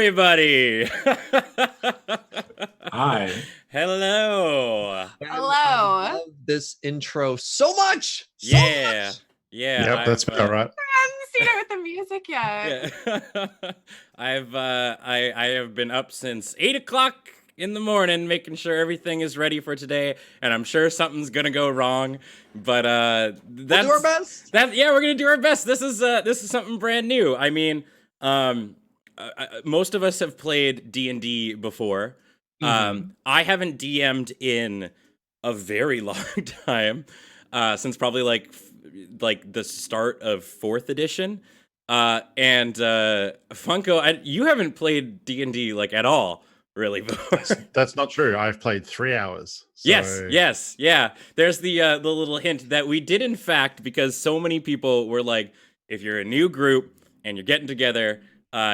everybody. Hi. Hello. Hello. I love this intro so much. Yeah. Much. Yeah. Yep, that's about right. I haven't seen it with the music yet. Yeah. I have been up since 8 o'clock in the morning making sure everything is ready for today, and I'm sure something's gonna go wrong, but that's We'll do our best. we're gonna do our best. This is something brand new. I mean, most of us have played D&D before. I haven't DM'd in a very long time, since probably like the start of 4th edition. And Funko, you haven't played D&D like at all, really, before. That's not true. I've played 3 hours. So... Yes, yeah. There's the little hint that we did, in fact, because so many people were like, if you're a new group and you're getting together,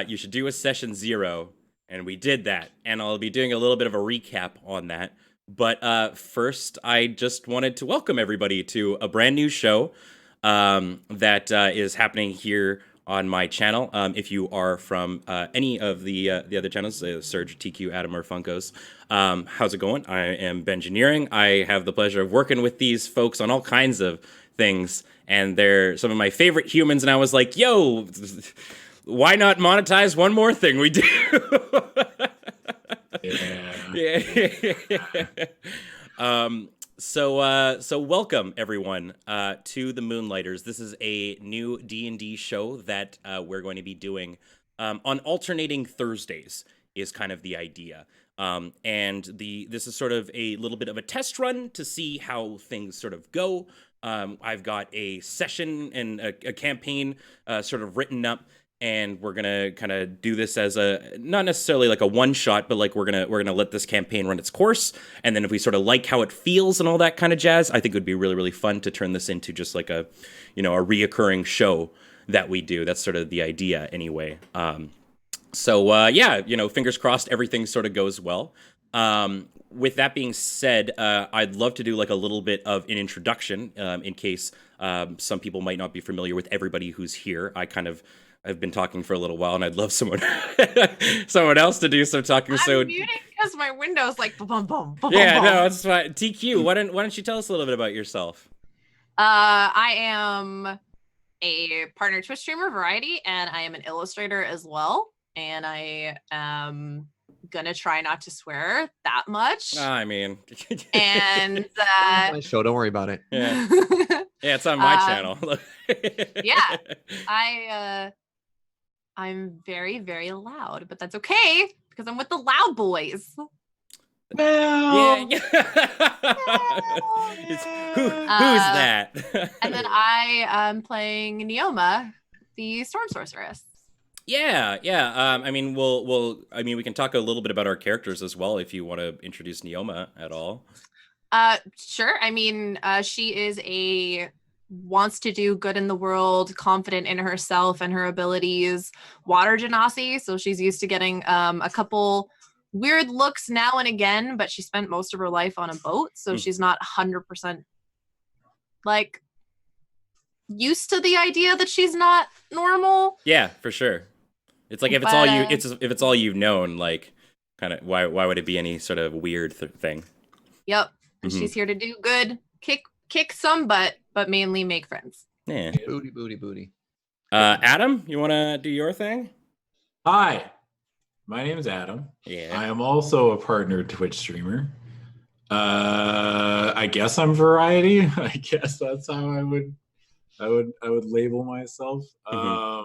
you should do a session 0. And we did that. And I'll be doing a little bit of a recap on that. But first, I just wanted to welcome everybody to a brand new show that is happening here on my channel. If you are from any of the other channels, Surge, TQ, Adam, or Funkos, how's it going? I am Bengineering. I have the pleasure of working with these folks on all kinds of things, and they're some of my favorite humans, and I was like, yo, why not monetize one more thing we do? So welcome everyone to the Moonlighters. This is a new D&D show that we're going to be doing on alternating Thursdays is kind of the idea. And this is sort of a little bit of a test run to see how things sort of go. I've got a session and a campaign sort of written up, and we're gonna kind of do this as a not necessarily like a one shot, but like we're gonna let this campaign run its course, and then if we sort of like how it feels and all that kind of jazz, I think it would be really, really fun to turn this into just like a reoccurring show that we do. That's sort of the idea anyway. Fingers crossed everything sort of goes well. With that being said, I'd love to do like a little bit of an introduction in case some people might not be familiar with everybody who's here. I've been talking for a little while, and I'd love someone else to do some talking. I'm muting because my window's like bum bum bum. Yeah, no, it's fine. TQ, why don't you tell us a little bit about yourself? I am a partner Twitch streamer, Variety, and I am an illustrator as well. And I am gonna try not to swear that much. I mean, and My show. Don't worry about it. yeah, yeah, it's on my channel. yeah, I'm very, very loud, but that's okay because I'm with the loud boys. Yeah. Who's that? And then I am playing Neoma, the Storm Sorceress. Yeah. I mean, we can talk a little bit about our characters as well if you want to introduce Neoma at all. Sure. I mean, she is wants to do good in the world, confident in herself and her abilities, water genasi. So she's used to getting a couple weird looks now and again, but she spent most of her life on a boat, so she's not 100% like used to the idea that she's not normal. Yeah, for sure. It's like if it's all you've known, like kind of why would it be any sort of weird thing? Yep. And she's here to do good, kick some butt, but mainly make friends. Yeah. Booty. Adam, you want to do your thing? Hi. My name is Adam. Yeah. I am also a partner Twitch streamer. I guess I'm Variety. I guess that's how I would label myself. I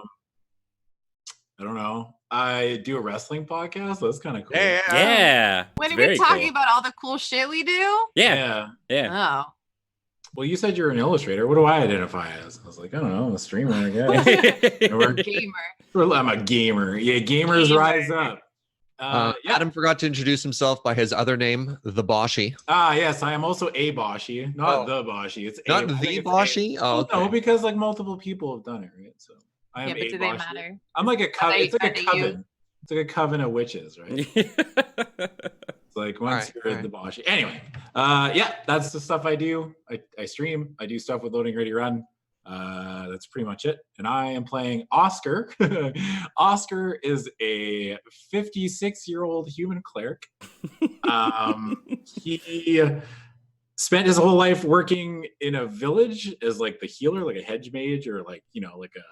don't know. I do a wrestling podcast. That's kind of cool. Yeah. When are we talking about all the cool shit we do? Yeah. Oh. Well, you said you're an illustrator. What do I identify as? I was like, I don't know. I'm a streamer, I guess. Gamer. I'm a gamer. Yeah, gamers rise up. Adam forgot to introduce himself by his other name, the Boshi. Yes, I am also a Boshi, not the Boshi. It's not the Boshi. Oh, okay. No, because like multiple people have done it, right? So I am but do they matter? I'm like a coven. It's like a coven. It's like a coven of witches, right? It's like once you're the Boshi. Anyway, that's the stuff I do. I stream. I do stuff with Loading Ready Run. that's pretty much it. And I am playing Oscar. Oscar is a 56-year-old human cleric. He spent his whole life working in a village as like the healer, like a hedge mage, or like, you know, like a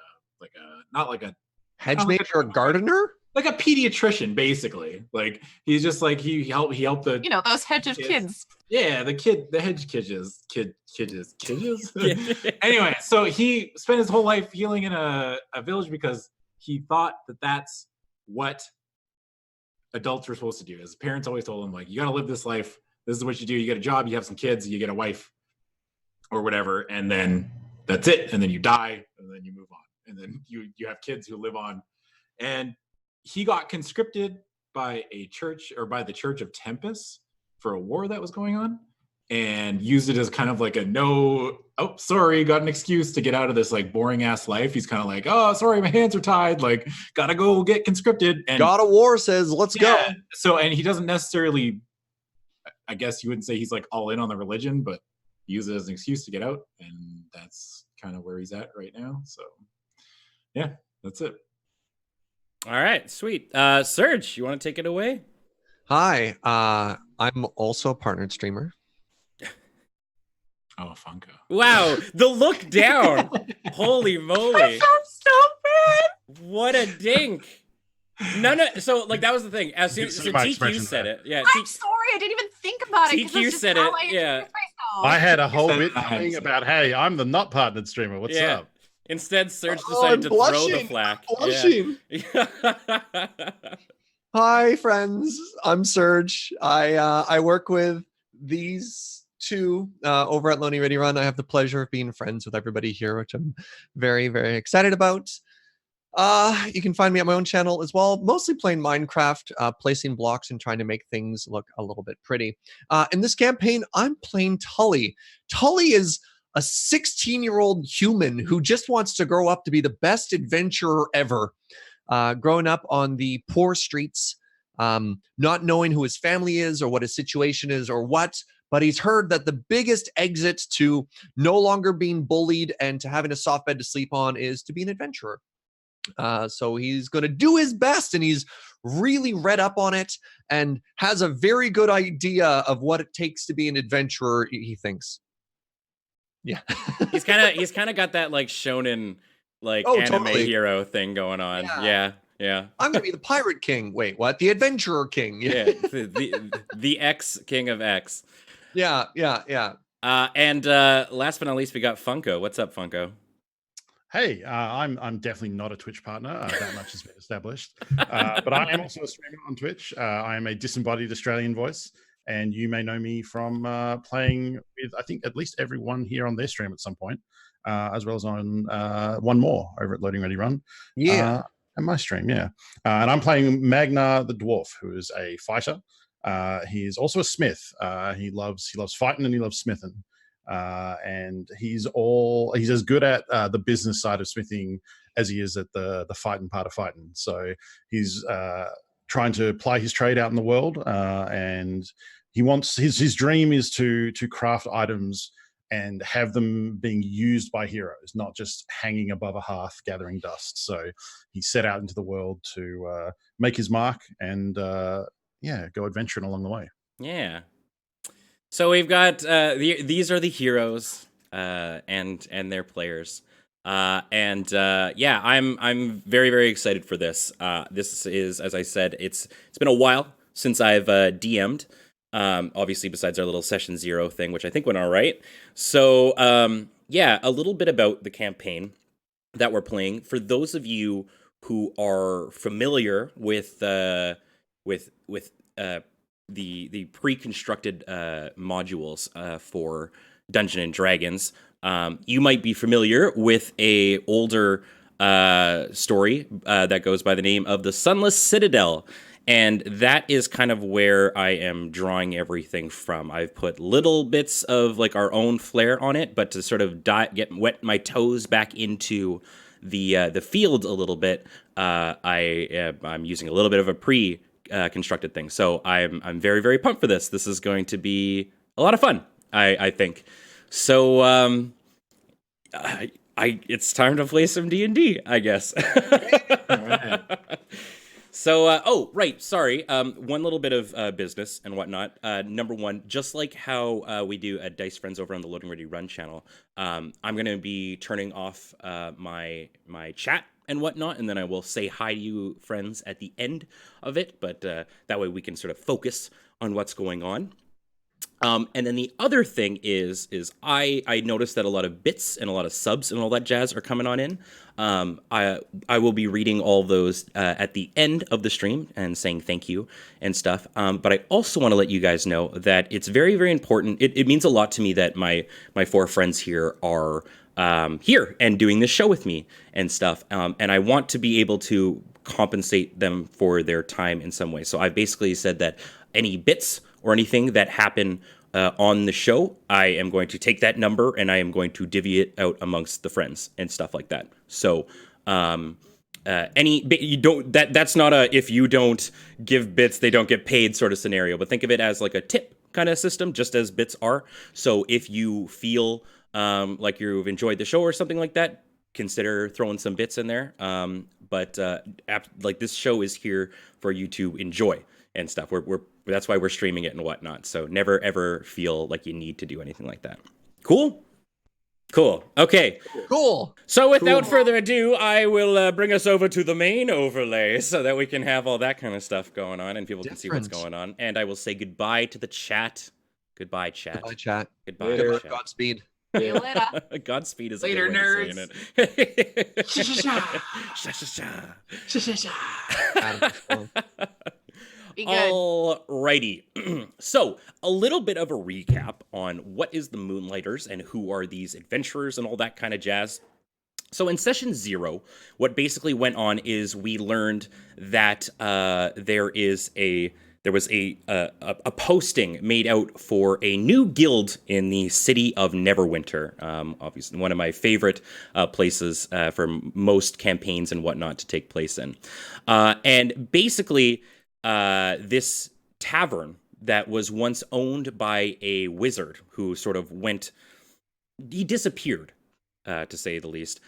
not like a Hedge mage or gardener? like a pediatrician, basically. Like he's just like he helped the those hedge of kids. Yeah, the hedge kids. Anyway, so he spent his whole life healing in a village because he thought that that's what adults were supposed to do. His parents always told him, like, you got to live this life. This is what you do. You get a job, you have some kids, you get a wife or whatever, and then that's it. And then you die, and then you move on. And then you have kids who live on. And he got conscripted by a church, or by the Church of Tempest, for a war that was going on, and used it as kind of like got an excuse to get out of this like boring ass life. He's kind of like, oh, sorry, my hands are tied, like gotta go get conscripted. And God of War says, let's go. So, and he doesn't necessarily, I guess you wouldn't say he's like all in on the religion, but use it as an excuse to get out, and that's kind of where he's at right now. So yeah, that's it. All right, sweet. Serge, you want to take it away? Hi, I'm also a partnered streamer. Oh, Funko. Wow, the look down. Holy moly. I felt so bad. What a dink. So like that was the thing. As soon as TQ said it. Yeah. I'm sorry, I didn't even think about it. TQ said it. Yeah. I had a whole bit thing about, hey, I'm the not partnered streamer. What's up? Instead, Serge decided to throw the flack. Yeah. Hi, friends. I'm Serge. I work with these two over at Lonely Ready Run. I have the pleasure of being friends with everybody here, which I'm very, very excited about. You can find me at my own channel as well, mostly playing Minecraft, placing blocks and trying to make things look a little bit pretty. In this campaign, I'm playing Tully. Tully is a 16-year-old human who just wants to grow up to be the best adventurer ever. Growing up on the poor streets, not knowing who his family is or what his situation is or what, but he's heard that the biggest exit to no longer being bullied and to having a soft bed to sleep on is to be an adventurer. So he's going to do his best, and he's really read up on it and has a very good idea of what it takes to be an adventurer, he thinks. Yeah. he's kind of got that like shonen like anime hero thing going on. Yeah. I'm going to be the pirate king. Wait, what? The adventurer king. Yeah. the X king of X. Yeah. And last but not least, we got Funko. What's up, Funko? Hey, I'm definitely not a Twitch partner. That much has been established. But I am also a streamer on Twitch. I am a disembodied Australian voice, and you may know me from playing with, I think, at least everyone here on their stream at some point, as well as on one more over at Loading Ready Run. Yeah. And my stream, yeah. And I'm playing Magna the Dwarf, who is a fighter. He's also a smith. He loves fighting and he loves smithing. And he's as good at the business side of smithing as he is at the fighting part of fighting. So he's trying to apply his trade out in the world, and he wants his dream is to craft items and have them being used by heroes, not just hanging above a hearth gathering dust. So he set out into the world to make his mark and go adventuring along the way. Yeah. So we've got these are the heroes and their players, I'm very, very excited for this. This is, as I said, it's been a while since I've DM'd. Obviously, besides our little session 0 thing, which I think went all right. So a little bit about the campaign that we're playing. For those of you who are familiar with the pre-constructed modules for Dungeons and Dragons, you might be familiar with a older story that goes by the name of the Sunless Citadel, and that is kind of where I am drawing everything from. I've put little bits of like our own flair on it, but to sort of get wet my toes back into the field a little bit, I'm using a little bit of a constructed thing. So I'm very, very pumped for this. This is going to be a lot of fun, I think. So it's time to play some D&D, I guess. All right. So, oh, right, sorry. One little bit of business and whatnot. Number one, just like how we do at Dice Friends over on the Loading Ready Run channel, I'm going to be turning off my chat and whatnot, and then I will say hi to you friends at the end of it, but that way we can sort of focus on what's going on. And then the other thing is I noticed that a lot of bits and a lot of subs and all that jazz are coming on in. I will be reading all those at the end of the stream and saying thank you and stuff. But I also want to let you guys know that it's very, very important. It means a lot to me that my 4 friends here are here and doing this show with me and stuff. And I want to be able to compensate them for their time in some way. So I've basically said that any bits or anything that happen on the show, I am going to take that number and I am going to divvy it out amongst the friends and stuff like that. So you don't that's not a if you don't give bits they don't get paid sort of scenario, but think of it as like a tip kind of system, just as bits are. So if you feel like you've enjoyed the show or something like that, consider throwing some bits in there. But like this show is here for you to enjoy and stuff. That's why we're streaming it and whatnot. So never ever feel like you need to do anything like that. Cool. Okay. Cool. So without further ado, I will bring us over to the main overlay so that we can have all that kind of stuff going on and people can see what's going on. And I will say goodbye to the chat. Goodbye, chat. Goodbye, chat. Goodbye, Later. chat. Godspeed. See you later. Godspeed is Later, a good way of saying it. Sha-sha-sha. Adam, Be good. Alrighty. So, a little bit of a recap on what is the Moonlighters and who are these adventurers and all that kind of jazz. So in session 0, what basically went on is we learned that there was a posting made out for a new guild in the city of Neverwinter. Obviously, one of my favorite places for most campaigns and whatnot to take place in. And basically, this tavern that was once owned by a wizard who sort of he disappeared, to say the least,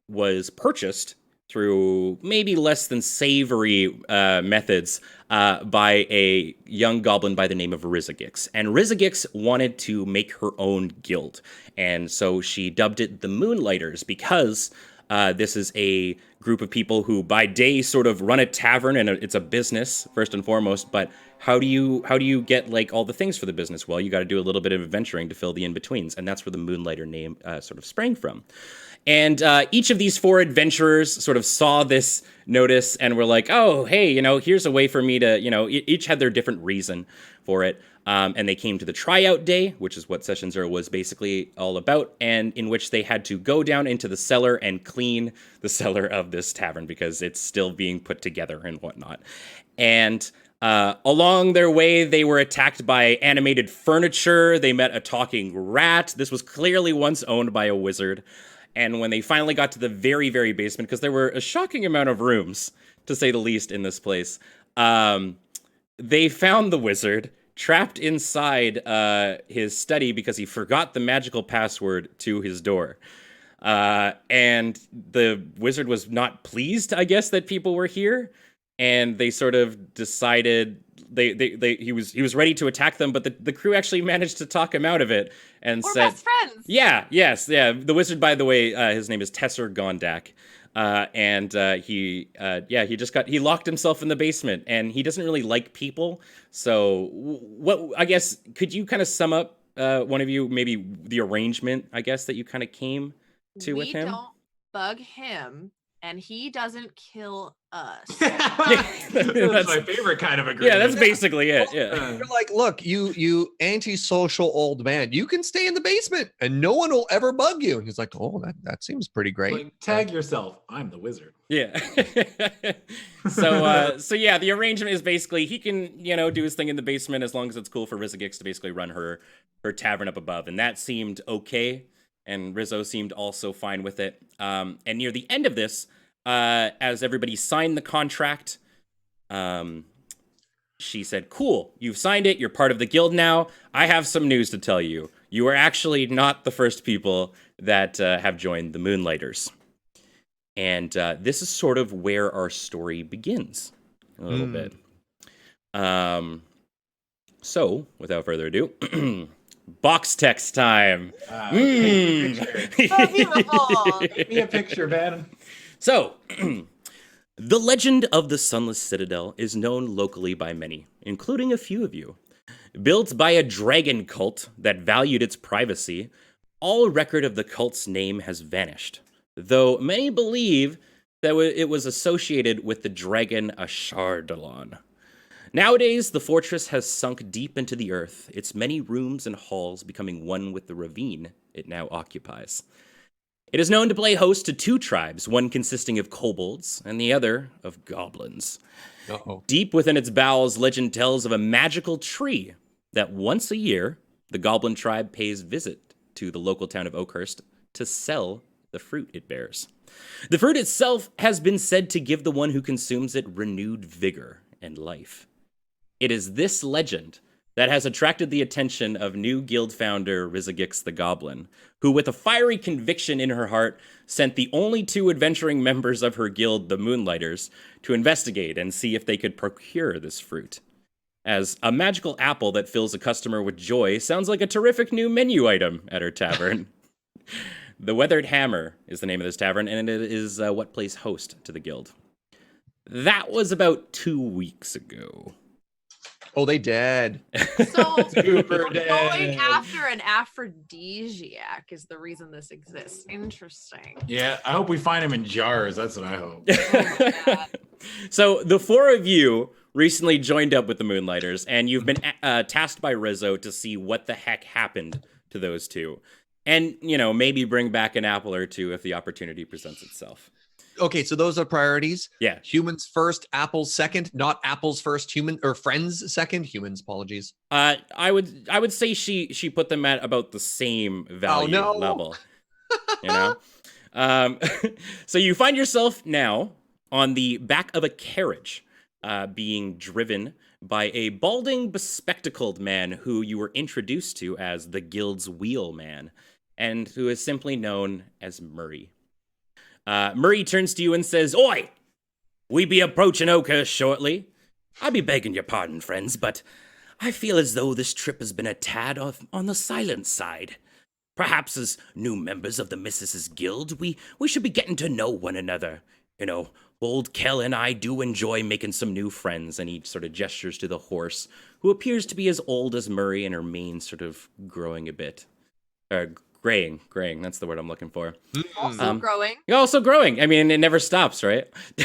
was purchased through maybe less than savory methods by a young goblin by the name of Rizagix. And Rizagix wanted to make her own guild. And so she dubbed it the Moonlighters because this is a group of people who by day sort of run a tavern and it's a business first and foremost. But how do you get like all the things for the business? Well, you got to do a little bit of adventuring to fill the in-betweens. And that's where the Moonlighter name sort of sprang from. And each of these 4 adventurers sort of saw this notice and were like, oh, hey, here's a way for me to, each had their different reason for it. And they came to the tryout day, which is what Session 0 was basically all about, and in which they had to go down into the cellar and clean the cellar of this tavern because it's still being put together and whatnot. And along their way, they were attacked by animated furniture. They met a talking rat. This was clearly once owned by a wizard. And when they finally got to the very, very basement, because there were a shocking amount of rooms, to say the least, in this place, they found the wizard trapped inside his study because he forgot the magical password to his door. And the wizard was not pleased, I guess, that people were here. And they sort of decided he was ready to attack them, but the crew actually managed to talk him out of it and We're said, best friends. Yeah. The wizard, by the way, his name is Tesser Gondak. And he locked himself in the basement, and he doesn't really like people. So I guess, could you kind of sum up, one of you, maybe the arrangement, I guess, that you kind of came to with him? We don't bug him, and he doesn't kill us. That's my favorite kind of agreement. Yeah, that's basically it. Yeah. You're like, look, you antisocial old man, you can stay in the basement and no one will ever bug you. And he's like, oh, that seems pretty great. Like, tag yourself. I'm the wizard. Yeah. So yeah, the arrangement is basically he can, do his thing in the basement as long as it's cool for Rizagix to basically run her tavern up above. And that seemed okay. And Rizzo seemed also fine with it. And near the end of this, as everybody signed the contract, she said, cool, you've signed it. You're part of the guild now. I have some news to tell you. you are actually not the first people that have joined the Moonlighters. And this is sort of where our story begins a little bit. So, without further ado, box text time. Paint me a picture. Oh, beautiful. Paint me a picture, man. So, the legend of the Sunless Citadel is known locally by many, including a few of you. Built by a dragon cult that valued its privacy, all record of the cult's name has vanished, though many believe that it was associated with the dragon Ashardalon. Nowadays, the fortress has sunk deep into the earth, its many rooms and halls becoming one with the ravine it now occupies. It is known to play host to two tribes, one consisting of kobolds and the other of goblins. Uh-oh. Deep within its bowels, legend tells of a magical tree that once a year, the goblin tribe pays visit to the local town of Oakhurst to sell the fruit it bears. The fruit itself has been said to give the one who consumes it renewed vigor and life. It is this legend that has attracted the attention of new guild founder Rizagix the Goblin, who with a fiery conviction in her heart sent the only two adventuring members of her guild, the Moonlighters, to investigate and see if they could procure this fruit. As a magical apple that fills a customer with joy sounds like a terrific new menu item at her tavern. The Weathered Hammer is the name of this tavern, and it is what plays host to the guild. That was about 2 weeks ago. Oh, they dead. So Super going dead. after an aphrodisiac is the reason this exists. Interesting. Yeah, I hope we find him in jars. That's what I hope. Oh my God. So the four of you recently joined up with the Moonlighters, and you've been tasked by Rizzo to see what the heck happened to those two. And, you know, maybe bring back an apple or two if the opportunity presents itself. Okay, so those are priorities. Yeah. Humans first, apples second, not apples first, human or friends second, humans, apologies. I would say she put them at about the same value level. You know? So you find yourself now on the back of a carriage, being driven by a balding, bespectacled man who you were introduced to as the guild's wheelman, and who is simply known as Murray. Murray turns to you and says, "Oi! We be approaching Oakhurst shortly. I be begging your pardon, friends, but I feel as though this trip has been a tad on the silent side. Perhaps as new members of the Mrs.'s Guild, we should be getting to know one another. You know, old Kel and I do enjoy making some new friends," and he sort of gestures to the horse, who appears to be as old as Murray and her mane sort of growing a bit. Graying, that's the word I'm looking for. Also growing. You're also growing. I mean, it never stops, right? He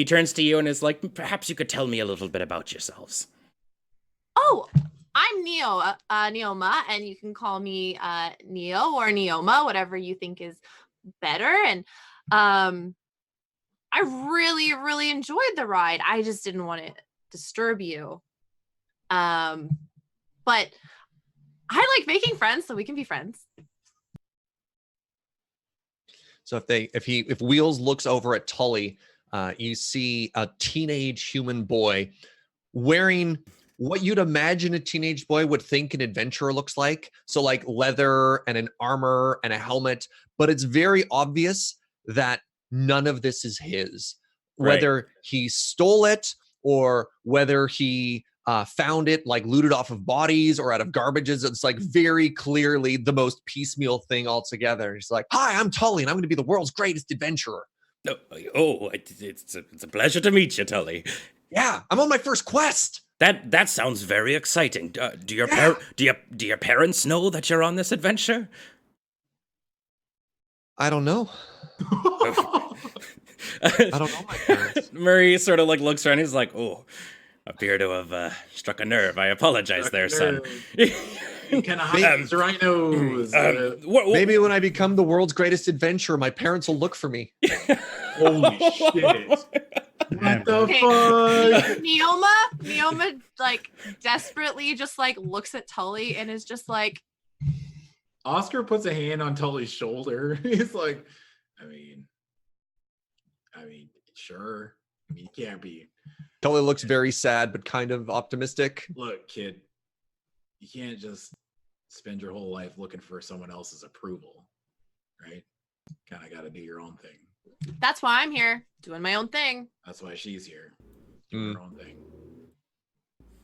turns to you and is like, "Perhaps you could tell me a little bit about yourselves." Oh, I'm Neoma, and you can call me Neo or Neoma, whatever you think is better. And I really, really enjoyed the ride. I just didn't want to disturb you. But I like making friends, so we can be friends. So if Wheels looks over at Tully, you see a teenage human boy wearing what you'd imagine a teenage boy would think an adventurer looks like. So like leather and an armor and a helmet, but it's very obvious that none of this is his. Right. Whether he stole it or whether he found it like looted off of bodies or out of garbages. It's like very clearly the most piecemeal thing altogether. He's like, "Hi, I'm Tully, and I'm going to be the world's greatest adventurer." It's a pleasure to meet you, Tully. Yeah, I'm on my first quest. That sounds very exciting. Do your parents know that you're on this adventure? I don't know. I don't know my parents. Murray sort of like looks around. He's like, "Oh, appear to have struck a nerve. I apologize there, son." You kind of hide his right nose. Maybe when I become the world's greatest adventurer, my parents will look for me. Holy shit. What the fuck? Neoma like desperately just like looks at Tully and is just like, Oscar puts a hand on Tully's shoulder. He's like, I mean, sure. I mean, you can't be. Tully looks very sad, but kind of optimistic. Look, kid, you can't just spend your whole life looking for someone else's approval, right? Kind of got to do your own thing. That's why I'm here, doing my own thing. That's why she's here, doing her own thing.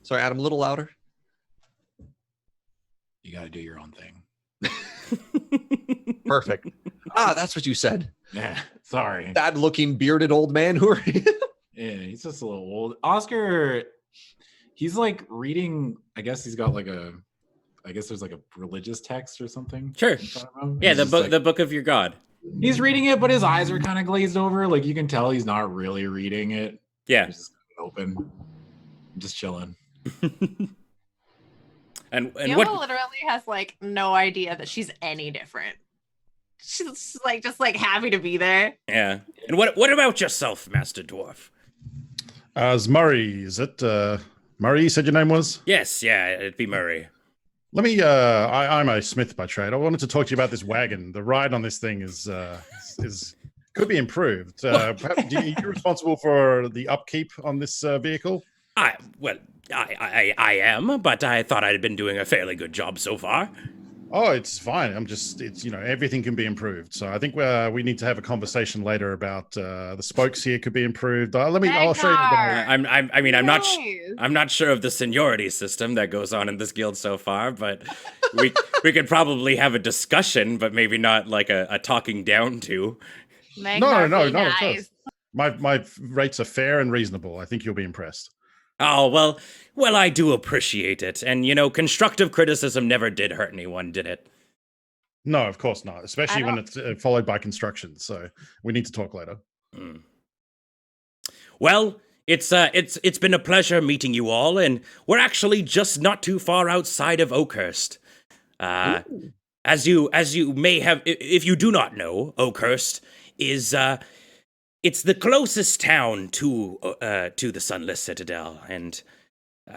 Sorry, Adam, a little louder. You got to do your own thing. Perfect. That's what you said. Yeah, sorry. Bad-looking, bearded old man. Who are you? Yeah, he's just a little old. Oscar, he's like reading. I guess he's got like I guess there's like a religious text or something. Sure. in front of him. Yeah, He's the just book, like- the book of your god. He's reading it, but his eyes are kind of glazed over. Like you can tell he's not really reading it. Yeah. He's just open. I'm just chilling. And Fiona what? literally has like no idea that she's any different. She's like just like happy to be there. Yeah. And what about yourself, Master Dwarf? As Murray, is it? Murray, you said your name was? Yes, yeah, it'd be Murray. Let me. I'm a smith by trade. I wanted to talk to you about this wagon. The ride on this thing is could be improved. Perhaps, you're responsible for the upkeep on this vehicle. I am, but I thought I'd been doing a fairly good job so far. Oh, it's fine. It's everything can be improved. So I think we need to have a conversation later about the spokes here could be improved. I'll show you. I'm not sure of the seniority system that goes on in this guild so far, but we could probably have a discussion, but maybe not like a talking down to. No, not at first. My rates are fair and reasonable. I think you'll be impressed. Oh, well, I do appreciate it. And, constructive criticism never did hurt anyone, did it? No, of course not, especially when it's followed by construction. So we need to talk later. Mm. Well, it's been a pleasure meeting you all, and we're actually just not too far outside of Oakhurst. As you may have, if you do not know, Oakhurst is it's the closest town to the Sunless Citadel, and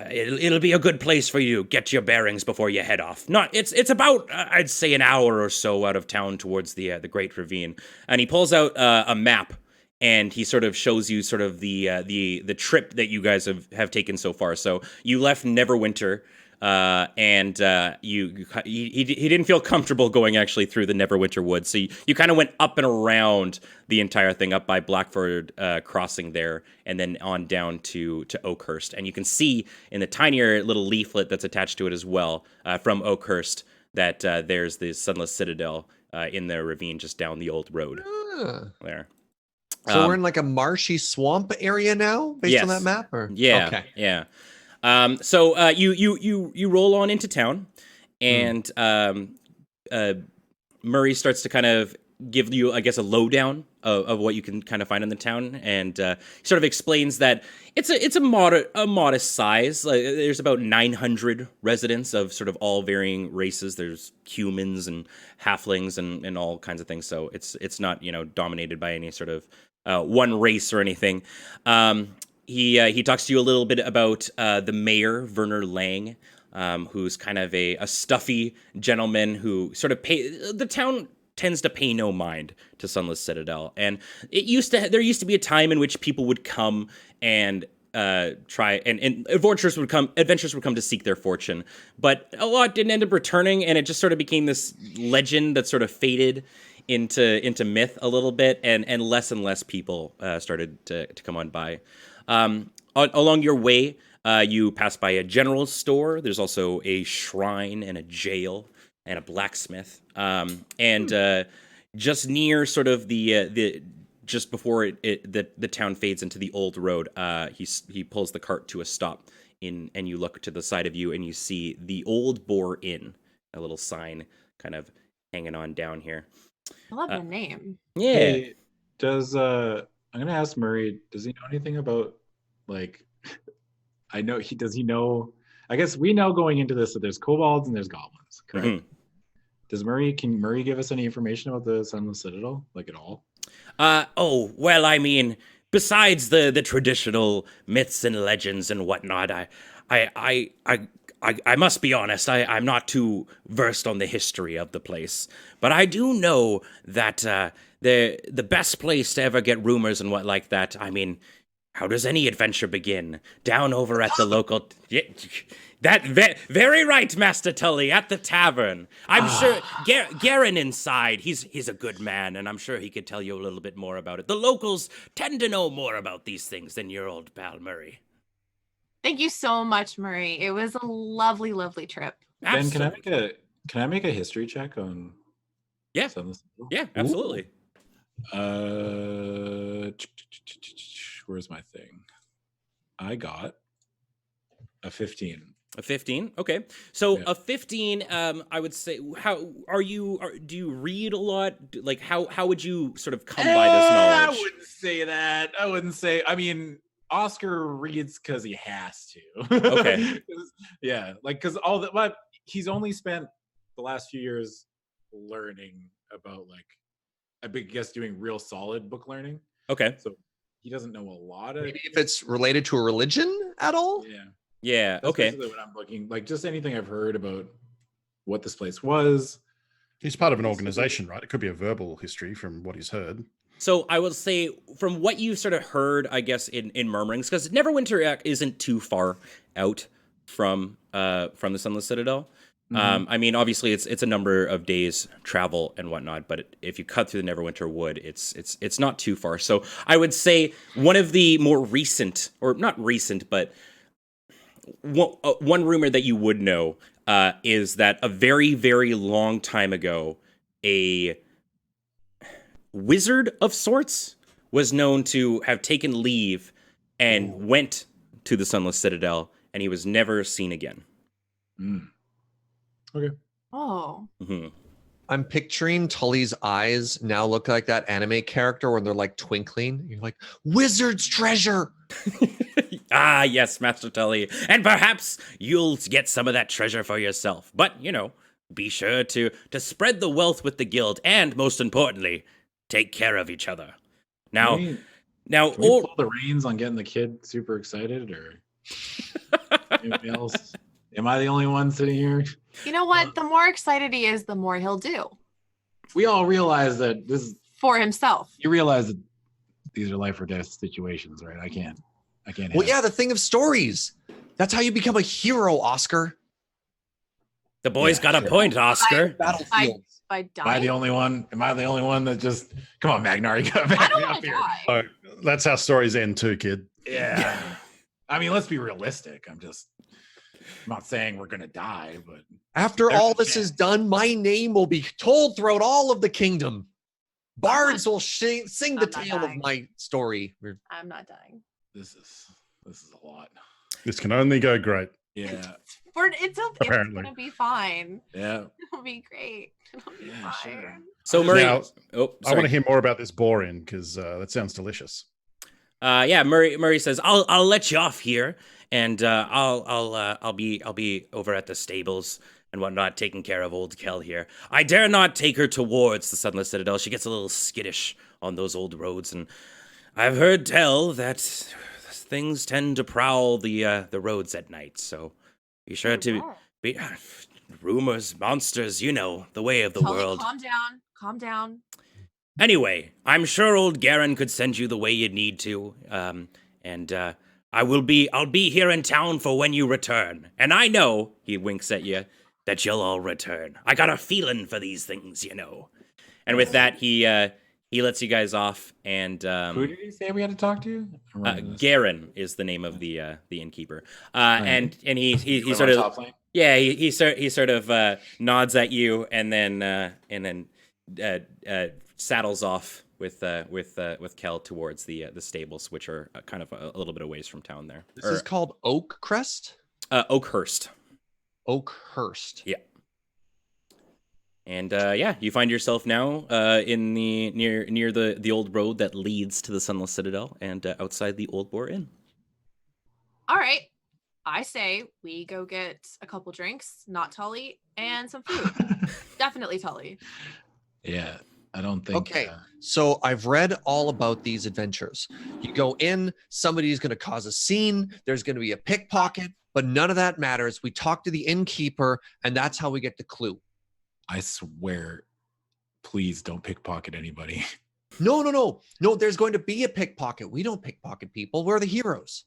it'll be a good place for you to get your bearings before you head off. It's about I'd say an hour or so out of town towards the Great Ravine, and he pulls out a map and he sort of shows you sort of the trip that you guys have taken so far. So you left Neverwinter. And he didn't feel comfortable going actually through the Neverwinter Woods, so you kind of went up and around the entire thing, up by Blackford Crossing there, and then on down to Oakhurst. And you can see in the tinier little leaflet that's attached to it as well from Oakhurst that there's the Sunless Citadel in the ravine just down the old road there. So we're in like a marshy swamp area now, based on that map, or yeah, okay. Yeah. So you roll on into town, and Murray starts to kind of give you, I guess, a lowdown of what you can kind of find in the town, and he sort of explains that it's a modest size. There's about 900 residents of sort of all varying races. There's humans and halflings and all kinds of things. So it's not dominated by any sort of one race or anything. He talks to you a little bit about the mayor, Werner Lang, who's kind of a stuffy gentleman who sort of the town tends to pay no mind to Sunless Citadel, and there used to be a time in which people would come and try and adventurers would come to seek their fortune, but a lot didn't end up returning, and it just sort of became this legend that sort of faded into myth a little bit, and less people started to come on by. Along your way, you pass by a general store. There's also a shrine and a jail and a blacksmith. And just near sort of the just before the town fades into the old road, he pulls the cart to a stop and you look to the side of you and you see the Old Boar Inn, a little sign kind of hanging on down here. I love the name. Yeah. Hey, I'm gonna ask Murray, does he know anything about, like, does he know, I guess we know going into this that there's kobolds and there's goblins, correct? Mm-hmm. Can Murray give us any information about the Sunless Citadel, like at all? Well, I mean, besides the traditional myths and legends and whatnot, I must be honest, I'm not too versed on the history of the place, but I do know that the best place to ever get rumors and what like that, I mean, how does any adventure begin? Down over at the local. Yeah, very right, Master Tully, at the tavern. I'm sure Garen inside. He's a good man, and I'm sure he could tell you a little bit more about it. The locals tend to know more about these things than your old pal Murray. Thank you so much, Murray. It was a lovely, lovely trip. Ben, Absolutely. can I make a history check on? Yeah. Sunless? Yeah, absolutely. Where's my thing? I got a 15. A 15. Okay. So Yeah. a 15, I would say, do you read a lot? Like how would you sort of come by this I knowledge? wouldn't say that. I mean, Oscar reads because he has to. Okay. Yeah, like because all that, but he's only spent the last few years learning about, like, I guess doing real solid book learning. Okay. So he doesn't know a lot of. Maybe if it's related to a religion at all. Yeah. Yeah, That's okay. basically what I'm looking, like, just anything I've heard about what this place was. He's part of an organization, right? It could be a verbal history from what he's heard. So I would say, from what you sort of heard, I guess, in murmurings, because Neverwinter isn't too far out from the Sunless Citadel. I mean, obviously, it's a number of days travel and whatnot, but if you cut through the Neverwinter wood, it's not too far. So I would say one of the more recent, or not recent, but one rumor that you would know is that a very, very long time ago, a wizard of sorts was known to have taken leave and went to the Sunless Citadel, and he was never seen again. Okay. Oh. Mm-hmm. I'm picturing Tully's eyes now look like that anime character when they're like twinkling. You're like, wizard's treasure. Ah, yes, Master Tully. And perhaps you'll get some of that treasure for yourself. But, be sure to spread the wealth with the guild, and most importantly, take care of each other. Now, Can we old pull the reins on getting the kid super excited, or anybody else? Am I the only one sitting here? You know what? The more excited he is, the more he'll do We all realize that this is. for himself. You realize that these are life or death situations, right? I can't. Well, yeah, the thing of stories. That's how you become a hero, Oscar. the boy's Yeah, got a sure. point, Oscar. Battlefields. By Am I dying. the only one? Am I the only one that just? Come on, Magnar, you gotta I back don't me want up to here. die. Oh, that's how stories end too, kid. Yeah. I mean, let's be realistic. I'm not saying we're gonna die, but After There's all a this is chance. done, my name will be told throughout all of the kingdom. Bards will sing the I'm not tale of dying. my story. I'm not dying. this is a lot. This can only go great. Yeah. It's Apparently. gonna be fine. Yeah. It'll be great. It'll be Yeah, fine. sure. So, Murray... Now, oh, I sorry. want to hear more about this boar-in because that sounds delicious. Yeah, Murray says, I'll let you off here, and I'll be over at the stables and whatnot, taking care of old Kel here. I dare not take her towards the Sunless Citadel. She gets a little skittish on those old roads, and I've heard tell that things tend to prowl the roads at night. So be sure to be rumors, monsters. The way of the Tully, world. calm down. Calm down. Anyway, I'm sure old Garen could send you the way you need to. And I'll be here in town for when you return. And I know, he winks at you, that you'll all return. I got a feeling for these things, And with that, he lets you guys off, and Who did he say we had to talk to? I'm running this. Garen is the name of the innkeeper. And he You sort want of top lane? yeah, he sort of nods at you, and then saddles off with Kel towards the stables, which are kind of a little bit of ways from town there. This is called Oak Crest? Oakhurst. Oakhurst. Yeah. And you find yourself now in the near the old road that leads to the Sunless Citadel, and outside the Old Boar Inn. All right. I say we go get a couple drinks, not Tully, and some food. Definitely Tully. Yeah. I don't think. Okay, so I've read all about these adventures. You go in, somebody's going to cause a scene, there's going to be a pickpocket, but none of that matters. We talk to the innkeeper, and that's how we get the clue. I swear, please don't pickpocket anybody. No, there's going to be a pickpocket. We don't pickpocket people. We're the heroes.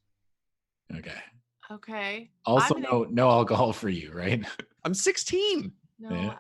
Okay. Okay. Also, I'm gonna- no alcohol for you, right? I'm 16. No, Yeah.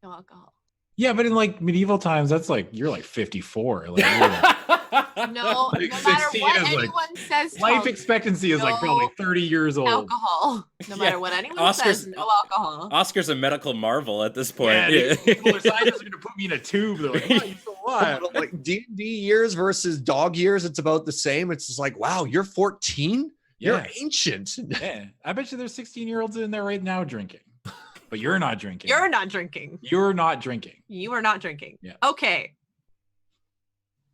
no alcohol. Yeah, but in like medieval times, that's like you're like 54. Like, No, Like no 16 matter what is like- anyone says, life Tully, expectancy is like probably no 30 years old. alcohol. No Yeah. matter what anyone Oscar's- says, no alcohol. Oscar's a medical marvel at this point. Yeah, the scientists are gonna put me in a tube. They're like, "Wow, you still alive?" Like D&D years versus dog years, it's about the same. It's just like, wow, you're 14? You're Yeah. ancient. Yeah, I bet you there's 16-year-olds in there right now drinking, but you're not drinking. You're not drinking. You're not drinking. You are not drinking. Yeah. Okay.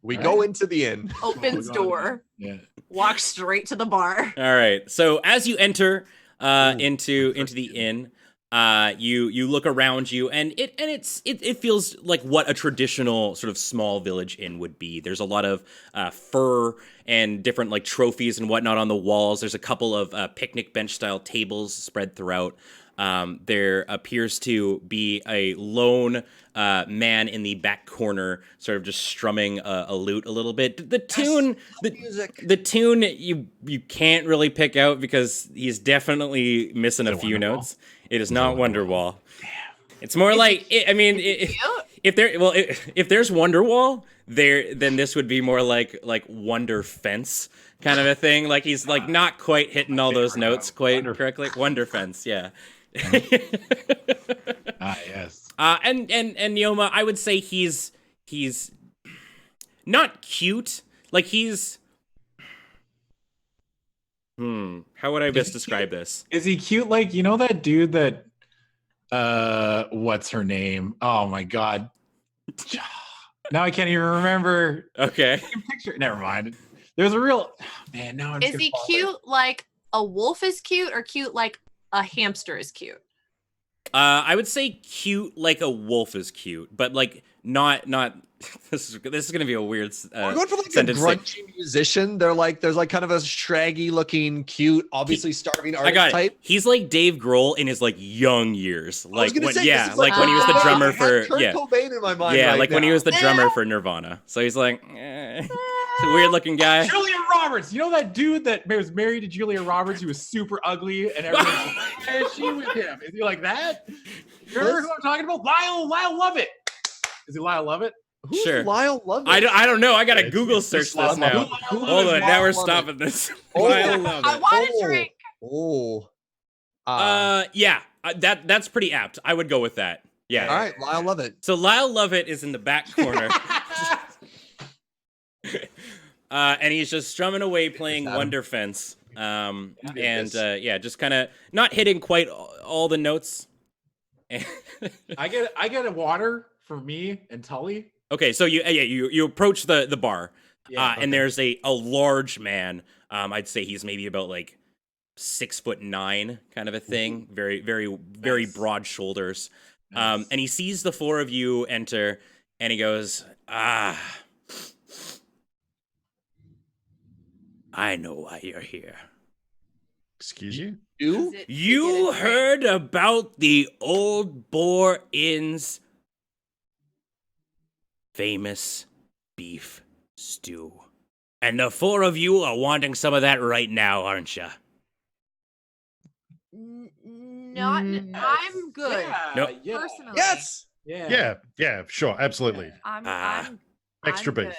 We All go right. into the inn. Opens God. door. Yeah. Walks straight to the bar. All right. So as you enter into the inn, you look around you, and it feels like what a traditional sort of small village inn would be. There's a lot of fur and different like trophies and whatnot on the walls. There's a couple of picnic bench style tables spread throughout. There appears to be a lone man in the back corner, sort of just strumming a lute a little bit. The tune, Music. the tune, you can't really pick out because he's definitely missing a it few Wonderwall? notes. It is not Wonderwall. It's more like Cute? if there's Wonderwall there, then this would be more like Wonder Fence kind of a thing. Like he's like not quite hitting all those notes quite correctly. Wonder Fence, yeah. Ah, yes. And Neoma, I would say he's not cute. Like he's how would I best describe this? Is he cute? Like, you know that dude that what's her name? Oh my god. Now I can't even remember. Okay. Picture. Never mind. There's a real man. Now I'm just Is gonna he fall cute like a wolf is cute, or cute like a hamster is cute? I would say cute like a wolf is cute, but like not. This is gonna be a weird. We're going for like a sentence. grungy musician. There's like kind of a shaggy looking, cute, obviously starving I artist got type. it. He's like Dave Grohl in his like young years, I was like gonna when say, yeah, this is like when he was the I drummer I had for Kurt yeah, Cobain in my mind. yeah, right like when he now. was the drummer for Nirvana. So he's like, it's a weird looking guy. Julia Roberts. You know that dude that was married to Julia Roberts who was super ugly and everyone's like, why is she with him? Is he like that? You remember who I'm talking about? Lyle Lovett. Is he Lyle Lovett? Who's Sure. Lyle Lovett? I don't know. I gotta It's- Google it's search Lyle this now. Lovett. Hold on, now Lyle we're Lovett. stopping this. Oh, Lyle Lovett. I want a drink. Oh. Yeah, that's pretty apt. I would go with that. Yeah. All right, Lyle Lovett. So Lyle Lovett is in the back corner, and he's just strumming away playing Adam. Wonder Fence. And this. yeah, just kind of not hitting quite all the notes. I get a water for me and Tully. Okay, so you approach the bar, Yeah, and there's a large man. I'd say he's maybe about like 6'9", kind of a thing. Very Nice. broad shoulders. Nice. And he sees the four of you enter, and he goes, I know why you're here. Excuse you? You? Is it to You get a drink? heard about the Old Boar Inn's famous beef stew. And the four of you are wanting some of that right now, aren't you? Not. Mm, I'm good. Yeah, Nope. yeah, Personally. Yes. yeah. Yeah, sure, absolutely. I'm Extra I'm beef.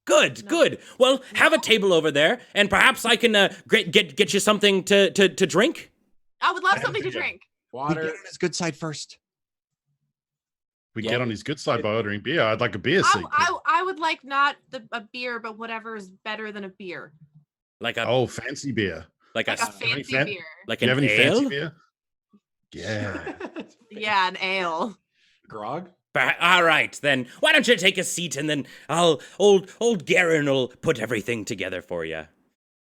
Good, No. good. Well, have a No. table over there, and perhaps I can get you something to drink. I would love Yeah, something to yeah. drink. We Water. get on his good side first. We Yeah. get on his good side by ordering beer. I'd like a beer seat. I would like not a beer, but whatever is better than a beer. Like a Oh, fancy beer. like a Like a any fancy fan- beer. like Do you an have any ale. fancy beer? Yeah. Yeah, an ale. Grog. All right, then. Why don't you take a seat, and then old Garen will put everything together for you.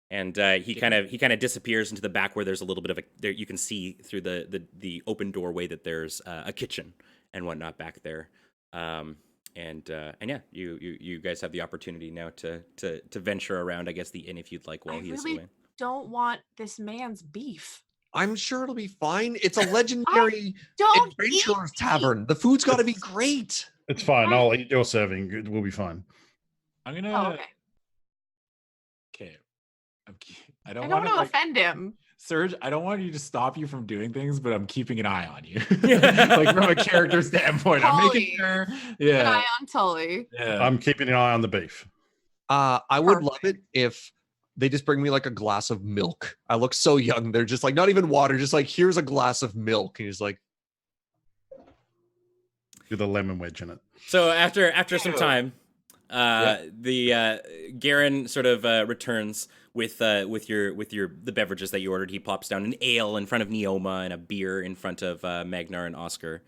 And he kind of disappears into the back where there's a little bit of there. You can see through the open doorway that there's a kitchen and whatnot back there. And yeah, you guys have the opportunity now to venture around, I guess, the inn if you'd like while I he is really away. don't want this man's beef. I'm sure it'll be fine. It's a legendary Don't adventurer's eat me. tavern. The food's got to be great. It's fine. I'll eat your serving. We'll be fine. I'm gonna. Oh, okay. Okay. I I don't don't want want to to offend him. Serge, I don't want you to stop you from doing things, but I'm keeping an eye on you. Like from a character standpoint. I'm making Tully. sure. Keep an Yeah. eye on Tully. Yeah. I'm keeping an eye on the beef. I would love it if they just bring me like a glass of milk. I look so young. They're just like, not even water, just like, here's a glass of milk. And he's like, With a lemon wedge in it. So after some time, Yep. the Garen sort of returns with the beverages that you ordered. He plops down an ale in front of Neoma and a beer in front of Magnar and Oscar.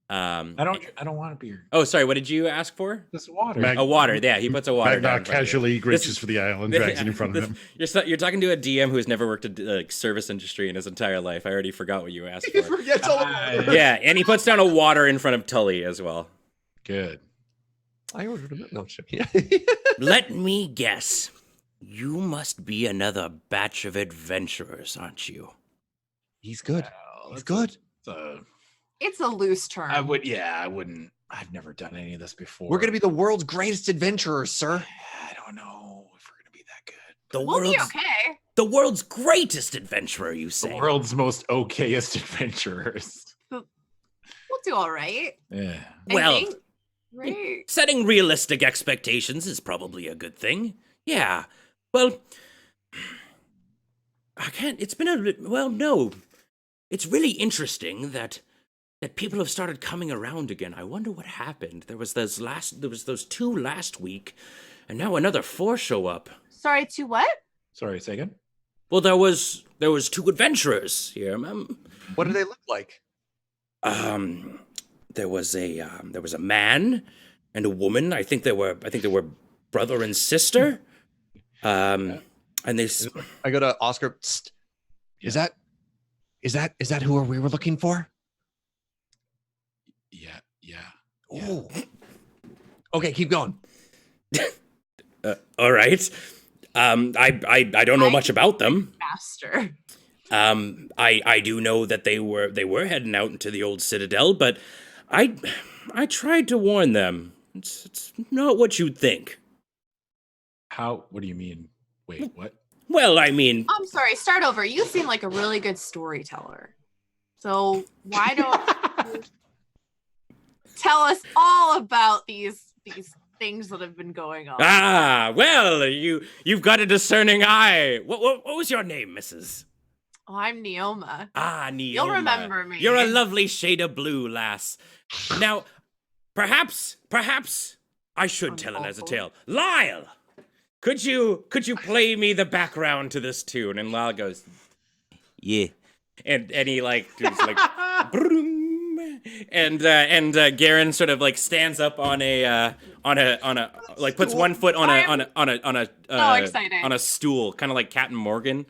I don't want a beer. Oh, sorry. What did you ask for? Just water. A water. Yeah, he puts a water down. Magnar in front of you. casually reaches This- for the ale and drags it in front of him. You're talking to a DM who has never worked a service industry in his entire life. I already forgot what you asked he for. forgets all about it. Yeah, and he puts down a water in front of Tully as well. Good. I ordered a milk. No, shit. Yeah. Let me guess. You must be another batch of adventurers, aren't you? He's good. Well, He's that's good. It's a loose term. I wouldn't. I've never done any of this before. We're going to be the world's greatest adventurers, sir. I don't know if we're gonna be that good. We'll be okay. The world's greatest adventurer, you say? The world's most okayest adventurers. We'll do all right. Yeah. I Well, think. Right. setting realistic expectations is probably a good thing. Yeah. Well, I can't. It's been no. It's really interesting that people have started coming around again. I wonder what happened. There was those 2 last week, and now another 4 show up. Sorry, to what? Sorry, say again. Well, there was 2 adventurers here. What do they look like? There was a man and a woman. I think they were brother and sister. And they I go to Oscar. "Tst. Is that who we were looking for? Yeah. Oh. Okay, keep going. all right. I don't know much about them. Master. I do know that they were heading out into the old citadel, but I tried to warn them. It's not what you'd think. How? What do you mean? Wait, what? Well, I mean, I'm sorry, start over. You seem like a really good storyteller. So why don't you tell us all about these things that have been going on? well, you've got a discerning eye. What was your name, Mrs.? Oh, I'm Neoma. Neoma. You'll remember me. You're a lovely shade of blue, lass. Now, perhaps I should tell it as a tale. Lyle, could you play me the background to this tune? And Lyle goes, yeah. And he like does like broom. And Garen sort of like stands up on a like puts one foot on So exciting. on a stool, kind of like Captain Morgan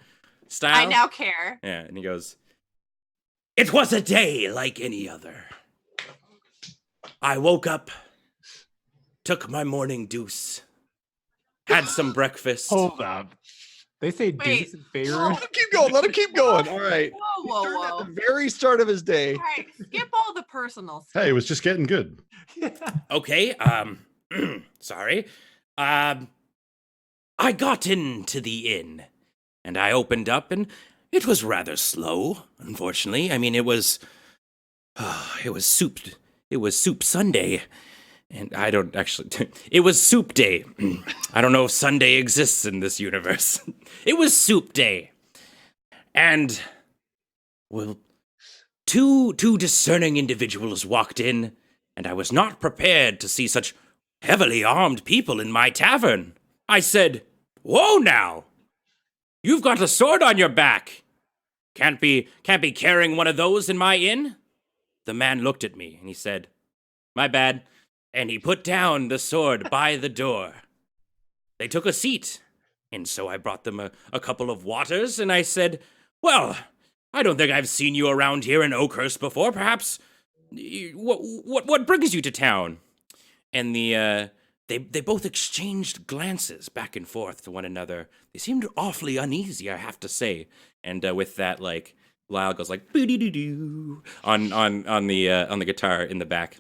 style. I now care. Yeah, and he goes, "It was a day like any other. I woke up, took my morning deuce, had some breakfast. Hold up. They say Wait. deuce in favor. Let him keep going. Let him keep going. All right. Whoa, He started whoa. At the very start of his day. All right, skip all the personal stuff. Hey, it was just getting good. Okay, sorry. I got into the inn, and I opened up, and it was rather slow, unfortunately. I mean, it was soup Sunday. And I don't actually... It was soup day. I don't know if Sunday exists in this universe. It was soup day. And, well, two discerning individuals walked in, and I was not prepared to see such heavily armed people in my tavern. I said, "Whoa now! You've got a sword on your back. Can't be carrying one of those in my inn?" The man looked at me, and he said, "My bad." And he put down the sword by the door. They took a seat, and so I brought them a couple of waters, and I said, "Well, I don't think I've seen you around here in Oakhurst before. Perhaps, what brings you to town?" And they both exchanged glances back and forth to one another. They seemed awfully uneasy, I have to say. And with that, like, Lyle goes like boo-doo-doo-doo on the guitar in the back.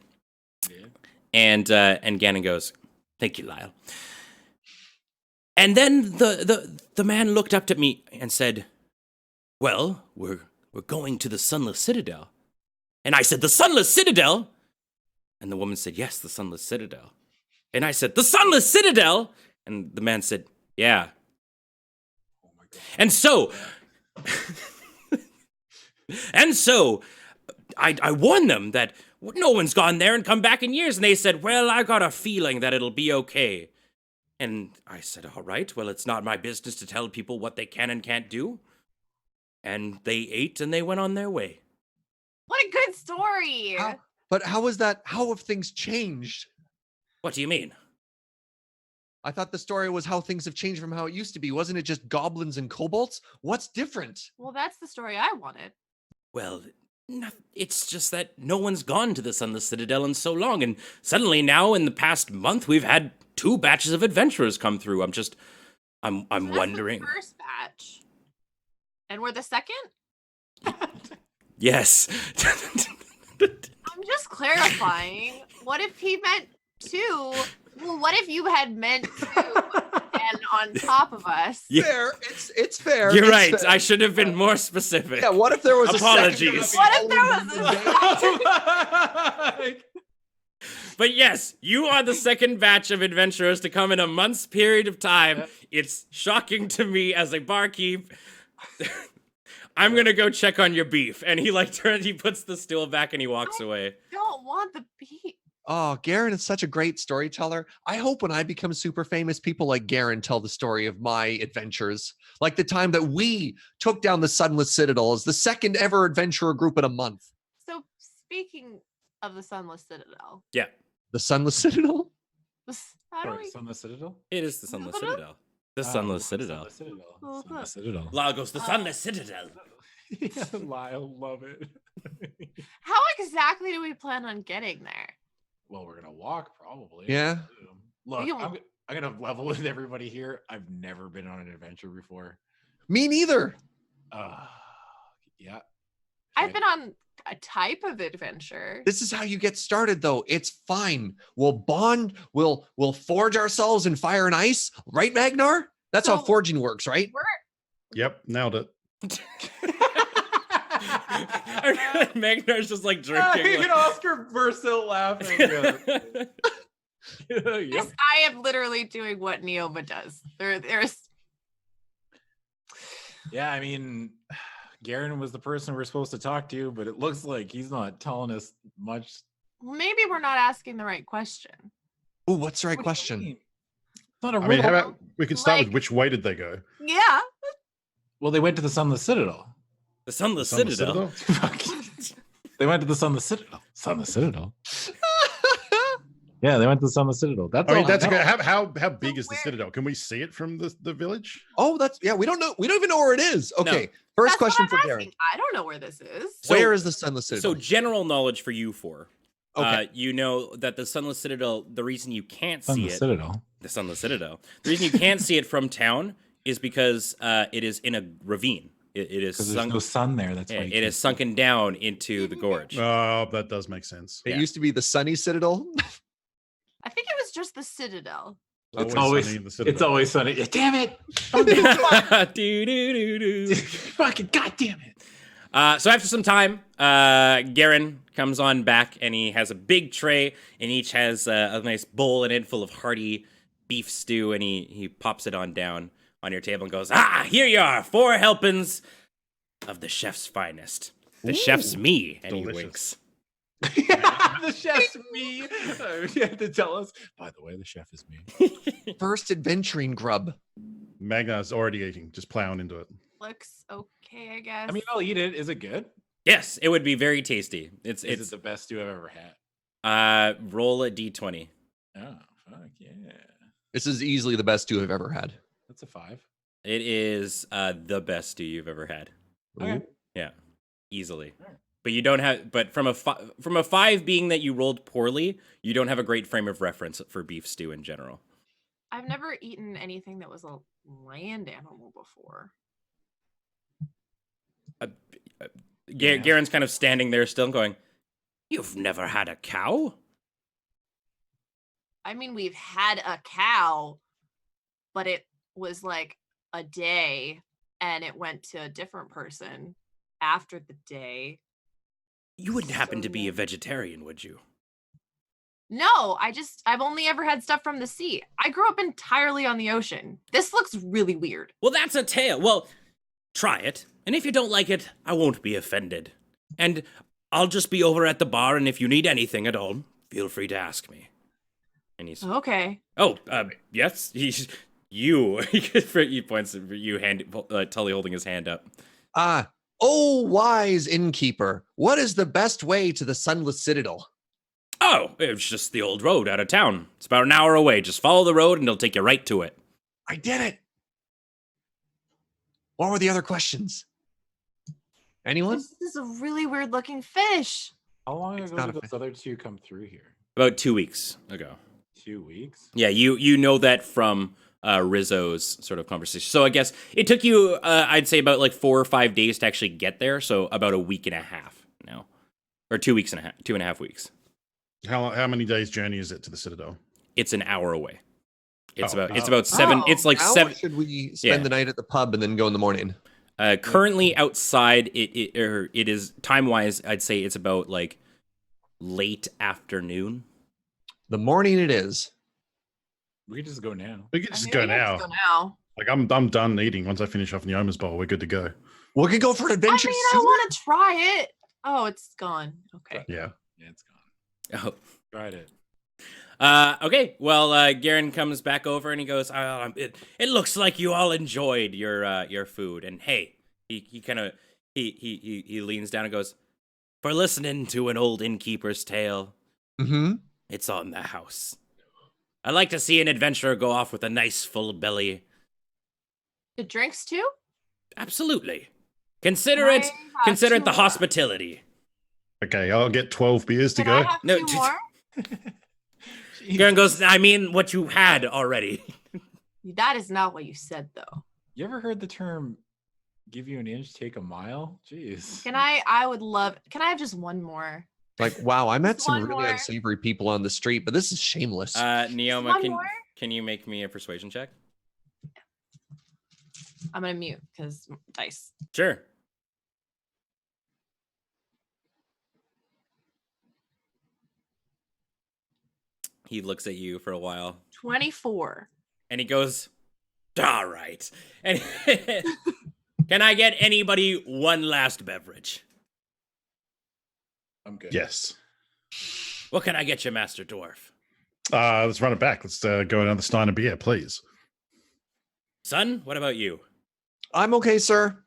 And Gannon goes, "Thank you, Lyle. And then the man looked up at me and said, "Well, we're going to the Sunless Citadel." And I said, "The Sunless Citadel?" And the woman said, "Yes, the Sunless Citadel." And I said, "The Sunless Citadel?" And the man said, "Yeah." Oh my god. And so, and so, I warned them that no one's gone there and come back in years. And they said, "Well, I got a feeling that it'll be okay." And I said, "All right, well, it's not my business to tell people what they can and can't do." And they ate and they went on their way. What a good story. But how is that? How have things changed? What do you mean? I thought the story was how things have changed from how it used to be. Wasn't it just goblins and kobolds? What's different? Well, that's the story I wanted. Well, it's just that no one's gone to the Sunless Citadel in so long, and suddenly now in the past month we've had 2 batches of adventurers come through. I'm So that's wondering. the first batch. And we're the second? Yes. I'm just clarifying. What if he meant 2? Well, what if you had meant 2 and on top of us? Yeah. Fair. It's fair. You're It's right. fair. I should have been more specific. Yeah. What if there was Apologies. a What if there was a But yes, you are the second batch of adventurers to come in a month's period of time. It's shocking to me as a barkeep. I'm gonna go check on your beef. And he he puts the stool back and he walks away. don't want the beat? Oh, Garen is such a great storyteller. I hope when I become super famous, people like Garen tell the story of my adventures. Like the time that we took down the Sunless Citadel as the second ever adventurer group in a month. So speaking of the Sunless Citadel, Yeah, The Sunless Citadel? how do Sorry, we? Sunless Citadel? it is the Sunless Citadel? Citadel. The Sunless Citadel. Sunless Citadel. Oh, Sunless Citadel. Lagos, the Sunless Citadel. Yeah, I love it. How exactly do we plan on getting there? Well, we're gonna walk probably. Yeah. Look, You- I'm gonna level with everybody here. I've never been on an adventure before. Me neither. Yeah. I've Okay. been on a type of adventure. This is how you get started, though. It's fine. We'll bond. We'll forge ourselves in fire and ice, right, Magnar? That's how So- forging works, right? Yep, nailed it. Magnar's just like You drinking. can Oscar burst out laughing. Yeah. Yep. Yes, I am literally doing what Neoma does. There's Yeah, I mean, Garen was the person we're supposed to talk to, but it looks like he's not telling us much. maybe we're not asking the right question. Oh, what's the right What do you question? mean? It's not a I mean, how riddle. about we could start with Like- which way did they go? Yeah. Well, they went to the Sunless Citadel. The Sunless Sunless Citadel. They went to the Sunless Citadel. Sunless Citadel. Yeah, they went to the Sunless Citadel. That's I mean, all that's know. okay. How big is the where- Citadel? Can we see it from the village? Oh, that's yeah. We don't know. We don't even know where it is. Okay. First That's what question I'm for asking. Garen. I don't know where this is. So- Where is the Sunless Citadel? So general knowledge for you four. Okay. You know that the Sunless Citadel, the reason you can't see Sunless it, Citadel. the Sunless Citadel, the reason you can't see it from town is because it is in a ravine. It is Because there's sunk, no sun there. That's why you it can't is see sunken down into the gorge. Oh, that does make sense. It yeah. used to be the Sunny Citadel. I think it was just the Citadel. It's Always always sunny in the Citadel. it's always sunny. Yeah, damn it! Do-do-do-do. Fucking goddamn it! So after some time, Garen comes on back and he has a big tray and each has a nice bowl and in full of hearty beef stew and he pops it on down on your table and goes, here you are, 4 helpings of the chef's finest. The chef's me. And delicious. he winks. The chef's me. You had to tell us. By the way, the chef is me. First adventuring grub. Magna's already eating, just plowing into it. Looks okay, I guess. I mean, I'll eat it. Is it good? Yes, it would be very tasty. It's Is it the best stew I've ever had? roll a d20. Oh, fuck yeah. This is easily the best stew I've ever had. That's a 5. It is the best stew you've ever had. Okay. Yeah, easily. Alright. But you don't have. But from a 5 being that you rolled poorly, you don't have a great frame of reference for beef stew in general. I've never eaten anything that was a land animal before. Yeah. Garen's kind of standing there still, going, "You've never had a cow?" I mean, we've had a cow, but it was like a day and it went to a different person after the day. You wouldn't happen to be So- a vegetarian, would you? No, I've only ever had stuff from the sea. I grew up entirely on the ocean. This looks really weird. Well, that's a tale. Well, try it. And if you don't like it, I won't be offended. And I'll just be over at the bar, and if you need anything at all, feel free to ask me. And he's, Okay. yes, you. He points at you, Tully holding his hand up. Oh, wise innkeeper, what is the best way to the Sunless Citadel? Oh, it's just the old road out of town. It's about an hour away. Just follow the road, and it'll take you right to it. I did it. What were the other questions? Anyone? This is a really weird looking fish. How long It's ago not did a those other two come through here? About 2 weeks ago. 2 weeks? Yeah, you know that from Rizzo's sort of conversation. So I guess it took you, I'd say, about like 4 or 5 days to actually get there. So about a week and a half now, or 2 weeks and a half, 2.5 weeks. How many days journey is it to the Citadel? It's an hour away. It's Oh, about 7. It's like How 7. should we spend Yeah. the night at the pub and then go in the morning? Currently outside, it is time wise. I'd say it's about like late afternoon. The morning it is. We could just go now. We could I just mean, go we can now. just go now. Like I'm done eating. Once I finish off Neoma's bowl, we're good to go. We could go for an I adventure. mean, I want to try it. Oh, it's gone. Okay. Yeah. Yeah, it's gone. Oh. Tried it. Okay. Well, Garen comes back over and he goes, "It looks like you all enjoyed your food." And hey, he kind of he leans down and goes, "For listening to an old innkeeper's tale, Mm-hmm. it's on the house. I like to see an adventurer go off with a nice full belly. The drinks too? Absolutely. Consider Can it. I have Consider it two the more? hospitality." Okay, I'll get 12 beers to Can I go. have No, two t- more? Garen goes, "I mean what you had already." That is not what you said, though. You ever heard the term "give you an inch, take a mile"? Jeez. Can I would love. Can I have just one more? Like, wow, I met Just some one really more. unsavory people on the street, but this is shameless. Neoma, One more? can you make me a persuasion check? I'm gonna mute because dice. Sure. He looks at you for a while 24. and he goes, "All right." And can I get anybody one last beverage? I'm good. Yes. What can I get you, Master Dwarf? Let's run it back. Let's go another stein of beer, please. Son, what about you? I'm okay, sir.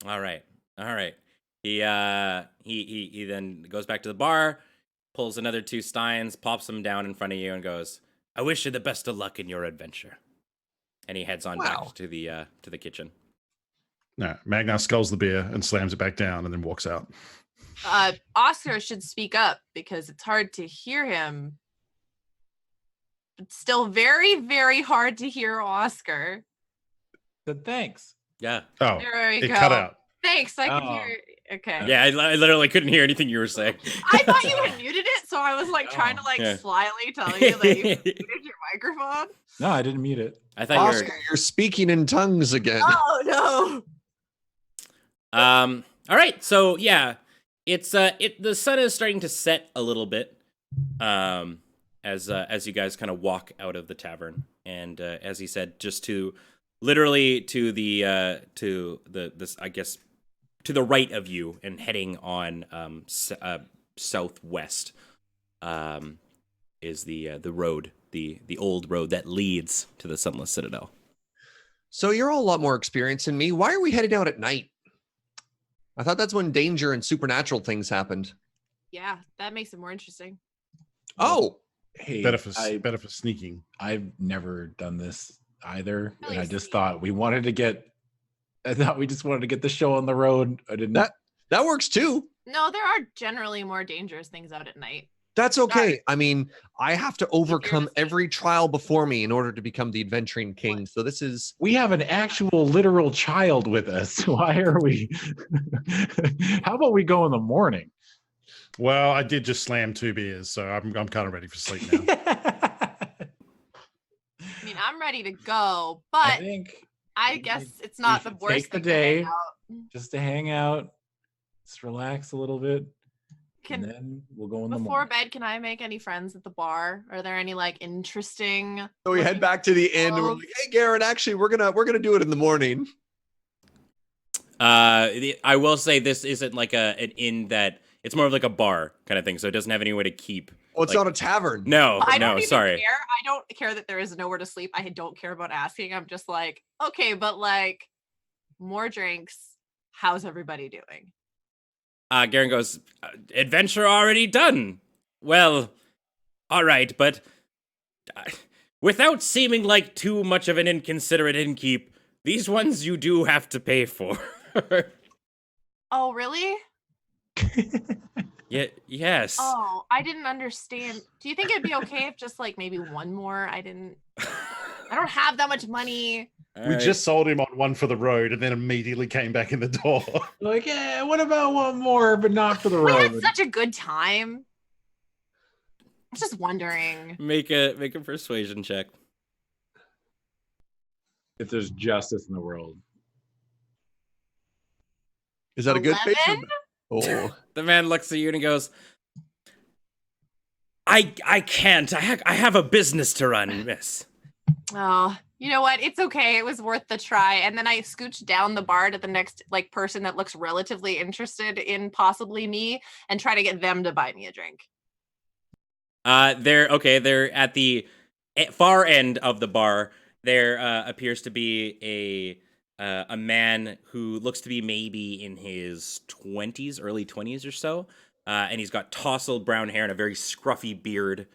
All right. He then goes back to the bar, pulls another 2 steins, pops them down in front of you, and goes, "I wish you the best of luck in your adventure." And he heads on Wow. back to the kitchen. No, Magnar sculls the beer and slams it back down and then walks out. Oscar should speak up because it's hard to hear him. It's still very, very hard to hear Oscar. Said thanks. Yeah. Oh, There we it go. cut out. Thanks, I can Oh. hear. Okay. Yeah, I literally couldn't hear anything you were saying. I thought you had muted it, so I was like trying to like Yeah. slyly tell you that you muted your microphone. No, I didn't mute it. I thought you Oscar, you're speaking in tongues again. Oh no. All right. So yeah, it's the sun is starting to set a little bit. As you guys kind of walk out of the tavern, and as he said, just to literally to the this I guess to the right of you and heading on southwest is the road, the old road that leads to the Sunless Citadel. So you're all a lot more experienced than me. Why are we heading out at night? I thought that's when danger and supernatural things happened. Yeah, that makes it more interesting. Oh, Hey, Better for sneaking. I've never done this either, Really and I just sneaky. thought we wanted to get. I thought we just wanted to get the show on the road. I didn't. that works too. No, there are generally more dangerous things out at night. That's okay. I mean, I have to overcome mistake. every trial before me in order to become the adventuring king. So this is We have an actual literal child with us. Why are we? How about we go in the morning? Well, I did just slam 2 beers, so I'm kind of ready for sleep now. I mean, I'm ready to go, I but think I guess it's not the should worst take the thing to hang day. out. Just to hang out, just relax a little bit, and Can then we'll go in the before morning. bed, can I make any friends at the bar? Are there any like interesting? So we head looking back to the inn and we're girls? like, hey Garen, actually we're gonna do it in the morning. I will say this isn't like an inn that it's more of like a bar kind of thing, so it doesn't have anywhere to keep. Well, it's like- not a tavern. No, I don't even sorry. care. I don't care that there is nowhere to sleep. I don't care about asking. I'm just like, okay, but like more drinks. How's everybody doing? Garen goes, adventure already done. Well, all right, but without seeming like too much of an inconsiderate innkeep, these ones you do have to pay for. Oh, really? Yes. Oh, I didn't understand. Do you think it'd be okay if just like maybe one more? I don't have that much money. We just sold him on one for the road and then immediately came back in the door. Like, yeah, what about one more, but not for the We had road? such a good time. I'm just wondering. make a persuasion check. If there's justice in the world. Is that a good face? 11? Oh, The man looks at you and he goes, I can't. I have a business to run, miss. Oh, you know what? It's okay. It was worth the try. And then I scooch down the bar to the next like person that looks relatively interested in possibly me and try to get them to buy me a drink. They're at the far end of the bar. There appears to be a man who looks to be maybe in his 20s, early 20s or so. And he's got tousled brown hair and a very scruffy beard.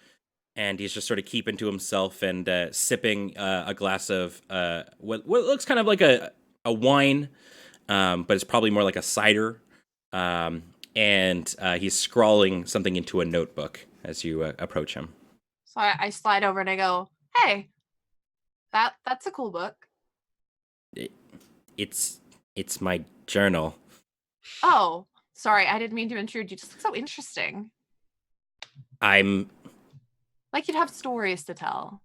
And he's just sort of keeping to himself and sipping a glass of what looks kind of like a wine, but it's probably more like a cider. And he's scrawling something into a notebook as you approach him. So I slide over and I go, "Hey, that's a cool book." It's my journal. Oh, sorry, I didn't mean to intrude. You just look so interesting. I'm Like you'd have stories to tell.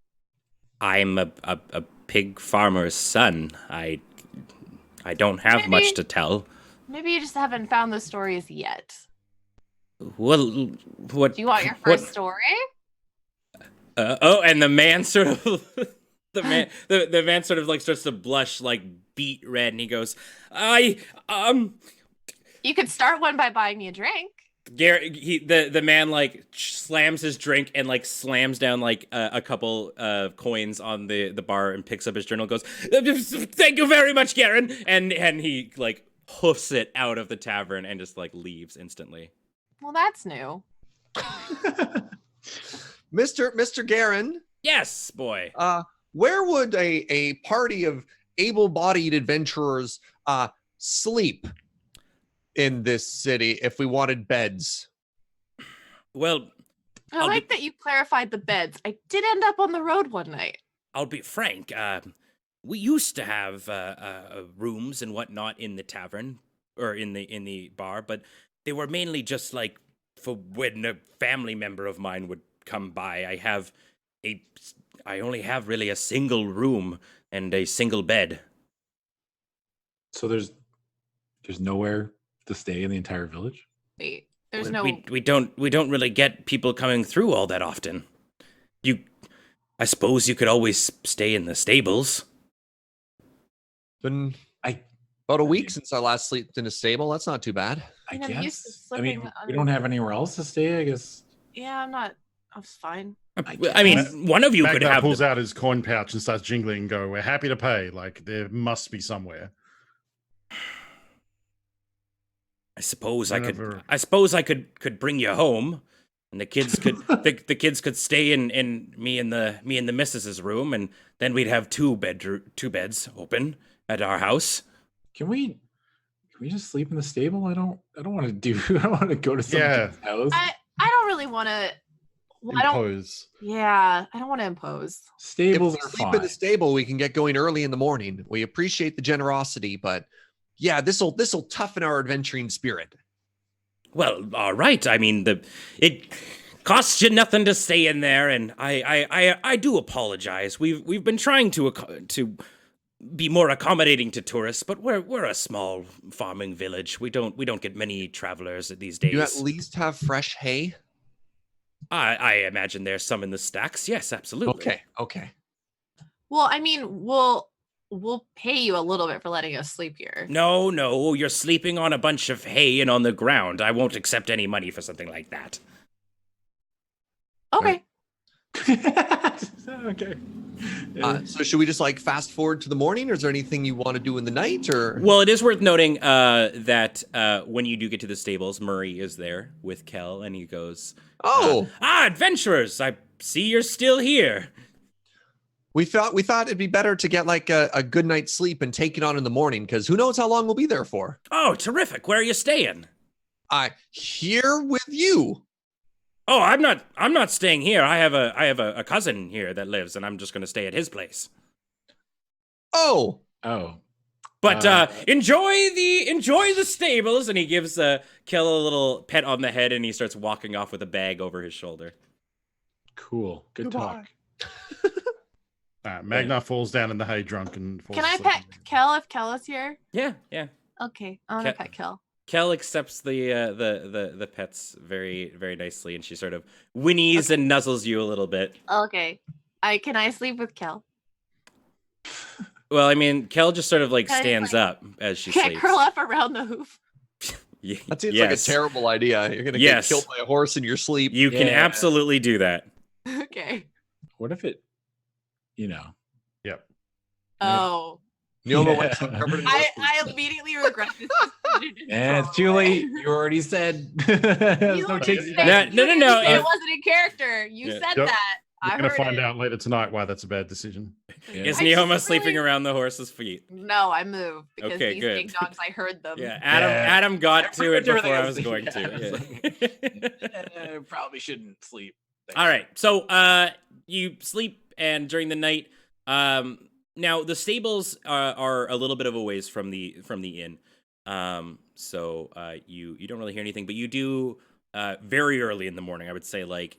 a pig farmer's son. I don't have much Maybe- to tell. Maybe you just haven't found the stories yet. Well, what Do you want your what- first story? and the man sort of the man sort of like starts to blush like beet red, and he goes, You could start one by buying me a drink. the man like slams his drink and like slams down like a couple coins on the bar and picks up his journal, goes, thank you very much, Garen, and he like hoofs it out of the tavern and just like leaves instantly. Well, that's new. Mr. Garen, Yes, boy. where would a party of able-bodied adventurers sleep in this city if we wanted beds? Well, I I'll like be- that you clarified the beds. I did end up on the road one night. I'll be frank. We used to have rooms and whatnot in the tavern or in the bar, but they were mainly just like for when a family member of mine would come by. I only have really a single room and a single bed. So there's nowhere to stay in the entire village? Wait, there's Well, no. we don't really get people coming through all that often. I suppose you could always stay in the stables. Been I about a I week mean- since I last slept in a stable. That's not too bad. I I'm used to guess. I mean, sleeping we don't have anywhere else to stay, I guess. Yeah, I'm not. I was fine. I mean, one of you could Magnar have. pulls out his coin pouch and starts jingling and go, we're happy to pay. Like, there must be somewhere. I suppose Whatever. I could bring you home, and the kids could the kids could stay in me and the missus's room, and then we'd have two beds open at our house. Can we just sleep in the stable? I don't want to do I don't want to go to someone's house. I don't really want to. Well, I don't. Impose. Yeah, I don't want to impose. Stables If we are sleep fine. in the stable, we can get going early in the morning. We appreciate the generosity, but yeah, this'll toughen our adventuring spirit. Well, all right. I mean, Costs you nothing to stay in there, and I do apologize. We've been trying to be more accommodating to tourists, but we're a small farming village. We don't get many travelers these days. You at least have fresh hay? I imagine there's some in the stacks. Yes, absolutely. Okay. Well, I mean, we'll pay you a little bit for letting us sleep here. No, you're sleeping on a bunch of hay and on the ground. I won't accept any money for something like that. Okay. Okay. So should we just like fast forward to the morning, or is there anything you want to do in the night, or? Well, it is worth noting that when you do get to the stables, Murray is there with Kel, and he goes, adventurers! I see you're still here. We thought it'd be better to get like a good night's sleep and take it on in the morning, because who knows how long we'll be there for. Oh, terrific! Where are you staying? Here with you. Oh, I'm not staying here. I have a cousin here that lives, and I'm just gonna stay at his place. Oh. But enjoy the stables, and he gives Kel a little pet on the head, and he starts walking off with a bag over his shoulder. Cool. Good talk. Magna falls down in the hay drunk and falls Can I asleep. pet Kel if Kel is here? Yeah. Okay, I want to pet Kel. Kel accepts the pets very, very nicely, and she sort of whinnies and nuzzles you a little bit. Okay. Can I sleep with Kel? Well, I mean, Kel just sort of like Can I, stands up as she Can I sleeps. curl up around the hoof? That seems like a terrible idea. You're gonna get killed by a horse in your sleep. You can absolutely do that. Okay. What if it, Yep. Oh. I immediately regret this decision. And it's too late. You already said. There's no taking it back. No. It wasn't in character. You said Yep. that. You're going to find out later tonight why that's a bad decision. Is I Neoma just sleeping really- around the horse's feet? No, I moved because Okay, these good. big dogs, I heard them. Yeah, Adam got to it before I was going to. to. Probably shouldn't sleep. All right, so you sleep, and during the night, now the stables are a little bit of a ways from the inn, so you don't really hear anything, but you do very early in the morning. I would say, like,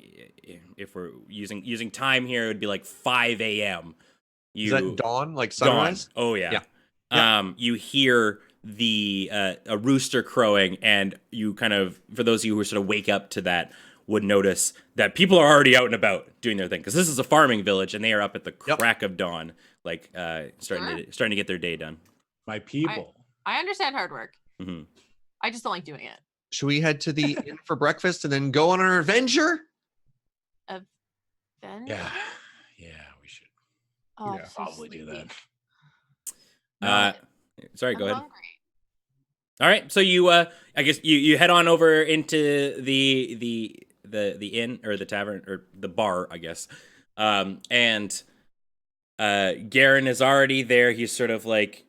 if we're using time here, it would be like 5 a.m. Is that dawn, like sunrise? Dawn. Oh yeah. You hear a rooster crowing, and you kind of, for those of you who sort of wake up to that, would notice that people are already out and about doing their thing, because this is a farming village, and they are up at the crack of dawn, like starting to get their day done. My people. I understand hard work. Mm-hmm. I just don't like doing it. Should we head to the inn for breakfast and then go on our adventure? Adventure? Yeah, we should. Oh, Yeah, so probably do sleepy. that. Sorry, go I'm ahead. hungry. All right, so you I guess you head on over into the inn, or the tavern, or the bar, I guess. And Garen is already there. He's sort of like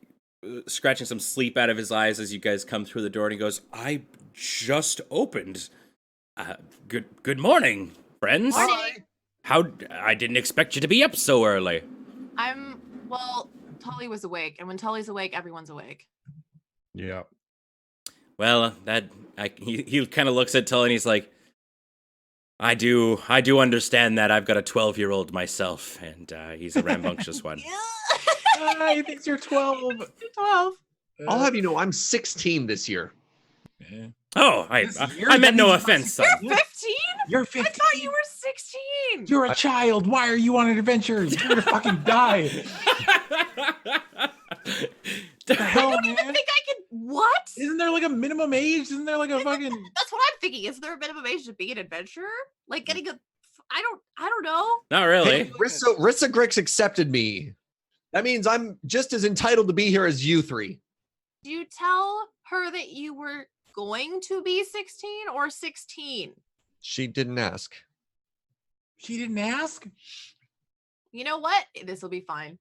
scratching some sleep out of his eyes as you guys come through the door, and he goes, "I just opened. Good morning, friends. Morning. I didn't expect you to be up so early." Well, Tully was awake, and when Tully's awake, everyone's awake. Yeah. Well, he kind of looks at Tully, and he's like, I do understand that. I've got a 12-year-old myself, and he's a rambunctious one. He thinks you're 12. You're 12. I'll have you know I'm 16 this year. Yeah. Oh, I meant no offense, son. You're 15? You're 15. I thought you were 16. You're a child. Why are you on an adventure? You're gonna fucking die. The hell, I don't even man? think I could. What? Isn't there like a minimum age? Isn't there like a fucking? That's what I'm thinking. Is there a minimum age to be an adventurer? Like getting a. I don't know. Not really. Hey, Rissa Grix accepted me. That means I'm just as entitled to be here as you three. Do you tell her that you were going to be 16 or 16? She didn't ask. She didn't ask. You know what? This will be fine.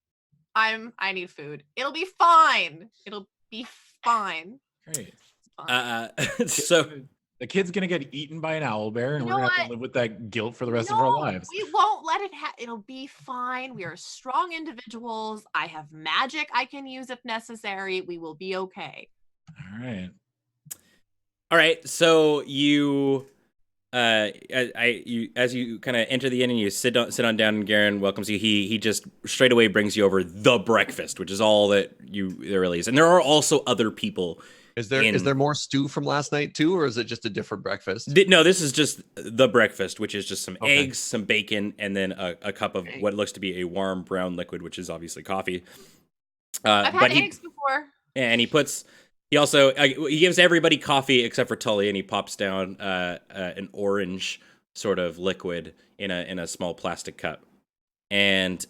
I need food. It'll be fine. It'll be fine. Great. It's fine. So The kid's gonna get eaten by an owl bear, and You we're know gonna have what? to live with that guilt for the rest of our lives. We won't let it it'll be fine. We are strong individuals. I have magic I can use if necessary. We will be okay. All right. all right, so you as you kind of enter the inn and you sit on down, and Garen welcomes you. He just straight away brings you over the breakfast, which is all that there really is. And there are also other people. Is there more stew from last night too, or is it just a different breakfast? No, this is just the breakfast, which is just some eggs, some bacon, and then a cup of what looks to be a warm brown liquid, which is obviously coffee. I've had eggs before. And he also he gives everybody coffee except for Tully, and he pops down an orange sort of liquid in a small plastic cup. And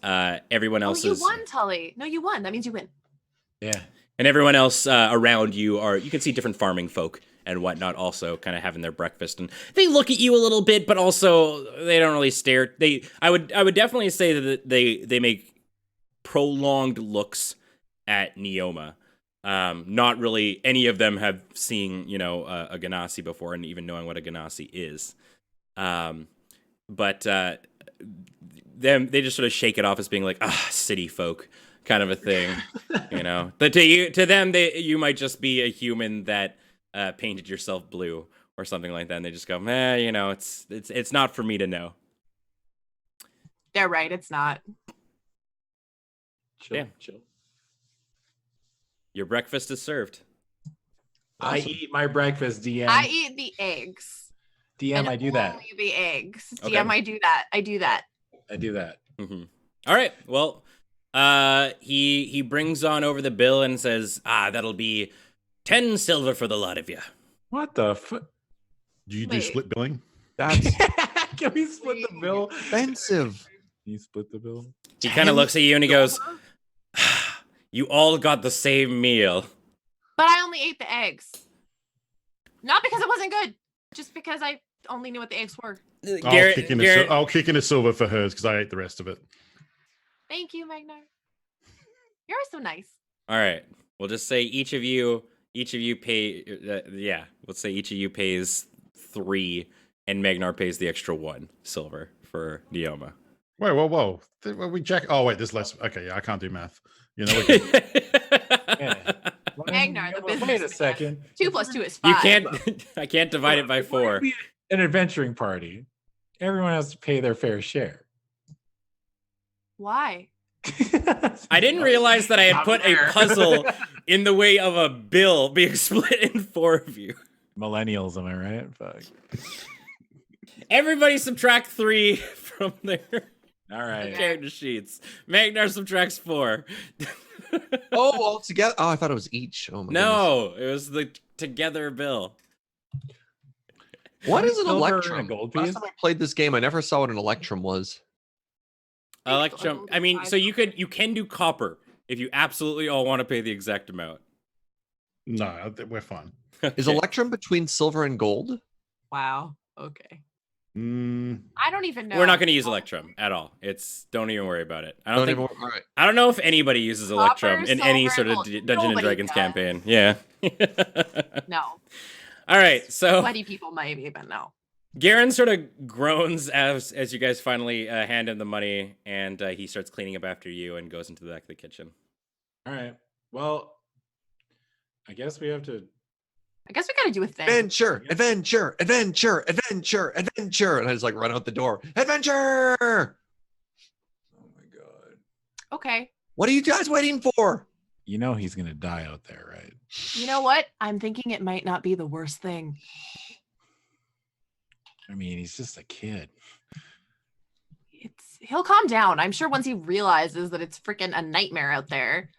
everyone else you won, Tully. No, you won. That means you win. Yeah. And everyone else around you you can see different farming folk and whatnot also kind of having their breakfast, and they look at you a little bit, but also they don't really stare. I would definitely say that they make prolonged looks at Neoma. Not really any of them have seen, a Ganassi before, and even knowing what a Ganassi is. But they just sort of shake it off as being like, city folk kind of a thing, But to them, you might just be a human that painted yourself blue or something like that, and they just go, it's not for me to know. They're right, it's not. Chill. Your breakfast is served. I eat my breakfast, DM. I eat the eggs. DM, and I do that. Only the eggs. Okay. DM, I do that. I do that. Mm-hmm. All right. Well, he brings on over the bill and says, that'll be 10 silver for the lot of you. What the fuck? Do you do split billing? That's Can we split the bill? expensive. Can you split the bill? He kind of looks at you and he goes, you all got the same meal. But I only ate the eggs. Not because it wasn't good, just because I only knew what the eggs were. I'll kick in a silver for hers because I ate the rest of it. Thank you, Magnar. You're so nice. All right. We'll just say each of you pay. Let's say each of you pays 3, and Magnar pays the extra 1 silver for Neoma. Wait, whoa. We check. Oh, wait, there's less. Okay, yeah, I can't do math. Magnar, the business. Wait a second. 2 + 2 is 5. You can't. I can't divide it by 4. An adventuring party. Everyone has to pay their fair share. Why? I didn't realize that I had put a puzzle in the way of a bill being split in 4 of you. Millennials, am I right? Fuck. Everybody subtract 3 from their All right. character sheets. Magnar subtracts 4. Oh, all together. Oh, I thought it was each. Oh my No, it was the together bill. goodness. What is an Silver and a electrum? gold Last piece? time I played this game, I never saw what an electrum was. Electrum. I mean, so you can do copper if you absolutely all want to pay the exact amount. No, we're fine. Is Okay. electrum between silver and gold? Wow. Okay. Mm, I don't even know. We're not going to use Electrum at all. Don't even worry about it. All right. I don't know if anybody uses Electrum in any silver, sort of and gold. Dungeons and Nobody Dragons does. campaign. Yeah. No. All right. So Sweaty people maybe, but no. Garen sort of groans as you guys finally hand him the money, and he starts cleaning up after you and goes into the back of the kitchen. All right. Well, I guess we have to. I guess we gotta do a thing. Adventure, adventure, adventure, adventure, adventure. And I just like run out the door. Adventure! Oh my god. Okay. What are you guys waiting for? You know he's gonna die out there, right? You know what? I'm thinking it might not be the worst thing. I mean, he's just a kid. He'll calm down. I'm sure once he realizes that it's freaking a nightmare out there,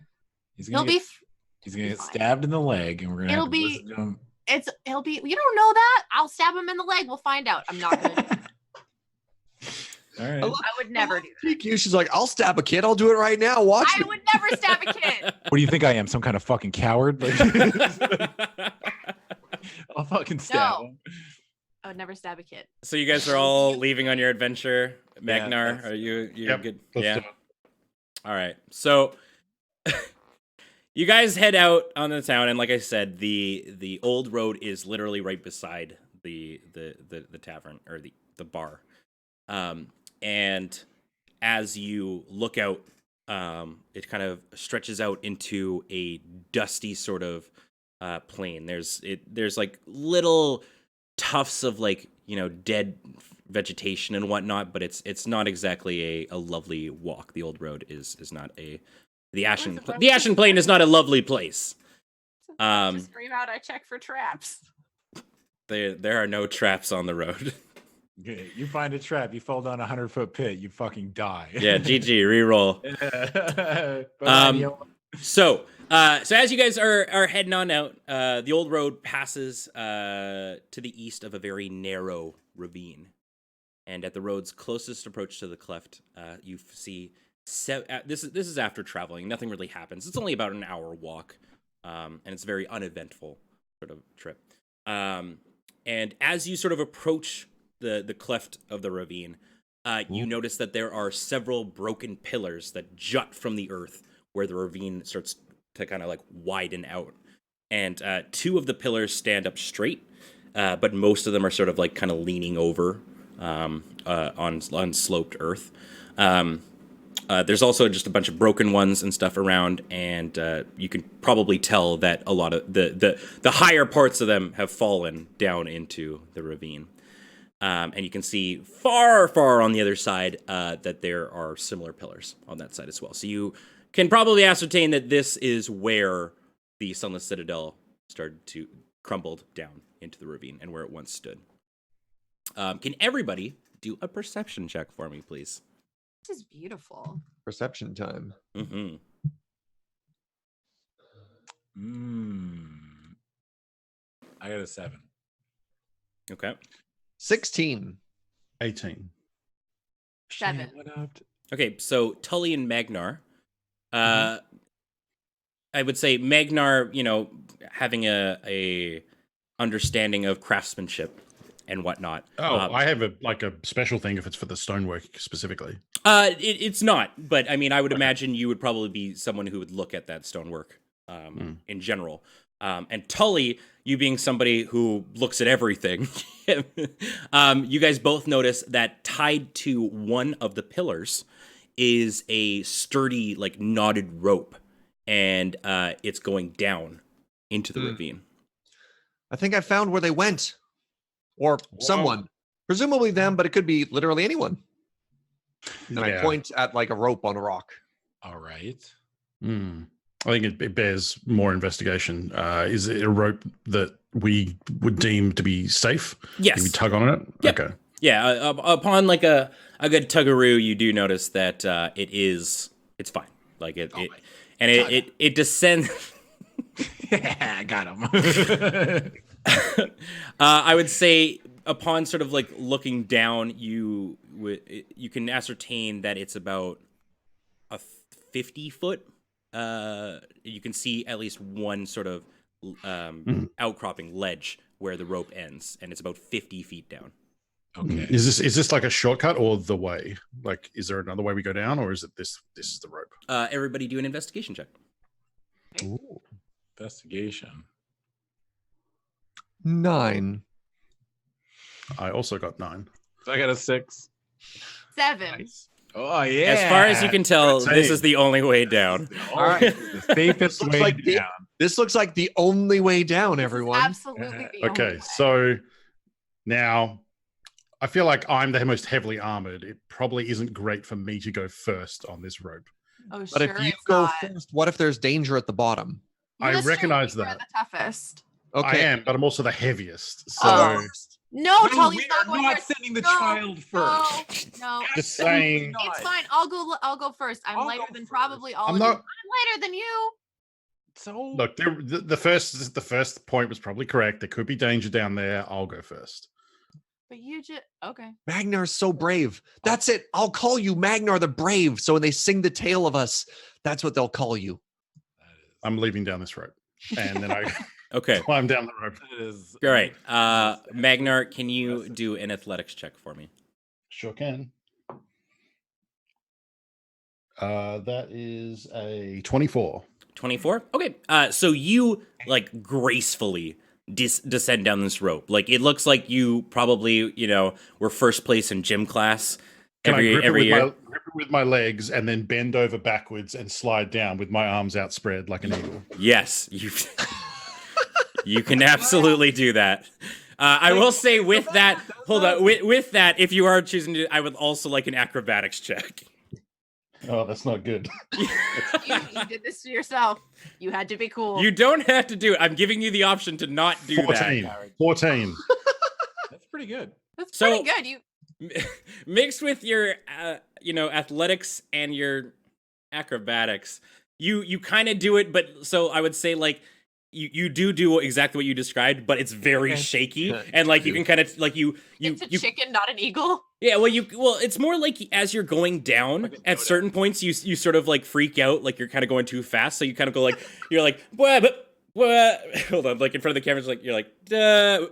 He's he'll gonna be. get, he's gonna get fine. stabbed in the leg, and we're gonna It'll have to be- listen to him. He'll be. You don't know that. I'll stab him in the leg. We'll find out. I'm not gonna. Do that. All right. I would never do that. PQ, she's like, I'll stab a kid. I'll do it right now. Watch I me. would never stab a kid. What do you think I am? Some kind of fucking coward? Like, I'll fucking stab No. him. I would never stab a kid. So you guys are all leaving on your adventure. Yeah, Magnar, that's- are you Yep, good? let's Yeah. do it. All right. So you guys head out on the town, and like I said, the old road is literally right beside the tavern or the bar. And as you look out, it kind of stretches out into a dusty sort of plain. There's like little tufts of like dead vegetation and whatnot, but it's not exactly a lovely walk. The old road is not the Ashen Plain is not a lovely place. Just scream out, I check for traps. There are no traps on the road. Okay, you find a trap, you fall down a 100-foot pit, you fucking die. Yeah, GG, reroll. So as you guys are heading on out, the old road passes to the east of a very narrow ravine. And at the road's closest approach to the cleft, you see this is after traveling. Nothing really happens. It's only about an hour walk, and it's a very uneventful sort of trip. And as you sort of approach the cleft of the ravine, you notice that there are several broken pillars that jut from the earth where the ravine starts to kind of like widen out. And two of the pillars stand up straight, but most of them are sort of like kind of leaning over on sloped earth. There's also just a bunch of broken ones and stuff around, and you can probably tell that a lot of the higher parts of them have fallen down into the ravine. And you can see far on the other side that there are similar pillars on that side as well. So you can probably ascertain that this is where the Sunless Citadel started to crumble down into the ravine and where it once stood. Can everybody do a perception check for me, please? This is beautiful. Perception time. Mm-hmm. I got a 7. Okay. 16. 18. 7. Okay, so Tully and Magnar. I would say Magnar, having a understanding of craftsmanship and whatnot. I have a special thing if it's for the stonework specifically. It's not, but I mean, I would imagine you would probably be someone who would look at that stonework in general. And Tully, you being somebody who looks at everything, you guys both notice that tied to one of the pillars is a sturdy, like knotted rope, and it's going down into the ravine. I think I found where they went. Or someone. Presumably them, but it could be literally anyone. And I point at like a rope on a rock. All right. I think it bears more investigation. Is it a rope that we would deem to be safe? Yes. Can we tug on it? Yep. Okay. Yeah, upon like a good tuggaroo, you do notice that it's fine. Like it descends. Yeah, I got him. I would say upon sort of like looking down, you can ascertain that it's about a 50-foot. You can see at least one sort of outcropping ledge where the rope ends, and it's about 50 feet down. Okay. Is this like a shortcut or the way? Like, is there another way we go down, or is it this is the rope? Everybody do an investigation check. Ooh. Investigation. 9. I also got 9. I got a 6. 7. Nice. Oh yeah. As far as you can tell, this is the only way down. All right. The safest Looks way like down. This looks like the only way down, everyone. Absolutely. The only Okay, way. so now I feel like I'm the most heavily armored. It probably isn't great for me to go first on this rope. Oh, But sure if you it's go not. first, what if there's danger at the bottom? I That's true, recognize you are that. the toughest. Okay. I am, but I'm also the heaviest. So Oh. No, No, Tully's we not are going not first. sending the No, child first. No. just saying. It's fine. I'll go first. I'm I'll lighter go than first. probably all I'm of not- you. I'm lighter than you. So Look, the first point was probably correct. There could be danger down there. I'll go first. But you just okay. Magnar's so brave. That's it. I'll call you Magnar the Brave. So when they sing the tale of us, that's what they'll call you. I'm leaving down this rope, and then I Okay. climb down the rope. that is All right. Magnar, can you do an athletics check for me? Sure can. That is a 24. 24? Okay. So you like gracefully descend down this rope. Like it looks like you probably, were first place in gym class Can I grip every it year. grip it with my legs and then bend over backwards and slide down with my arms outspread like an eagle? Yes, you you can absolutely do that. I will say with bad, that, that's hold not- on, with that, if you are choosing to, I would also like an acrobatics check. Oh, that's not good. You did this to yourself. You had to be cool. You don't have to do it. I'm giving you the option to not do 14. that. 14. That's pretty good. That's So- pretty good. You Mixed with your, athletics and your acrobatics, you kind of do it. But so I would say like you do exactly what you described, but it's very Okay. shaky, and like you can kind of like you it's a chicken, not an eagle. Yeah, well, it's more like as you're going down Like a at dodo. certain points, you sort of like freak out, like you're kind of going too fast, so you kind of go like you're like what? Hold on, like in front of the camera, like you're like duh,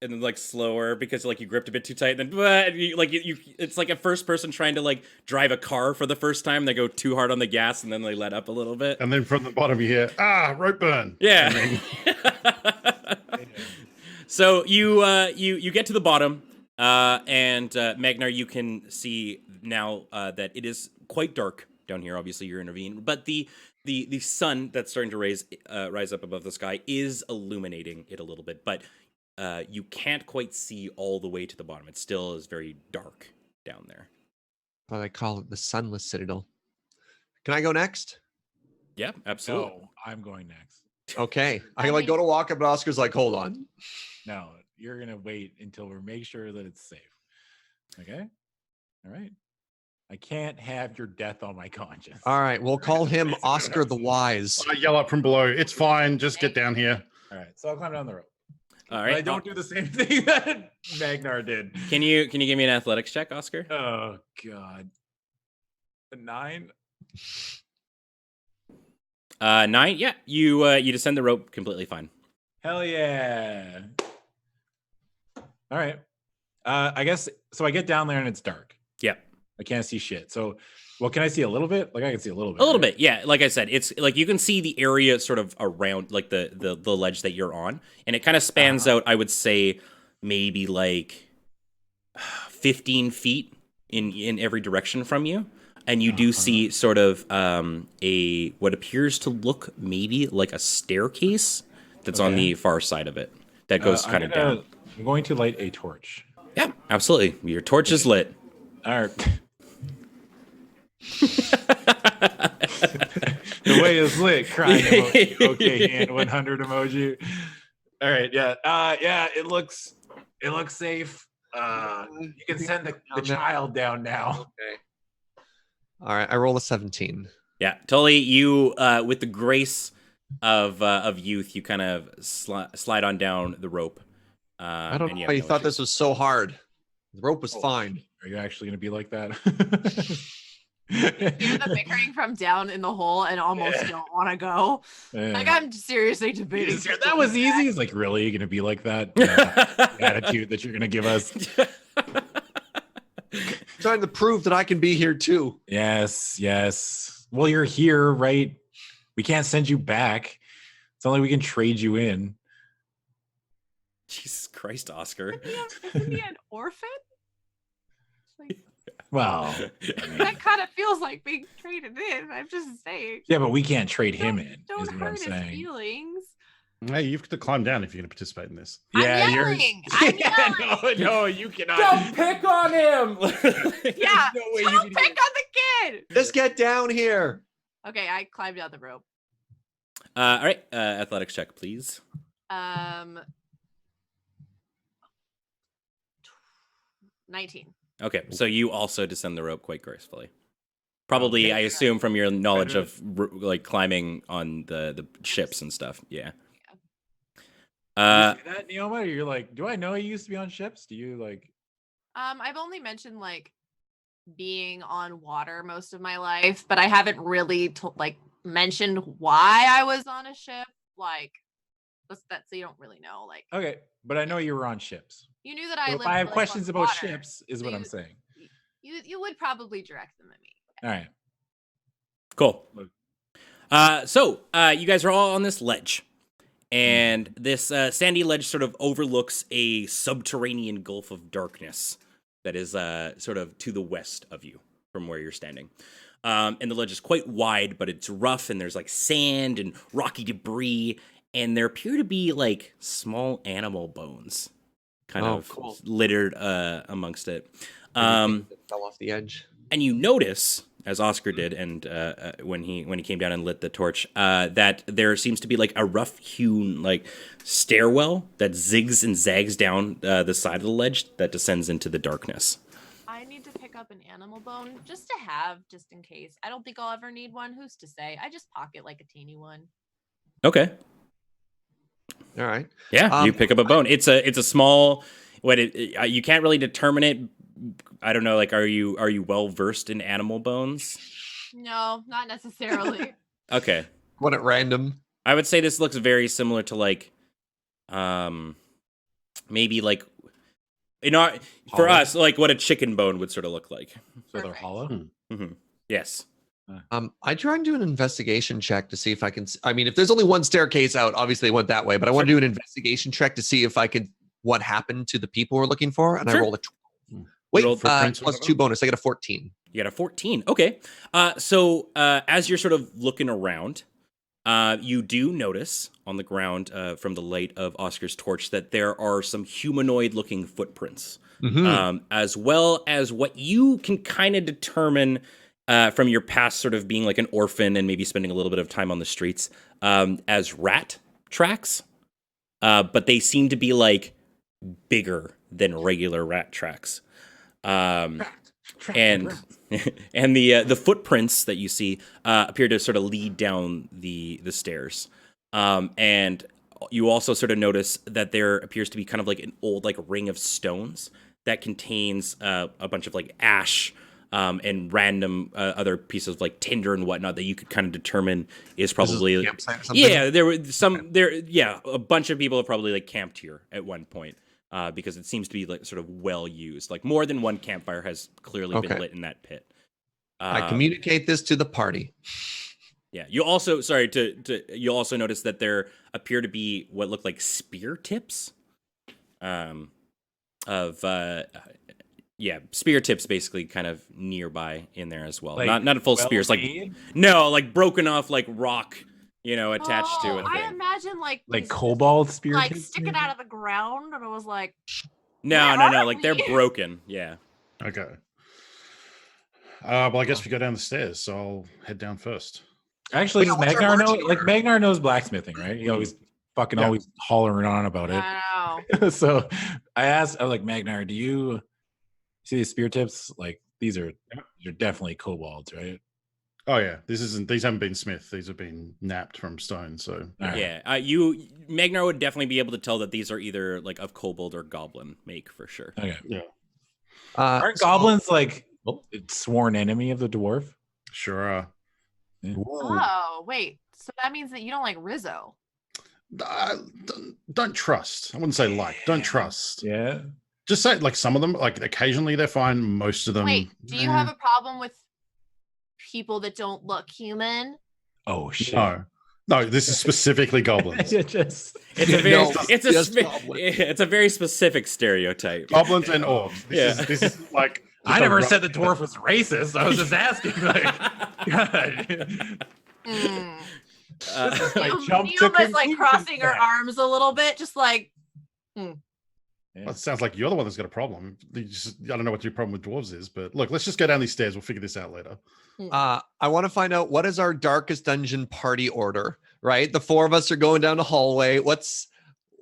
and then like slower because like you gripped a bit too tight, and then and you it's like a first person trying to like drive a car for the first time. They go too hard on the gas and then they let up a little bit. And then from the bottom you hear, rope burn. Yeah. So you get to the bottom, and Magnar, you can see now that it is quite dark down here. Obviously, you're in a ravine, but the sun that's starting to rise up above the sky is illuminating it a little bit, but you can't quite see all the way to the bottom. It still is very dark down there. But I call it the Sunless Citadel. Can I go next? Yeah, absolutely. No, I'm going next. Okay. I I like mean- go to walk up, but Oscar's like, hold on. No, you're gonna wait until we make sure that it's safe. Okay. All right. I can't have your death on my conscience. All right, we'll call him Oscar the Wise. I yell up from below, it's fine, just get down here. All right. So I'll climb down the rope. All But right. I don't do the same thing that Magnar did. Can you give me an athletics check, Oscar? Oh God. A 9. 9. Yeah, you descend the rope completely fine. Hell yeah. All right. I guess so. I get down there and it's dark. Yeah. I can't see shit. So, well, can I see a little bit? Like I can see a little bit. A little right? bit, yeah. Like I said, it's like you can see the area sort of around, like the ledge that you're on, and it kind of spans out. I would say maybe like 15 feet in every direction from you, and you do see sort of a what appears to look maybe like a staircase that's on the far side of it that goes kind of down. I'm going to light a torch. Yeah, absolutely. Your torch is lit. All right. The way is lit. Crying emoji. Okay, hand 100 emoji. All right. Yeah. Yeah. It looks safe. You can send the child down now. Okay. All right, I roll a 17. Yeah, Tully, you with the grace of youth, you kind of slide on down the rope. I don't and know you why have you no thought issues. this was so hard. The rope was fine. Are you actually going to be like that? Hear the bickering from down in the hole and almost don't want to go. Like I'm seriously debating. That was easy. It's like, really? You're going to be like that? The attitude that you're going to give us? Trying to prove that I can be here too. Yes, yes. Well, you're here, right? We can't send you back. It's not like we can trade you in. Jesus Christ, Oscar. Isn't he an orphan? Like, Well, that kind of feels like being traded in. I'm just saying. yeah, but we can't trade him in, Don't is what I'm hurt his saying. feelings. Hey, you've got to climb down if you're going to participate in this. Yeah, I'm you're. yelling. I'm yelling. No, you cannot. Don't pick on him. Yeah. no way you Don't can pick on the kid. Just get down here. Okay, I climbed down the rope. All right, athletics check, please. 19. Okay, so you also descend the rope quite gracefully. Probably, Okay. I assume, from your knowledge of like climbing on the ships and stuff. Yeah. You say that, Neoma? Or you're like, do I know you used to be on ships? Do you like? I've only mentioned like being on water most of my life, but I haven't really mentioned why I was on a ship. Like that, so you don't really know. Like Okay, but I know you were on ships. you knew that I So lived. if I have like, questions on about water. ships, is So what you- I'm saying. You would probably direct them at me. All right. Cool. So you guys are all on this ledge, and this sandy ledge sort of overlooks a subterranean gulf of darkness that is sort of to the west of you from where you're standing. And the ledge is quite wide, but it's rough, and there's like sand and rocky debris, and there appear to be like small animal bones kind Oh, of cool. littered amongst it. Anything that fell off the edge. And you notice, as Oscar did, and when he came down and lit the torch, that there seems to be like a rough hewn like stairwell that zigs and zags down the side of the ledge that descends into the darkness. I need to pick up an animal bone just to have, just in case. I don't think I'll ever need one. Who's to say? I just pocket like a teeny one. Okay. All right. Yeah, you pick up a bone. It's a small. You can't really determine it. I don't know. Like, are you well versed in animal bones? No, not necessarily. Okay. What at random? I would say this looks very similar to like, maybe like, for Hollow? us, like what a chicken bone would sort of look like. So they're Perfect. hollow. Mm-hmm. Yes. I try and do an investigation check to see if I can. I mean, if there's only one staircase out, obviously it went that way. But I want to do an investigation check to see if I could what happened to the people we're looking for. And Sure. I rolled a 12. Wait, rolled footprints or plus whatever? 2 bonus. I get a 14. You got a 14. Okay. So as you're sort of looking around, you do notice on the ground from the light of Oscar's torch that there are some humanoid-looking footprints, as well as what you can kind of determine from your past sort of being like an orphan and maybe spending a little bit of time on the streets as rat tracks. But they seem to be like bigger than regular rat tracks. And the footprints that you see appear to sort of lead down the stairs. And you also sort of notice that there appears to be kind of like an old like ring of stones that contains a bunch of like ash and random other pieces of like tinder and whatnot that you could kind of determine is probably This is a campsite or something? yeah, there were some there. Yeah, a bunch of people have probably like camped here at one point because it seems to be like sort of well used. Like more than one campfire has clearly been Okay. lit in that pit. I communicate this to the party. Yeah. You also you also notice that there appear to be what look like spear tips. Spear tips basically kind of nearby in there as well. Like, not full spears, like no, like broken off like rock, attached to it. I imagine like Like these cobalt spear like tips, sticking maybe? out of the ground, and it was like, No, Where are like they're we? broken. Yeah. Okay. Well, I guess we go down the stairs, so I'll head down first. Actually, Wait, does what's our Magnar know? marching Like order? Magnar knows blacksmithing, right? He always fucking Yeah. always hollering on about it. I don't know. So I was like, Magnar, do you see these spear tips? Like these are definitely kobolds, right? Oh yeah, these haven't been smith. These have been napped from stone. So All right. Yeah, Magnar would definitely be able to tell that these are either like of kobold or goblin make for sure. Okay. yeah, Aren't goblins like sworn enemy of the dwarf? sure are. Oh, wait. So that means that you don't like Rizzo. Don't trust. I wouldn't say like. Don't trust. Yeah. Just say like some of them. Like occasionally they're fine. Most of them. Wait, do you have a problem with people that don't look human? Oh shit. No. This is specifically goblins. It just It's a very No, just goblin. it's a very specific stereotype. Goblins and orcs. This is like. I never said the dwarf was racist. I was just asking. Like, God. Like, jump to Neil was like conclusions crossing her there. arms a little bit, just like, Well, it sounds like you're the one that's got a problem. I don't know what your problem with dwarves is, but look, let's just go down these stairs. We'll figure this out later. I want to find out what is our darkest dungeon party order, right? The 4 of us are going down the hallway.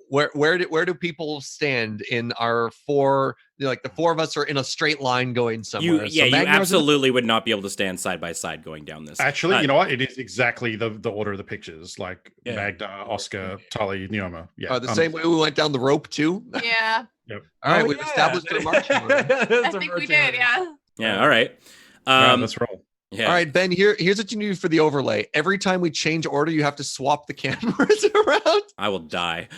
Where do people stand in our 4? Like the 4 of us are in a straight line going somewhere. You Magnar's in the- absolutely would not be able to stand side by side going down this. Actually, you know what? It is exactly the order of the pictures. Like Yeah. Magda, Oscar, Tully, Neoma. Yeah. the same way we went down the rope too. yeah. All right, we've established a marching order. I think we did, yeah. Yeah. All right. Yeah, let's roll. Yeah. All right, Ben. Here's what you need for the overlay. Every time we change order, you have to swap the cameras around. I will die.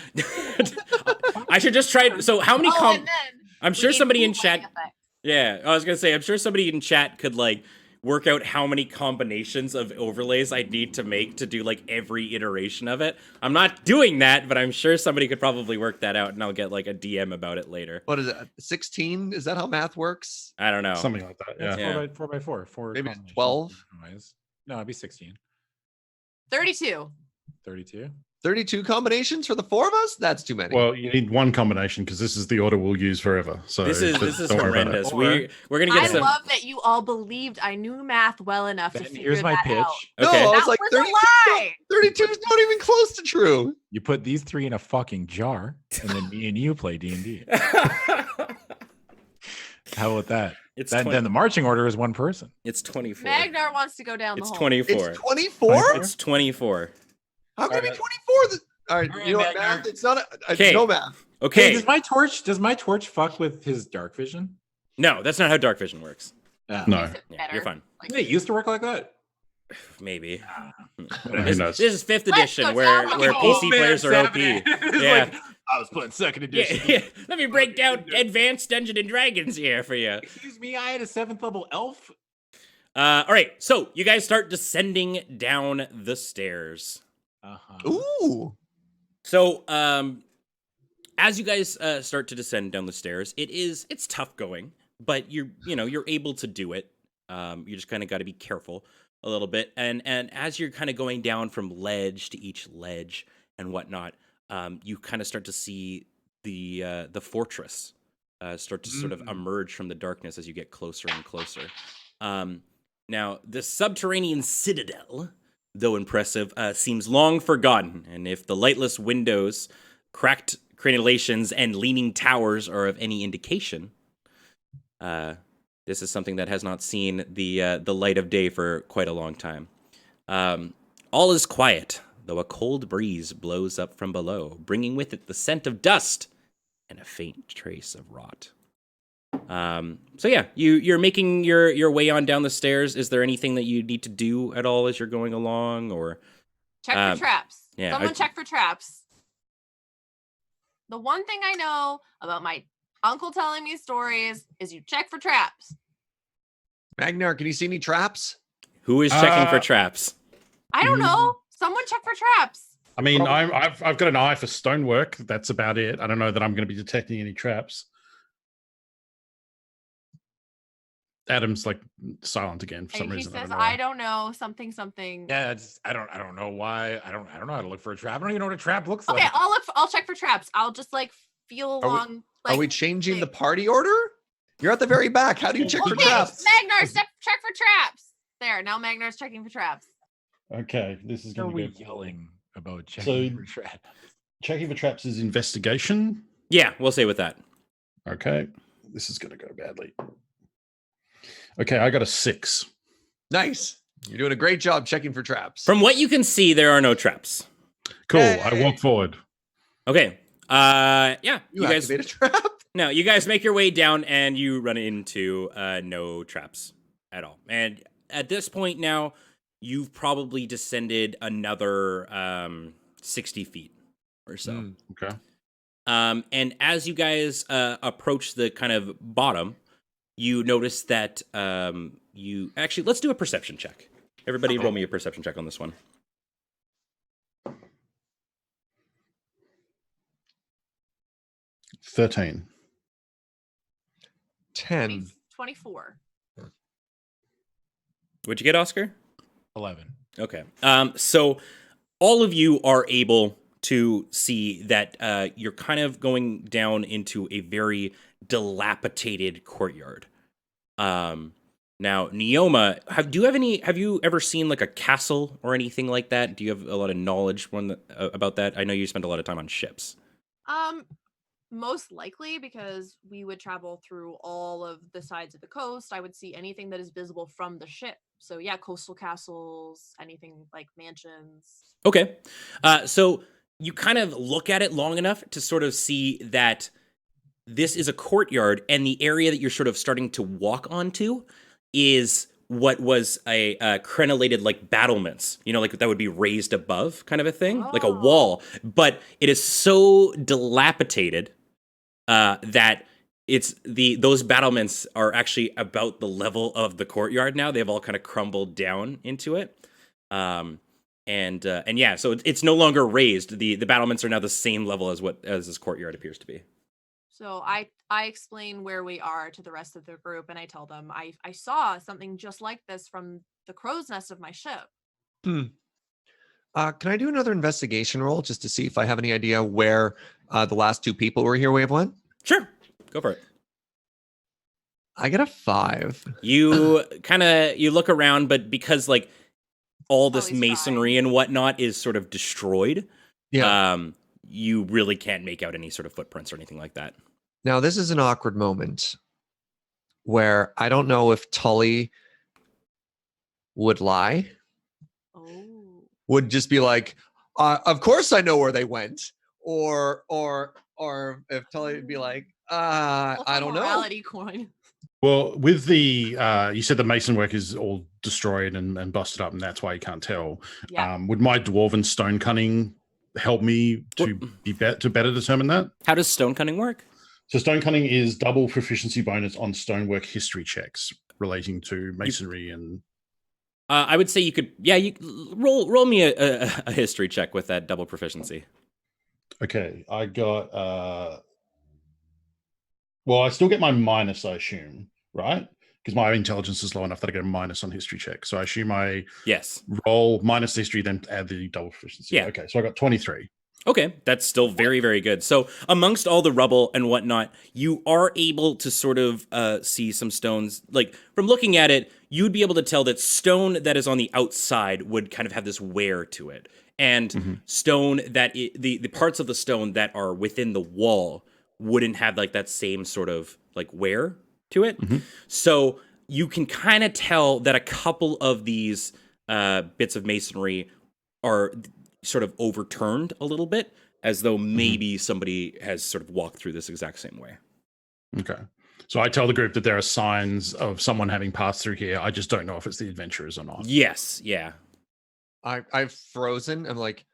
I should just try. So how many? Oh, and then I'm we sure need somebody in moonlighting chat. effects. Yeah, I was gonna say. I'm sure somebody in chat could like work out how many combinations of overlays I'd need to make to do like every iteration of it. I'm not doing that, but I'm sure somebody could probably work that out, and I'll get like a DM about it later. What is it? 16? Is that how math works? I don't know. Something like that. Yeah. That's 4x4. 4 Maybe it's combinations. 12? No, it'd be 16. 32. 32. 32 combinations for the 4 of us? That's too many. Well, you need one combination because this is the order we'll use forever. So This is don't worry about horrendous. it. We're gonna get I some. love that you all believed I knew math well enough to Ben, figure here's my that pitch. out. No, Okay. I was That like, was 32 a lie. 32 is not even close to true. You put these 3 in a fucking jar, and then me and you play D&D. How about that? It's Then the marching order is one person. It's 24. Magnar wants to go down It's the hole. 24. It's 24? It's 24. How can it be Alright. 24? All right, All right, you know what, Magnar. math? It's not Okay. no math. Okay. Hey, does my torch fuck with his dark vision? No, that's not how dark vision works. Yeah. No. Makes it Yeah, better. you're fine. Didn't it used to work like that? Maybe. Who This, knows? this is 5th Let's edition go where down where the PC hole. players are OP. It's Yeah. like, I was playing 2nd edition. Yeah. Let me break down Advanced Dungeons and Dragons here for you. Excuse me, I had a 7th level elf. All right, so you guys start descending down the stairs. Ooh. So, as you guys start to descend down the stairs, it's tough going, but you're able to do it. You just kind of got to be careful a little bit, and as you're kind of going down from ledge to each ledge and whatnot, you kind of start to see the fortress start to sort of emerge from the darkness as you get closer and closer. Now, the subterranean citadel, though impressive, seems long forgotten, and if the lightless windows, cracked crenellations, and leaning towers are of any indication, this is something that has not seen the light of day for quite a long time. All is quiet, though a cold breeze blows up from below, bringing with it the scent of dust and a faint trace of rot. So yeah, you're making your way on down the stairs. Is there anything that you need to do at all as you're going along, or Check for traps. yeah, Someone check for traps. The one thing I know about my uncle telling me stories is you check for traps. Magnar, can you see any traps? who is checking for traps? I don't know. Someone check for traps. I mean, I've got an eye for stonework. That's about it. I don't know that I'm going to be detecting any traps. Adam's like silent again for some And he reason. says, I I don't know, something. Yeah, I don't know why. I don't know how to look for a trap. I don't even know what a trap looks Okay, like. I'll check for traps. I'll just like feel we- along. Are we changing the party order? You're at the very back. How do you check for Okay, traps? Magnar, check for traps. There, now Magnar's checking for traps. Okay, this is Are going we to go. yelling about checking So- for traps? Checking for traps is investigation. Yeah, we'll say with that. Okay, this is going to go badly. Okay, I got a 6. Nice. You're doing a great job checking for traps. From what you can see, there are no traps. Cool. Yay. I walk forward. Okay. Yeah. you You guys. activate a trap. No, you guys make your way down, and you run into no traps at all. And at this point now, you've probably descended another 60 feet or so. Okay. And as you guys approach the kind of bottom, you notice that you actually, let's do a perception check. Everybody, roll me a perception check on this one. 13. 10. 24. What'd you get, Oscar? 11. Okay. So all of you are able to see that you're kind of going down into a very dilapidated courtyard. Now, Neoma, have you ever seen like a castle or anything like that? Do you have a lot of knowledge about that? I know you spend a lot of time on ships. Most likely because we would travel through all of the sides of the coast. I would see anything that is visible from the ship. So yeah, coastal castles, anything like mansions. Okay. So you kind of look at it long enough to sort of see that this is a courtyard, and the area that you're sort of starting to walk onto is what was a crenellated like battlements, like that would be raised above kind of a thing, like a wall. But it is so dilapidated that those battlements are actually about the level of the courtyard now. They've all kind of crumbled down into it. And yeah, so it's no longer raised. The battlements are now the same level as this courtyard appears to be. So I explain where we are to the rest of the group, and I tell them I saw something just like this from the crow's nest of my ship. Can I do another investigation roll just to see if I have any idea where the last two people were here way of one? Sure, go for it. I get a 5. You you look around, but because like all this Always masonry and whatnot is sort of destroyed, Yeah. you really can't make out any sort of footprints or anything like that. Now, this is an awkward moment where I don't know if Tully would lie, Oh. would just be like, of course I know where they went. Or if Tully would be like, I don't know. Morality coin. Well, with the you said the mason work is all destroyed and busted up, and that's why you can't tell. Yeah. Would my dwarven stone cunning help me to to better determine that? How does stone cutting work? So stone cunning is double proficiency bonus on stonework history checks relating to masonry and. I would say you could, you roll me a history check with that double proficiency. Okay, I got. Well, I still get my minus, I assume, right? Because my intelligence is low enough that I get a minus on history check. So I assume I roll minus history, then add the double proficiency. Yeah. Okay, so I got 23. Okay, that's still very, very good. So amongst all the rubble and whatnot, you are able to sort of see some stones. Like from looking at it, you'd be able to tell that stone that is on the outside would kind of have this wear to it. And stone that the parts of the stone that are within the wall wouldn't have like that same sort of like wear to it. So you can kind of tell that a couple of these bits of masonry are sort of overturned a little bit, as though maybe somebody has sort of walked through this exact same way. Okay. So I tell the group that there are signs of someone having passed through here. I just don't know if it's the adventurers or not. Yes, yeah. I've frozen. I'm like,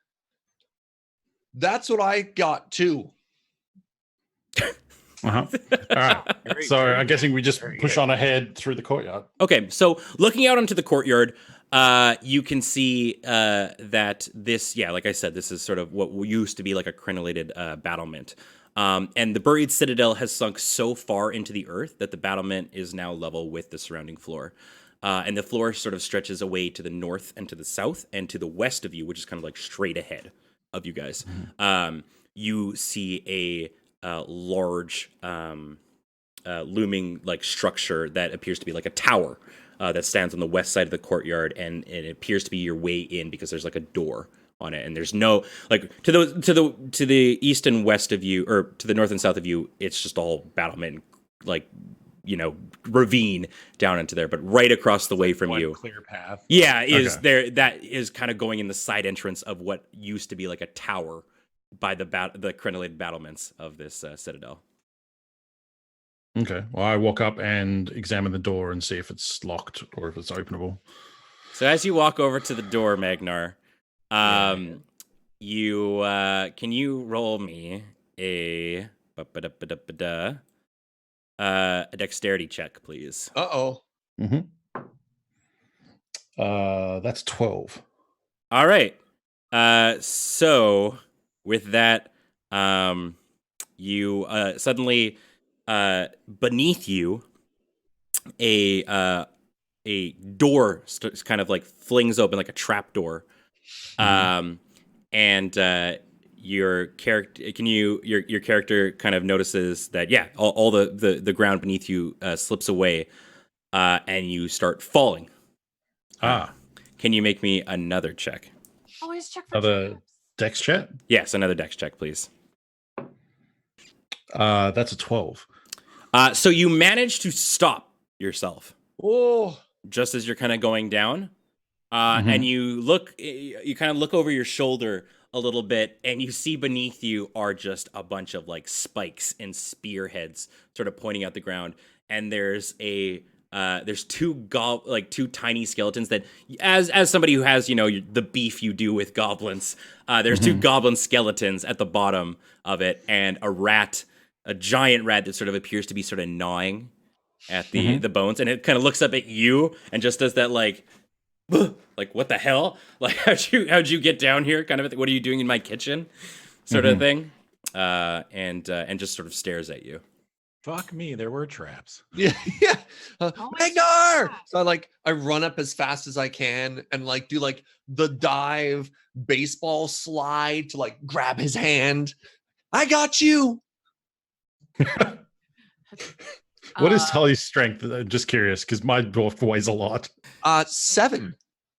that's what I got too. All right. So I'm guessing we just push on ahead through the courtyard. Okay, so looking out onto the courtyard, you can see that this, like I said, this is sort of what used to be like a crenellated battlement. And the buried citadel has sunk so far into the earth that the battlement is now level with the surrounding floor. And the floor sort of stretches away to the north and to the south and to the west of you, which is kind of like straight ahead of you guys. You see a large looming like structure that appears to be like a tower that stands on the west side of the courtyard, and it appears to be your way in because there's like a door on it, and there's no like to the east and west of you, or to the north and south of you, it's just all battlement, like ravine down into there. But right across the way from you, clear path. There that is kind of going in the side entrance of what used to be like a tower by the crenellated battlements of this citadel. Okay. Well, I walk up and examine the door and see if it's locked or if it's openable. So as you walk over to the door, Magnar, you can you roll me a dexterity check, please? That's 12. All right. So with that, you suddenly beneath you, a door kind of like flings open like a trap door, and your character your character kind of notices that all the ground beneath you slips away, and you start falling. Can you make me another check? Always check for Another traps. dex check? Yes, another dex check, please. That's a 12. So you manage to stop yourself. Oh, just as you're kind of going down, and you kind of look over your shoulder a little bit, and you see beneath you are just a bunch of like spikes and spearheads sort of pointing out the ground, and there's two tiny skeletons that, as somebody who has the beef you do with goblins, there's two goblin skeletons at the bottom of it, and a giant rat that sort of appears to be sort of gnawing at the bones, and it kind of looks up at you and just does that like what the hell, like how'd you get down here kind of thing? What are you doing in my kitchen sort of thing, and just sort of stares at you. Fuck me, there were traps. Yeah, yeah. Always Magnar! traps. So I run up as fast as I can and like do like the dive baseball slide to like grab his hand. I got you. What is Uh, Tully's strength? Just curious, because my dwarf weighs a lot. 7.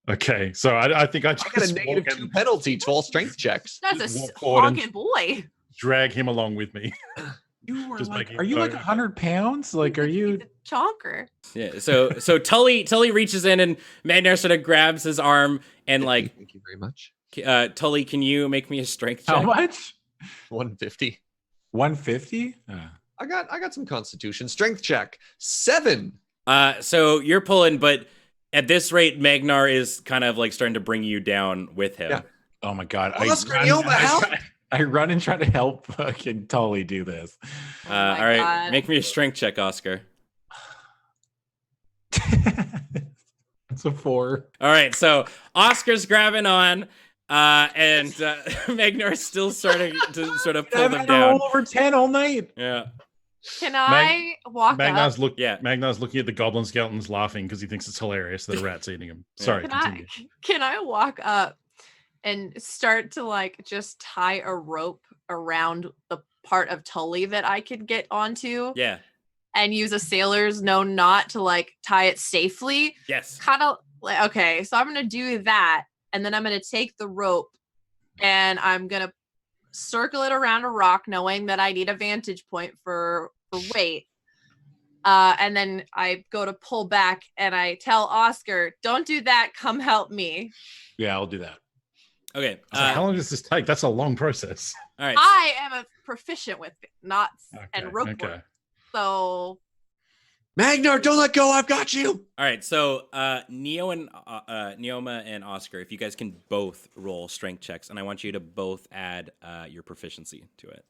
Okay, so I think I I got a just negative walk 2 and penalty to all strength checks. That's a Just walk forward and- honking boy. drag him along with me. You were Just like, making are you a like note. 100 pounds? Like, are you? He's a chonker. Yeah. So Tully reaches in and Magnar sort of grabs his arm and like, Thank you very much. Tully, can you make me a strength How check? much? 150. 150? I got some constitution strength check. 7. So you're pulling, but at this rate, Magnar is kind of like starting to bring you down with him. Yeah. Oh my god! Oscar, Neoma, help! I run and try to help fucking Tully do this. Oh my All right, God. make me a strength check, Oscar. It's a 4. All right, so Oscar's grabbing on, and Magnar's still starting to sort of pull I've them had to down. roll over 10 all night. Yeah. Can I walk Magnar's up? look. Yeah. Magnar's looking at the goblin skeletons, laughing because he thinks it's hilarious that a rat's eating him. Sorry, Can continue. can I walk up and start to like just tie a rope around the part of Tully that I could get onto Yeah. and use a sailor's known knot to like tie it safely? Yes. Kind of like, okay, so I'm gonna do that, and then I'm gonna take the rope and I'm gonna circle it around a rock, knowing that I need a vantage point for weight. And then I go to pull back and I tell Oscar, don't do that, come help me. Yeah, I'll do that. Okay. I was like, how long does this take? That's a long process. All right. I am a proficient with knots Okay, and rope okay. work. So Magnar, don't let go. I've got you. All right. So Neoma and Oscar, if you guys can both roll strength checks, and I want you to both add your proficiency to it.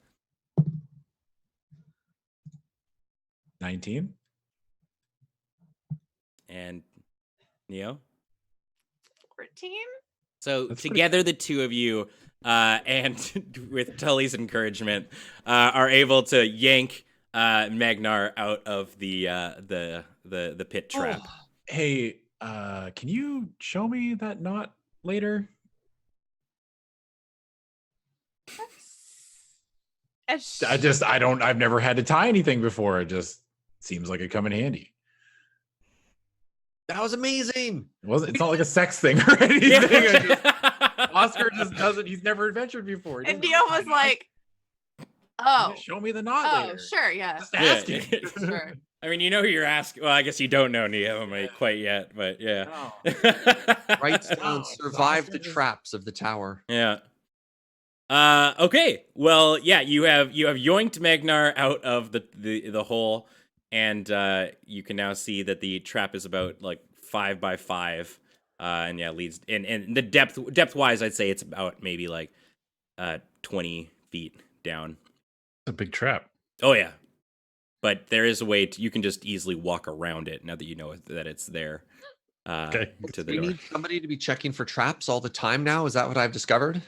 19. And Neo. 14. So That's pretty together, the two of you, and with Tully's encouragement, are able to yank Magnar out of the pit trap. Oh, hey, can you show me that knot later? I've never had to tie anything before. It just seems like it come in handy. That was amazing. It's not like a sex thing or anything. Oscar just doesn't. He's never adventured before. And Dio was like, oh, show me the knot later. sure, yeah. Just asking. Sure. I mean, you know who you're asking. Well, I guess you don't know Neoma quite yet, but yeah. No. Writes down, Oh, survive the Oscar just- traps of the tower. Yeah. Okay. Well, yeah, you have yoinked Magnar out of the hole, and you can now see that the trap is about like 5 by 5, and yeah, leads and the depth wise, I'd say it's about maybe like 20 feet down. It's a big trap. Oh yeah, but there is a way you can just easily walk around it now that you know that it's there. Okay. To the We door. need somebody to be checking for traps all the time now. Is that what I've discovered?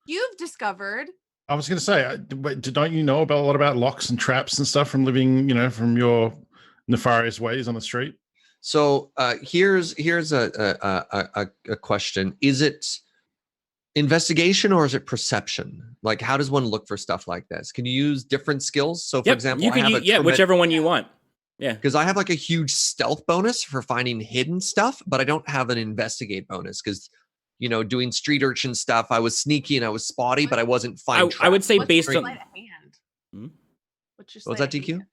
You've discovered. I was going to say, don't you know about a lot about locks and traps and stuff from living, from your nefarious ways on the street? So here's a question: is it investigation or is it perception? Like, how does one look for stuff like this? Can you use different skills? So, for example, you I can have use, whichever one you want. Yeah, because I have like a huge stealth bonus for finding hidden stuff, but I don't have an investigate bonus because, doing street urchin stuff, I was sneaky and I was spotty, but I wasn't finding. I would say What's based your on. sleight of hand? Hmm? What's your Was sleight that of DQ? hand?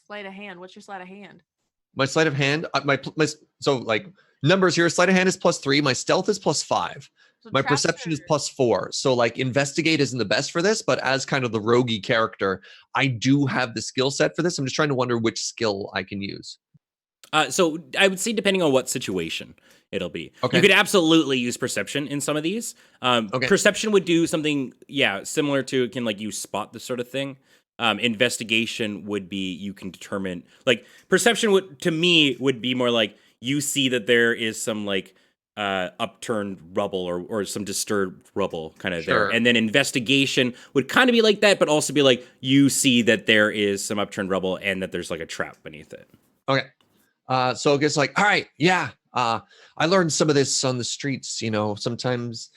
Sleight of hand. What's your sleight of hand? My sleight of hand, so like numbers here. Sleight of hand is +3. My stealth is +5. So My traps perception is are- +4. So like investigate isn't the best for this, but as kind of the roguey character, I do have the skill set for this. I'm just trying to wonder which skill I can use. So I would say depending on what situation it'll be. Okay. You could absolutely use perception in some of these. Okay. Perception would do something, similar to can like you spot this sort of thing. Investigation would be you can determine like perception would to me would be more like you see that there is some like upturned rubble or some disturbed rubble kind of Sure. there. And then investigation would kind of be like that, but also be like you see that there is some upturned rubble and that there's like a trap beneath it. Okay. So it gets like, all right, yeah. I learned some of this on the streets. You know, sometimes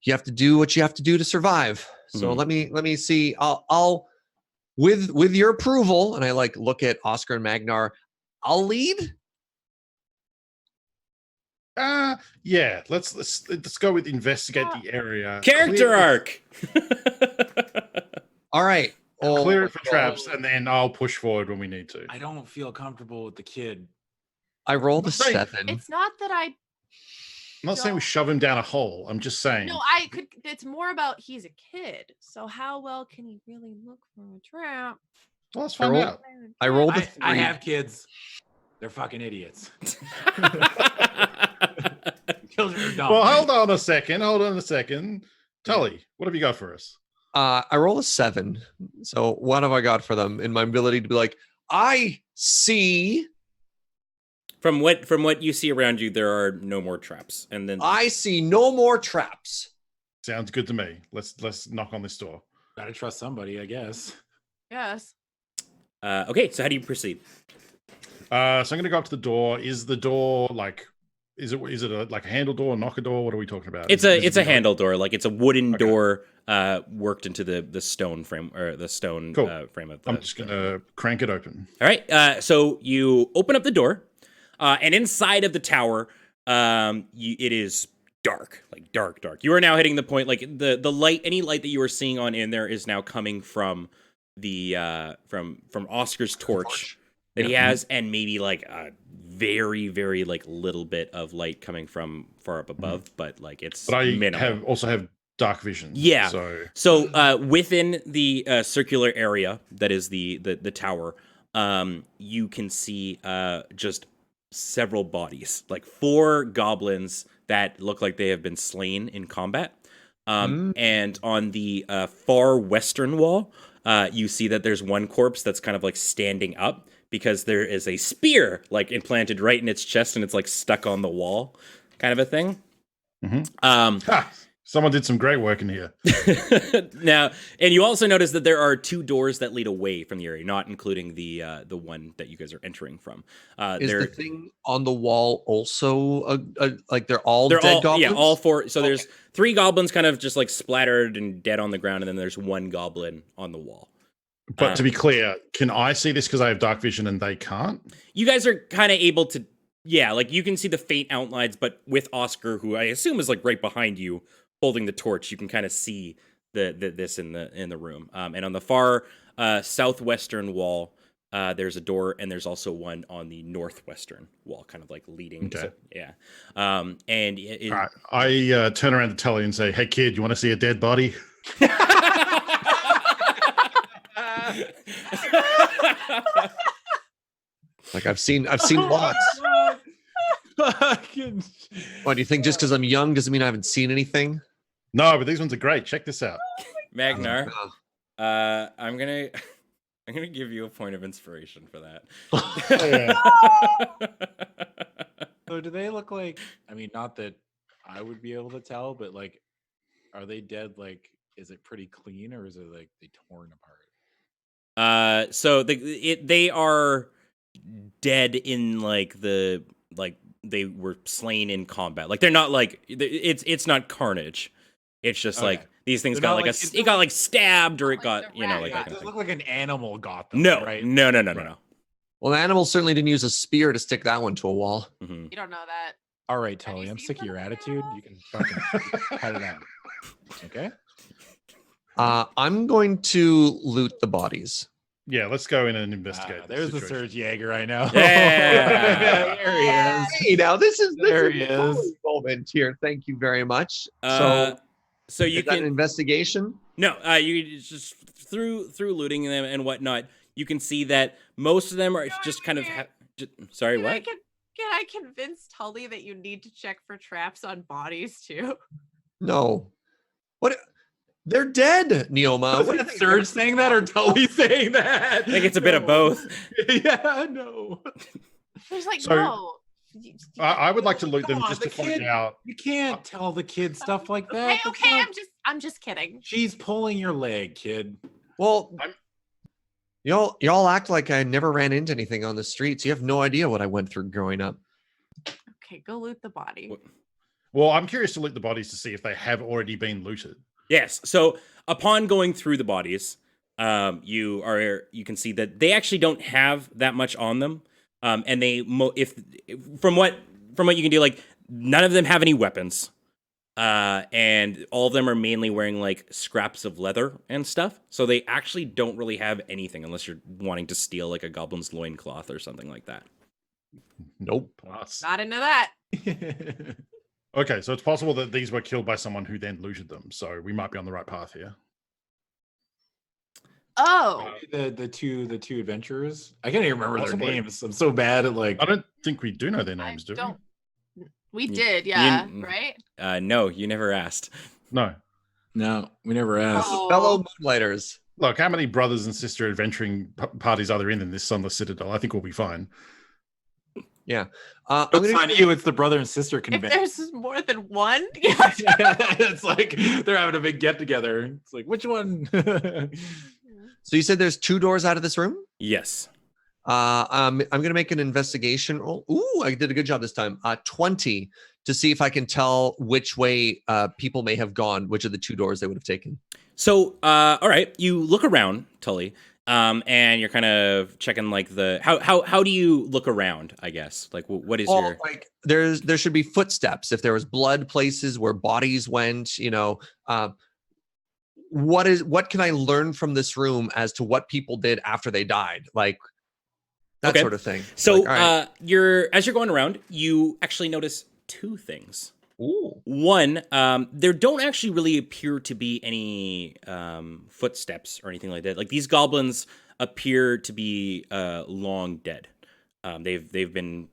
you have to do what you have to do to survive. So let me see. I'll with your approval, and I like look at Oscar and Magnar. I'll lead. Yeah, let's go with investigate the area. Character arc. All right. Clear it for traps, and then I'll push forward when we need to. I don't feel comfortable with the kid. I rolled a Say- 7. It's not that I I'm not saying we shove him down a hole. I'm just saying. no, I could. It's more about he's a kid. So how well can he really look for a trap? Well, let's find roll- out. I rolled a 3. I have kids. They're fucking idiots. Children are dumb. Well, hold on a second. Tully, what have you got for us? I rolled a 7. So what have I got for them in my ability to be like, I see. From what you see around you, there are no more traps. And then I see no more traps. Sounds good to me. Let's knock on this door. Gotta trust somebody, I guess. Yes. okay, so how do you proceed? So I'm gonna go up to the door. Is the door like? Is it like a handle door, a knocker door? What are we talking about? It's Is a it handle door, like it's a wooden Okay. door worked into the stone frame or the stone Cool. frame of the I'm just gonna crank it open. All right. So you open up the door, and inside of the tower, it is dark, like dark. You are now hitting the point, like the light, any light that you are seeing on in there is now coming from the from Oscar's torch that he has, and maybe like a very, very like little bit of light coming from far up above, but like it's But I minimal. also have dark vision. Yeah. So Within the circular area that is the tower, you can see just several bodies, like 4 goblins that look like they have been slain in combat. And on the far western wall, you see that there's one corpse that's kind of like standing up because there is a spear like implanted right in its chest and it's like stuck on the wall, kind of a thing. Someone did some great work in here. Now, and you also notice that there are 2 doors that lead away from the area, not including the one that you guys are entering from. Is the thing on the wall also like they're all dead all, goblins? Yeah, all 4. So there's 3 goblins kind of just like splattered and dead on the ground, and then there's 1 goblin on the wall. But to be clear, can I see this because I have dark vision and they can't? You guys are kind of able to, yeah, like you can see the faint outlines, but with Oscar, who I assume is like right behind you, holding the torch, you can kind of see this in the room. And on the far southwestern wall, there's a door, and there's also one on the northwestern wall, kind of like leading. Okay. So, yeah. And All right. I turn around to Tully and say, "Hey, kid, you want to see a dead body?" Like I've seen lots. What do you think? Just because I'm young doesn't mean I haven't seen anything? No, but these ones are great. Check this out. Magnar, Uh, I'm gonna give you a point of inspiration for that. So do they look like, I mean, not that I would be able to tell, but like, are they dead? Like, is it pretty clean or is it like they torn apart? So they are dead in like they were slain in combat. Like they're not like it's not carnage. It's just like these things They're got not like like- it got like stabbed or it like got the rat like got that kind It of does thing. look like an animal got them. No, right? no. well, the animal certainly didn't use a spear to stick that one to a wall. Mm-hmm. You don't know that. All right, Have Tully, you I'm seen sick of your something attitude. animal? You can fucking cut it out. Okay. I'm going to loot the bodies. Yeah, let's go in and investigate. this There's the situation. Surge Jaeger I know. Yeah. There he is. Hey, now this is There he a Tully is. moment here. Thank you very much. So you is that an can investigation? no, you just through looting them and whatnot. You can see that most of them are just kind of. Sorry, Can what? Can I convince Tully that you need to check for traps on bodies too? No. What? They're dead, Neoma. What do you think? Surge saying that or Tully saying that? I think it's a bit of both. Yeah, no. There's like So- no. I would like to loot them Come on, just the to point kid- out. You can't tell the kid stuff like that. Okay, That's okay, not- I'm just kidding. She's pulling your leg, kid. Well, I'm- y'all act like I never ran into anything on the streets. You have no idea what I went through growing up. Okay, go loot the body. Well, I'm curious to loot the bodies to see if they have already been looted. Yes. So upon going through the bodies, you can see that they actually don't have that much on them, and if from what you can do, like none of them have any weapons, and all of them are mainly wearing like scraps of leather and stuff. So they actually don't really have anything unless you're wanting to steal like a goblin's loincloth or something like that. Nope. Plus. Not into that. Okay, so it's possible that these were killed by someone who then looted them. So we might be on the right path here. Oh, The two adventurers. I can't even remember Possibly. their names. I'm so bad at like. I don't think we do know their I names, do don't. We You- did, yeah, you- right? No, you never asked. we? No. No, we never asked. Oh. Fellow Moonlighters. Look, how many brothers and sister adventuring parties are there in this Sunless Citadel? I think we'll be fine. I'm It's gonna not you. It's the brother and sister If convention. there's more than one, It's like they're having a big get together. It's like which one? So you said there's 2 doors out of this room? Yes. I'm gonna make an investigation roll. Ooh, I did a good job this time. 20 to see if I can tell which way people may have gone, which of the 2 doors they would have taken. So, all right, you look around, Tully, and you're kind of checking like how do you look around? I guess like what is Well, your like there should be footsteps. If there was blood places where bodies went, what can I learn from this room as to what people did after they died? Like that Okay. sort of thing. so Like, all right. as you're going around, you actually notice 2 things. Ooh. One, there don't actually really appear to be any footsteps or anything like that. Like these goblins appear to be long dead. They've been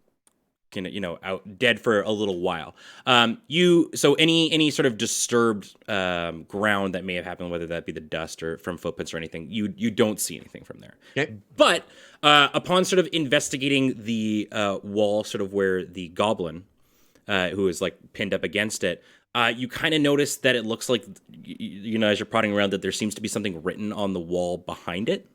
out dead for a little while. So any sort of disturbed ground that may have happened, whether that be the dust or from footprints or anything, you don't see anything from there. Okay. But upon sort of investigating the wall, sort of where the goblin who is like pinned up against it, you kind of notice that it looks like, as you're prodding around, that there seems to be something written on the wall behind it.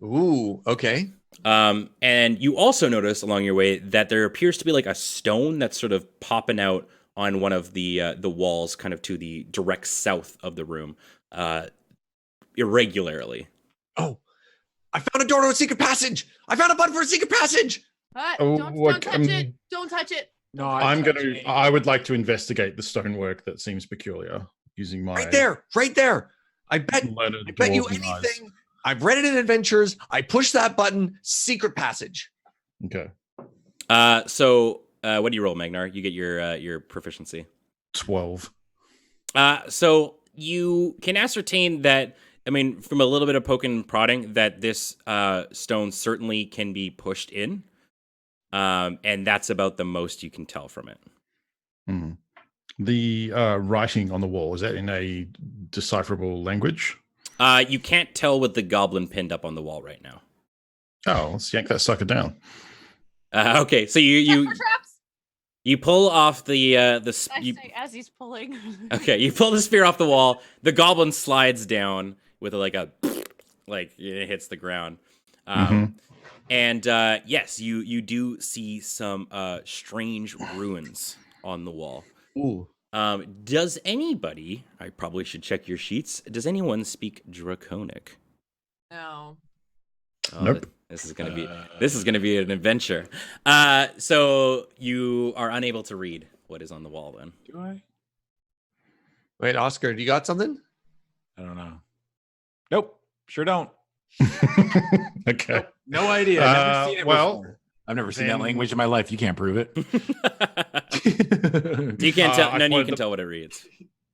Ooh. Okay. And you also notice along your way that there appears to be like a stone that's sort of popping out on one of the walls, kind of to the direct south of the room, irregularly. Oh, I found a door to a secret passage. I found a button for a secret passage. Oh, Don't touch it. Don't touch it. No, I would like to investigate the stonework that seems peculiar using my Right there. I bet learned you dwarven eyes. anything. I've read it in adventures. I push that button, secret passage. Okay. So what do you roll, Magnar? You get your proficiency. 12. So you can ascertain that, I mean, from a little bit of poking and prodding, that this stone certainly can be pushed in. And that's about the most you can tell from it. Mhm. The writing on the wall, is that in a decipherable language? You can't tell with the goblin pinned up on the wall right now. Oh, let's yank that sucker down. Okay, so you Pepper traps. you pull off the I say as he's pulling. okay, you pull the spear off the wall. The goblin slides down with like it hits the ground. And yes, you do see some strange ruins on the wall. Ooh. Does anybody? I probably should check your sheets. Does anyone speak Draconic? No. Oh, Nope. This is gonna be an adventure. So you are unable to read what is on the wall. Then Do I? Wait, Oscar, do you got something? I don't know. Nope. Sure don't. Okay. No idea. I've never seen it well, before. I've never seen that then- language in my life. You can't prove it. you can't tell. I None of you pointed can the- tell what it reads.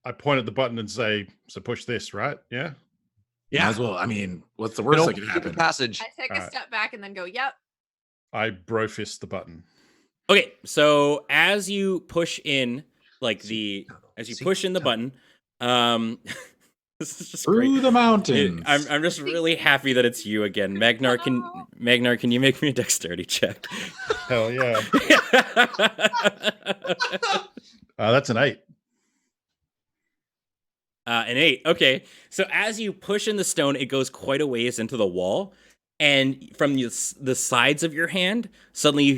I point at the button and say, so push this, right? Yeah. Yeah. As well. I mean, what's the An worst that open could secret happen? passage. I take a Alright. step back and then go, yep. I bro fist the button. Okay, so as you push in, like as you push in the button, This is just Through great. the mountains. I'm just really happy that it's you again, Magnar. Can you make me a dexterity check? Hell yeah. That's an 8. An 8. Okay. So as you push in the stone, it goes quite a ways into the wall, and from the sides of your hand, suddenly you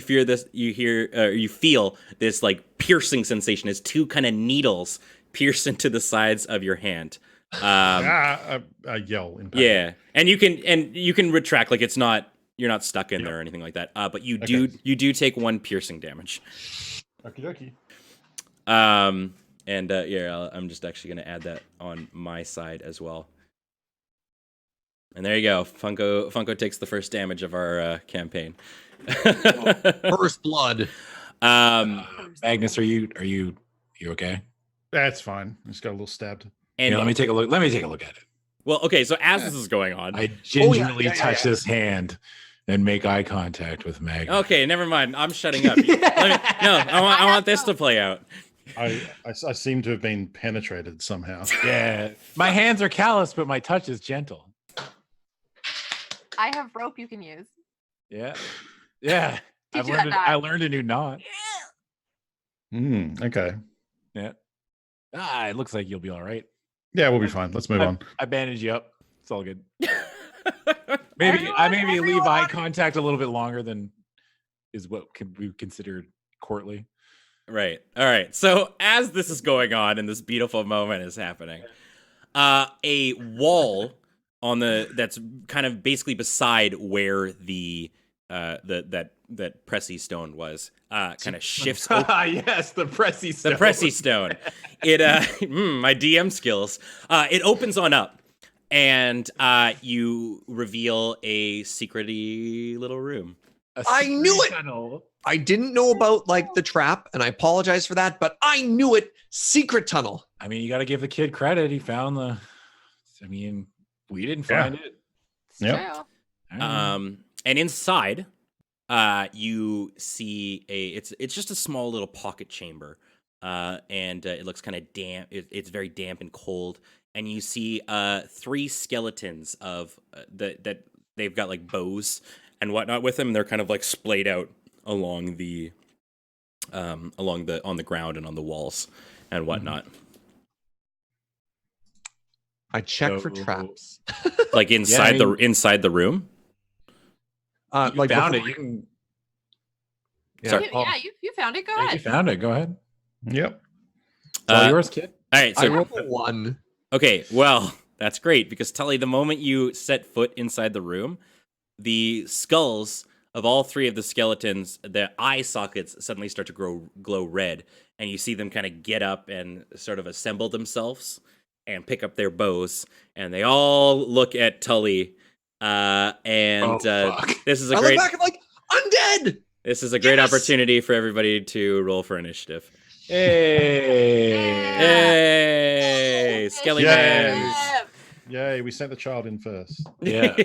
feel this like piercing sensation as two kind of needles pierce into the sides of your hand. I yell in pain. Yeah, and you can retract, like you're not stuck in there or anything like that. But you do take 1 piercing damage. Okie dokie. I'm just actually gonna add that on my side as well. And there you go. Funko takes the first damage of our campaign. First blood. Magnus, are you okay? That's fine. I just got a little stabbed. And let me take a look. Let me take a look at it. well, okay. So as this is going on, I gingerly touch this hand and make eye contact with Magnus. okay, never mind. I'm shutting up. I want this to play out. I seem to have been penetrated somehow. Yeah, my hands are callous, but my touch is gentle. I have rope you can use. Yeah. I learned a new knot. Okay. Yeah. It looks like you'll be all right. Yeah, we'll be fine. Let's move on. I bandaged you up. It's all good. maybe leave eye contact a little bit longer than is what can be considered courtly. Right. All right. So as this is going on and this beautiful moment is happening, a wall that's kind of basically beside where that pressy stone was kind of shifts. Yes, the pressy stone. The pressy stone. It my DM skills. It opens on up, and you reveal a secrety little room. I knew it. Tunnel. I didn't know about like the trap, and I apologize for that, but I knew it. Secret tunnel. I mean, you got to give the kid credit. He found we didn't find it. Yep. And inside, you see it's just a small little pocket chamber, and it looks kind of damp. It's very damp and cold, and you see 3 skeletons of that they've got like bows and whatnot with them. They're kind of like splayed out along on the ground and on the walls and whatnot. I check for traps. Like inside the room. You like found before- it. You can. Sorry. You found it. Go You ahead. found it. Go ahead. Yep. It's all yours, kid. All right. I So rolled a 1. okay. Well, that's great because Tully, the moment you set foot inside the room, the skulls of all 3 of the skeletons, the eye sockets suddenly start to glow red, and you see them kind of get up and sort of assemble themselves and pick up their bows, and they all look at Tully. This is a I great. look back and like, undead. This is a great opportunity for everybody to roll for initiative. Hey. Hey, Skelly Man. Yay, we sent the child in first. Yeah.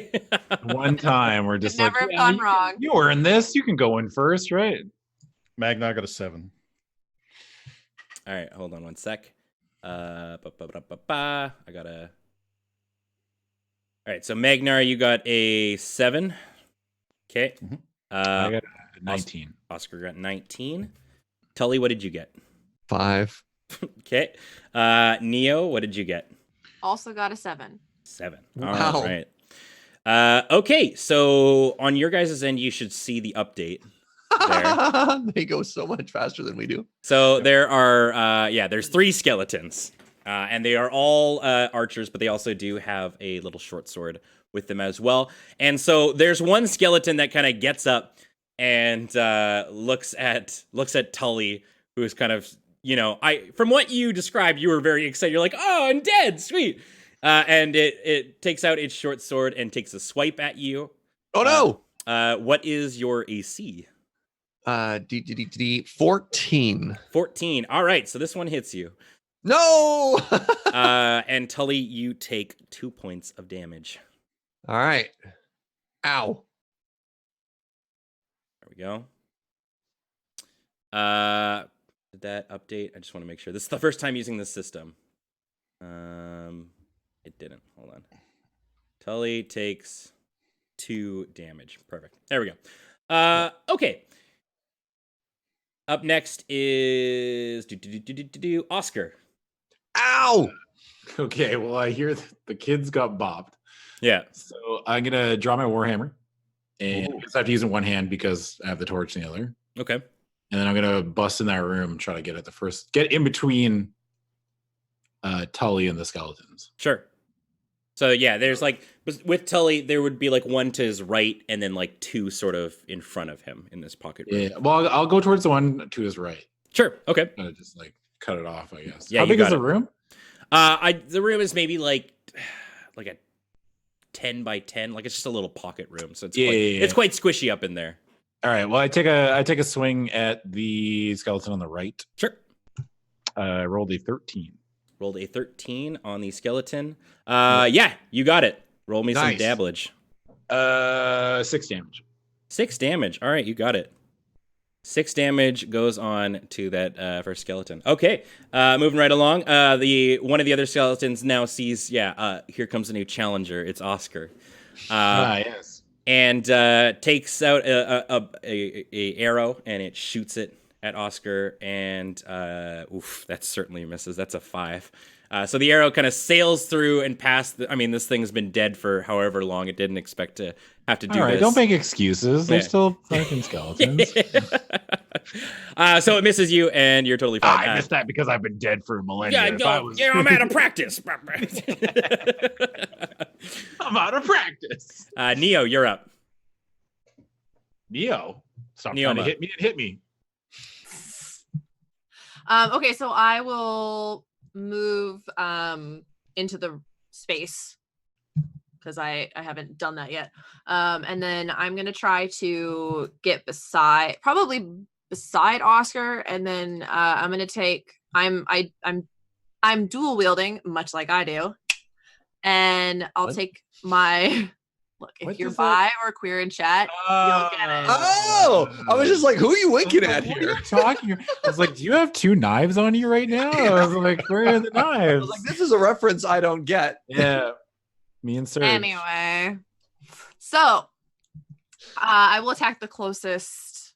One time we're just Never like, have gone wrong. You earned this. You can go in first, right? Magna got a 7. All right, hold on one sec. I got a. All right, so Magnar, you got a 7. Okay. I got a 19. Oscar got 19. Tully, what did you get? 5. Okay. Neo, what did you get? Also got a 7. 7. Wow. All right. Okay, so on your guys' end, you should see the update there. They go so much faster than we do. So there are, there's 3 skeletons, and they are all archers, but they also do have a little short sword with them as well. And so there's one skeleton that kind of gets up and looks at Tully, who is kind of, from what you described, you were very excited. You're like, oh, I'm dead, sweet. And it takes out its short sword and takes a swipe at you. Oh no! What is your AC? 14. 14. All right, so this one hits you. No! And Tully, you take 2 points of damage. All right. Ow. There we go. Did that update? I just want to make sure. This is the first time using this system. It didn't. Hold on. Tully takes 2 damage. Perfect. There we go. Okay. Up next is Oscar. Ow! Okay, well, I hear the kids got bopped. Yeah. So I'm going to draw my Warhammer. And I guess I have to use it in one hand because I have the torch in the other. Okay. And then I'm going to bust in that room and try to get in between Tully and the skeletons. Sure. So yeah, there's like with Tully, there would be like one to his right, and then like 2 sort of in front of him in this pocket room. Yeah. Well, I'll go towards the one to his right. Sure. Okay. Just like cut it off, I guess. Yeah, How you big is got the it. room? The room is maybe like a 10 by 10. Like it's just a little pocket room, so it's it's quite squishy up in there. All right. Well, I take a swing at the skeleton on the right. Sure. I rolled a 13. Rolled a 13 on the skeleton. Yeah, you got it. Roll me some Nice. dabblage. 6 damage. 6 damage. All right, you got it. 6 damage goes on to that first skeleton. Okay, moving right along. One of the other skeletons now sees, here comes a new challenger. It's Oscar. Yes. And takes out a arrow and it shoots it at Oscar, and that certainly misses. That's a 5. So the arrow kind of sails through and past. This thing's been dead for however long. It didn't expect to have to do All right, this. don't make excuses. They're Yeah. still fucking skeletons. So it misses you, and you're totally fine. I missed that because I've been dead for millennia. Yeah, If no, I was- I'm out of practice. I'm out of practice. Neo, you're up. Neo, stop Neoma. trying to hit me and hit me. Okay, so I will move into the space because I haven't done that yet. And then I'm gonna try to get probably beside Oscar, and then I'm gonna take I'm dual wielding, much like I do, and I'll What? take my look. If What you're does bi that- or queer in chat, you'll get it. Oh, I was just like, who are you winking at What are here? you talking? I was like, do you have 2 knives on you right now? I was like, where are the I knives? was like, this is a reference I don't get. Yeah, me and Serge. Anyway, so I will attack the closest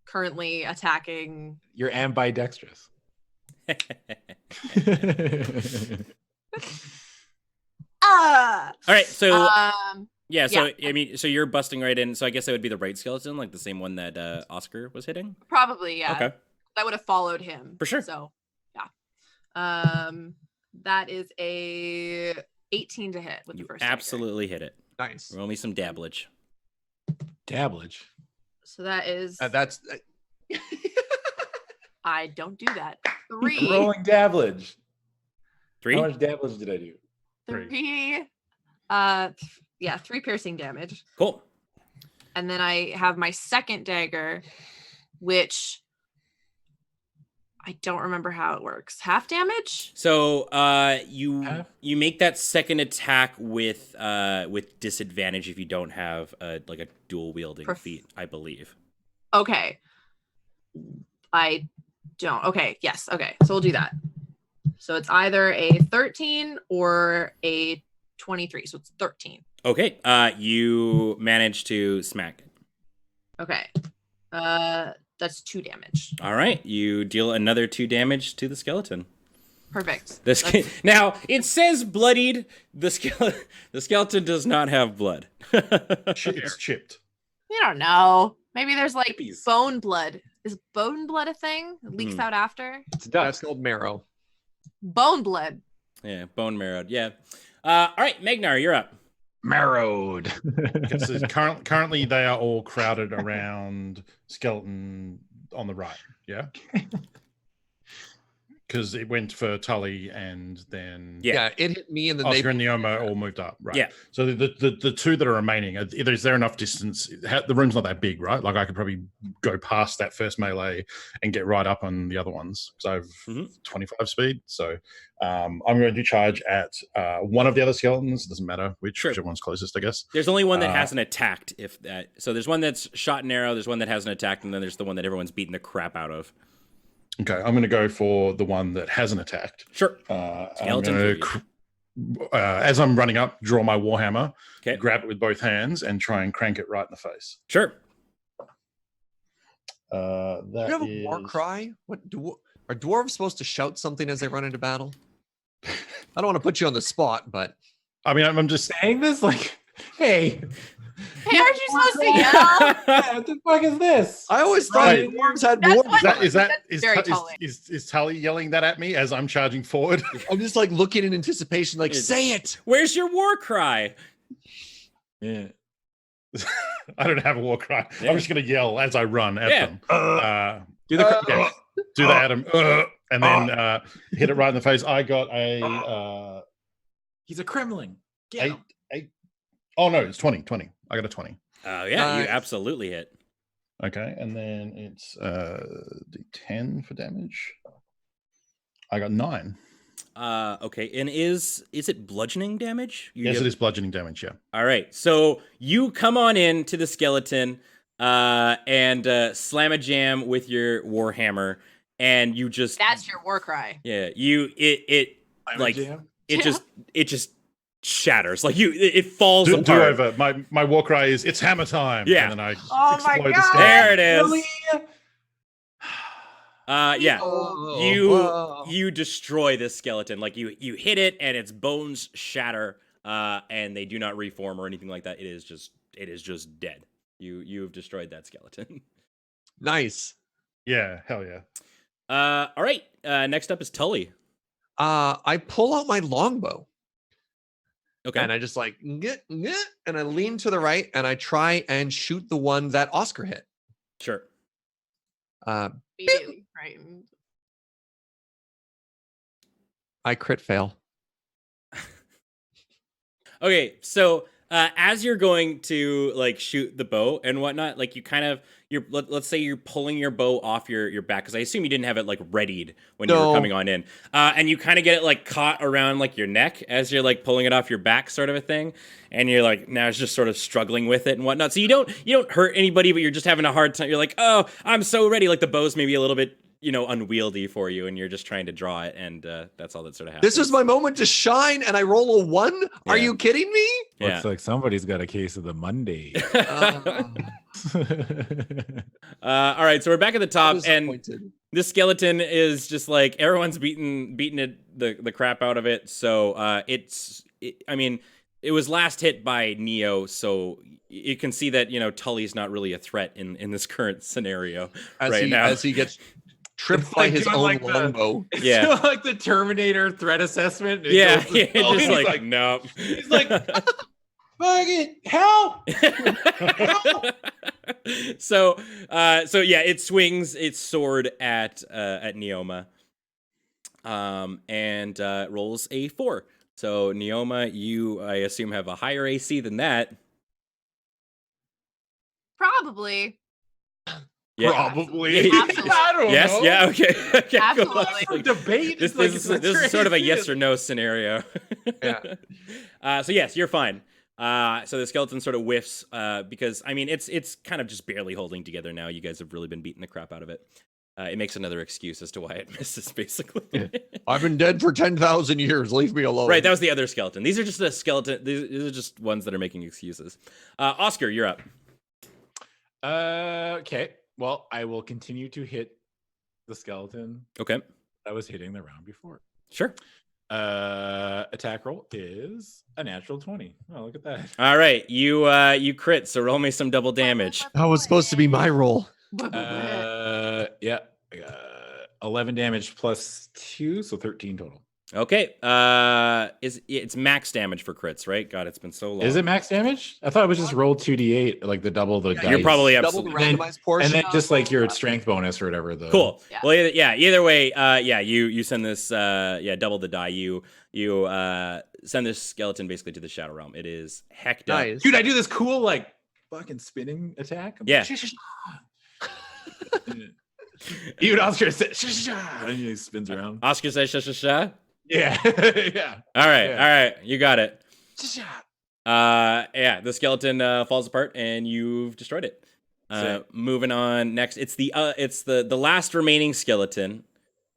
currently attacking. You're ambidextrous. Uh, All right, so um, yeah, so yeah. so you're busting right in. So I guess that would be the right skeleton, like the same one that Oscar was hitting. probably yeah. Okay. I would have followed him For sure. So yeah, that is a 18 to hit with You the first. dagger. absolutely hit it. Nice. Roll me some dabblage. Dabblage. So that is. That's I don't do that. I'm 3. rolling dabblage. 3. How much dabblage did I do? 3. 3 piercing damage. Cool. And then I have my second dagger, which I don't remember how it works. Half damage? So you Half? you make that second attack with disadvantage if you don't have like a dual wielding feat, I believe. Okay. I don't. Okay. Yes. Okay. So we'll do that. So it's either a 13 or a 23. So it's 13. Okay. You manage to smack it. Okay. That's 2 damage. All right. You deal another 2 damage to the skeleton. Perfect. Now it says bloodied. The skeleton does not have blood. It's chipped. You don't know. Maybe there's like Hippies. bone blood. Is bone blood a thing? It leaks out after? It's that's dust. called marrow. Bone blood. Yeah, bone marrowed. Yeah. All right, Magnar, you're up. Marrowed. So currently, they are all crowded around skeleton on the right. Yeah, because it went for Tully and then Yeah. It hit me and then Oscar and they. Neoma all moved up. Right. Yeah. So the 2 that are remaining, is there enough distance? The room's not that big, right? Like I could probably go past that first melee and get right up on the other ones because I have 25 speed. So I'm going to charge at one of the other skeletons. It doesn't matter whichever one's closest, I guess. There's only one that hasn't attacked. So there's one that's shot an arrow. There's one that hasn't attacked, and then there's the one that everyone's beating the crap out of. Okay, I'm going to go for the one that hasn't attacked. Sure. I'm Skeleton gonna for you. as I'm running up, draw my warhammer, Okay. grab it with both hands, and try and crank it right in the face. Sure. That Do you have a war is- cry? Are dwarves supposed to shout something as they run into battle? I don't want to put you on the spot, but I mean, I'm just Saying this like, hey, Hey, aren't you supposed to yell? yeah, what the fuck is this? I always thought Right. dwarves had That's war what- cry. That's very Tully. is Tully yelling that at me as I'm charging forward? I'm just like looking in anticipation, like, It's- say it. Where's your war cry? Yeah. I don't have a war cry. Yeah. I'm just gonna yell as I run at Yeah. them. Do the Yeah, do that, Adam, and then hit it right in the face. I got a He's a Kremlin. Get him. 8. Oh no, it's 20. I got a 20. Oh yeah, you Nice. absolutely hit. Okay, and then it's D10 for damage. I got 9. Okay, and is it bludgeoning damage? Yes, it is bludgeoning damage. Yeah. All right, so you come on in to the skeleton and slam a jam with your warhammer, and you just That's your war cry. it I'm like a jam. it just shatters like it falls Do apart. over. My war cry is it's hammer time. Yeah. And then I Oh my explode the God. skeleton. There it is. Really? Yeah. Oh, You destroy this skeleton. Like you hit it and its bones shatter and they do not reform or anything like that. It is just dead. You've destroyed that skeleton. nice. Yeah, hell yeah. All right. Next up is Tully. I pull out my longbow Okay. and I just like and I lean to the right and I try and shoot the one that Oscar hit. Sure. Immediately frightened. I crit fail. Okay, so as you're going to like shoot the bow and whatnot, like let's say you're pulling your bow off your back, because I assume you didn't have it like readied when you were No. coming on in, and you kind of get it like caught around like your neck as you're like pulling it off your back, sort of a thing, and you're like now it's just sort of struggling with it and whatnot. So you don't hurt anybody, but you're just having a hard time. You're like, oh, I'm so ready. Like the bow's maybe a little bit unwieldy for you, and you're just trying to draw it, and that's all that sort of happens. This is my moment to shine and I roll a 1? Are Yeah. you kidding me? Yeah. Looks like somebody's got a case of the Monday. All right, so we're back at the top, and Disappointed. this skeleton is just like everyone's beating the crap out of it. So I mean, it was last hit by Neo, so you can see that Tully's not really a threat in this current scenario right now. As he gets tripped It's by like his doing own like the- longbow. It's Yeah. like the Terminator threat assessment. It Yeah, goes to yeah, Tully, just and he's like nope. he's like, fucking help! so yeah, it swings its sword at Neoma, and rolls a 4. So Neoma, you I assume have a higher AC than that. Probably. Yeah. Probably. Absolutely. I don't Yes. know. Yeah. Okay. Okay. Cool. Absolutely. For debate. This, it's like, this, it's is, this is sort of a crazy. yes or no scenario. Yeah. So yes, you're fine. So the skeleton sort of whiffs because I mean it's kind of just barely holding together now. You guys have really been beating the crap out of it. It makes another excuse as to why it misses, basically. Yeah. I've been dead for 10,000 years. Leave me alone. Right, that was the other skeleton. These are just the skeleton. These are just ones that are making excuses. Oscar, you're up. Okay. Well, I will continue to hit the skeleton Okay, that was hitting the round before. sure. Attack roll is a natural 20. Oh, look at that. All right, you crit, so roll me some double damage. That was supposed to be my role. Yeah. 11 damage plus 2, so 13 total. Okay, it's max damage for crits, right? God, it's been so long. Is it max damage? I thought it was just roll 2d8, like the double the dice. You're probably Double absolutely the And randomized portion. And then just like your strength bonus or whatever. cool. Yeah. Well, either way, yeah, you send this, double the die. You send this skeleton basically to the Shadow Realm. It is hecked up. Nice. Dude, I do this cool like fucking spinning attack. I'm Yeah. like, even Oscar said, and he spins around. Oscar says, "Sha." Yeah, yeah. All right, Yeah. all right, you got it. Yeah, the skeleton falls apart and you've destroyed it. Sick. Moving on next, it's the last remaining skeleton,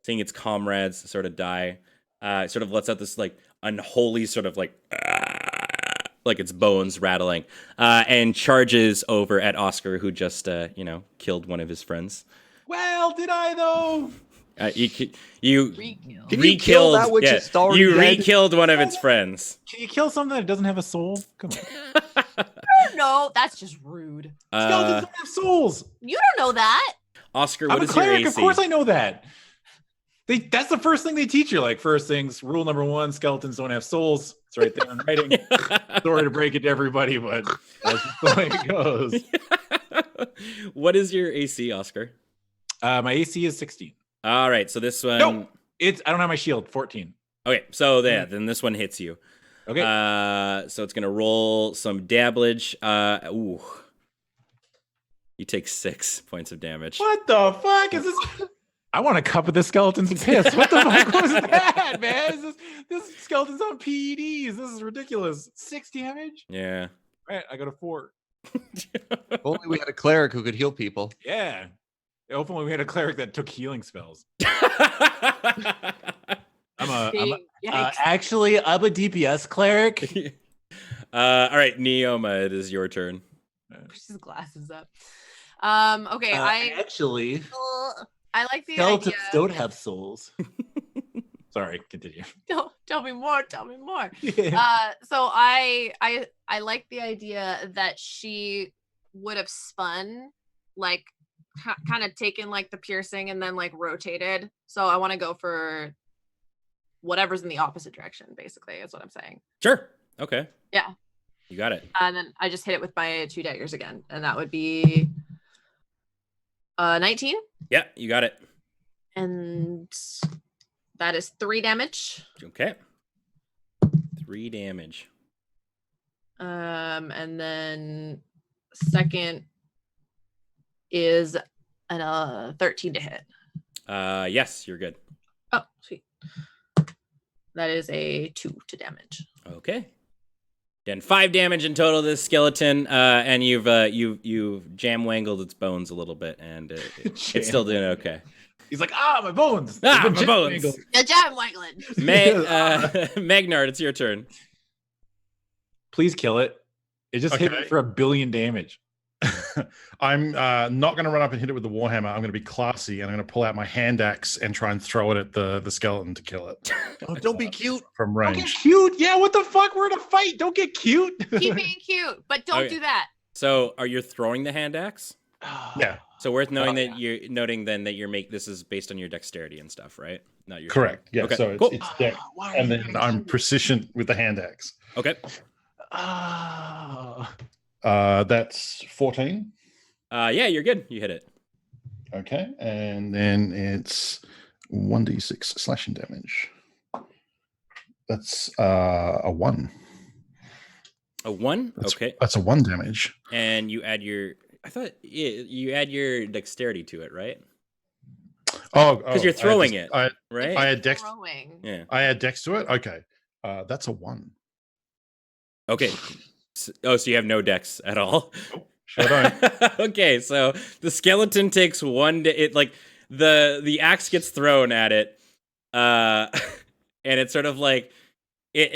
seeing its comrades sort of die. It sort of lets out this like unholy sort of like its bones rattling, and charges over at Oscar, who just killed one of his friends. Well, did I though? You Re-kill. Can you kill that which is already you dead? re-killed one of its friends. Can you kill something that doesn't have a soul? Come on. No, that's just rude. Skeletons don't have souls. You don't know that. Oscar, I'm what a is your cleric. AC? Of course I know that. That's the first thing they teach you. Like, first things, rule number 1, skeletons don't have souls. It's right there in writing. Sorry to break it to everybody, but that's just the way it goes. What is your AC, Oscar? My AC is 16. All right, so this one. No, I don't have my shield. 14. Okay, so then this one hits you. Okay. So it's gonna roll some dabblage. Ooh. You take 6 points of damage. What the fuck is this? I want a cup of the skeleton's piss. What the fuck was that, man? This skeleton's on PEDs. This is ridiculous. 6 damage? Yeah. All right, I got a 4. If only we had a cleric who could heal people. Yeah. If only we had a cleric that took healing spells. Actually, I'm a DPS cleric. All right, Neoma, it is your turn. Push his glasses up. Okay, Actually, I like the skeletons idea. don't have souls. Sorry, continue. Don't tell me more. Tell me more. Yeah. So I like the idea that she would have spun, like kind of taken like the piercing and then like rotated. So I want to go for whatever's in the opposite direction. Basically, is what I'm saying. Sure. Okay. Yeah. You got it. And then I just hit it with my 2 daggers again, and that would be 19. Yeah, you got it. And that is 3 damage. Okay. 3 damage. And then second is an 13 to hit. Yes, you're good. Oh, sweet. That is a 2 to damage. Okay. Then 5 damage in total to this skeleton, and you've jam wangled its bones a little bit, and it's still doing okay. He's like, my bones. My bones. Yeah, jam waggling. Magnard, it's your turn. Please kill it. It just hit me Okay. for 1 billion damage. I'm not going to run up and hit it with the warhammer. I'm going to be classy, and I'm going to pull out my hand axe and try and throw it at the skeleton to kill it Oh, don't be cute. from Don't get range. cute. Yeah, what the fuck? We're in a fight. Don't get cute. Keep being cute, but don't Okay. do that. So, are you throwing the hand axe? Yeah, So worth knowing Oh, that you're noting then that this is based on your dexterity and stuff, right? Not your correct. Yeah, Okay, so cool. it's deck, and then I'm proficient with the hand axe. Okay. Oh. That's 14. Yeah, you're good. You hit it. Okay, and then it's 1d6 slashing damage. That's a 1. A 1. That's, Okay. that's a 1 damage. And you add your. I thought you add your dexterity to it, right? Oh, Because you're throwing it, I right? I had dex. Throwing. Yeah. I add dex to it. Okay, that's a 1. Okay. So you have no dex at all. Sure don't. Okay, so the skeleton takes 1 the axe gets thrown at it, and it's sort of like it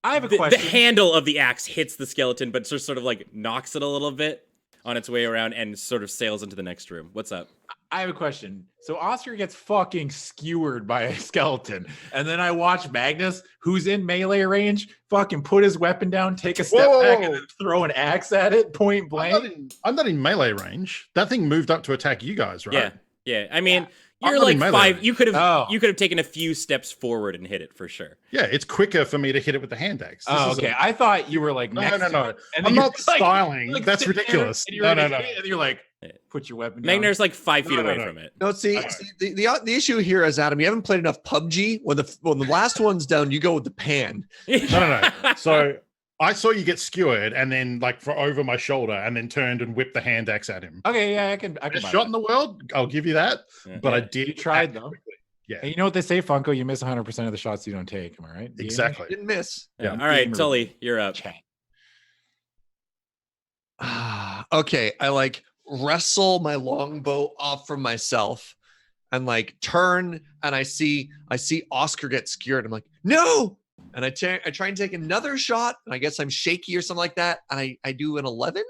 I have a the question. handle of the axe hits the skeleton, but just sort of like knocks it a little bit on its way around and sort of sails into the next room. What's up? I have a question. So Oscar gets fucking skewered by a skeleton, and then I watch Magnus, who's in melee range, fucking put his weapon down, take a step Whoa, back, whoa, and whoa. then throw an axe at it, point blank. I'm not in melee range. That thing moved up to attack you guys, right? Yeah. I mean, I'm you're not like in melee 5. range. You could Oh. have taken a few steps forward and hit it for sure. Yeah, it's quicker for me to hit it with the hand axe. This Oh, is okay. a- I thought you were like No, next no, to no. it, and I'm then not you're like- styling. like That's sitting there, ridiculous. and you're No, gonna no, no. hit it, and you're like, Yeah. put your weapon down. Magnar's like 5 feet No, no, away no. from it. No, see, Okay. see the issue here is, Adam, you haven't played enough PUBG. When the last one's down, you go with the pan. No. So I saw you get skewered and then like for over my shoulder and then turned and whipped the hand axe at him. Okay, yeah, I can Best buy shot that. in the world. I'll give you that. Yeah. But I Yeah, did you tried, act though. quickly. Yeah, And you know what they say, Funko? You miss 100% of the shots you don't take. Am I right? exactly. Didn't miss. Yeah. Yeah. All right, Gamer. Tully, you're up. Chat. Okay, I like wrestle my longbow off from myself, and like turn, and I see Oscar get skewered. I'm like, no. And I try and take another shot, and I guess I'm shaky or something like that. And I do an 11.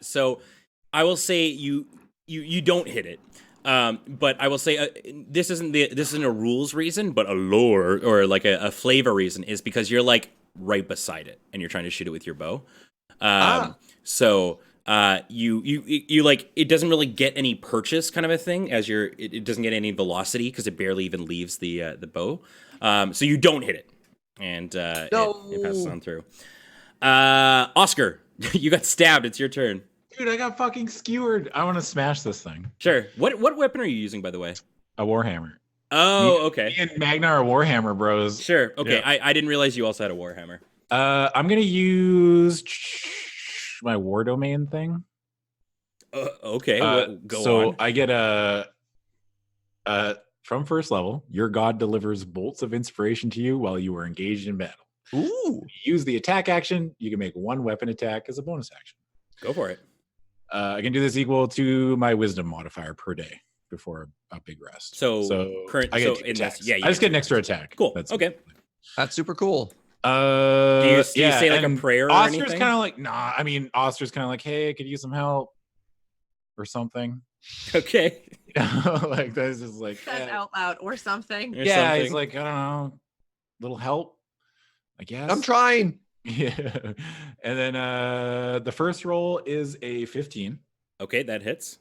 So I will say you don't hit it. But I will say this isn't a rules reason, but a lore or like a flavor reason is because you're like right beside it and you're trying to shoot it with your bow. So you like, it doesn't really get any purchase kind of a thing as it doesn't get any velocity because it barely even leaves the bow. So you don't hit it, and it passes on through. Oscar, you got stabbed. It's your turn. Dude, I got fucking skewered. I want to smash this thing. Sure. What weapon are you using, by the way? A warhammer. Oh, okay. Me and Magna are warhammer bros. Sure. Okay. Yeah. I didn't realize you also had a warhammer. I'm gonna use my war domain thing. Okay. Go so on. I get from first level, your god delivers bolts of inspiration to you while you are engaged in battle. Ooh. Use the attack action. You can make one weapon attack as a bonus action. Go for it. I can do this equal to my wisdom modifier per day before a big rest. So I get two attacks. I just get an extra attack. Cool. That's okay. That's super cool. Do you say like a prayer or Oscar's anything? kind of like, nah. I mean, Oscar's kind of like, hey, I could use some help or something. Okay. Like this is like Says out loud or something. Or yeah, something. he's like, I don't know, little help, I guess. I'm trying. Yeah. And then the first roll is a 15 Okay, that hits.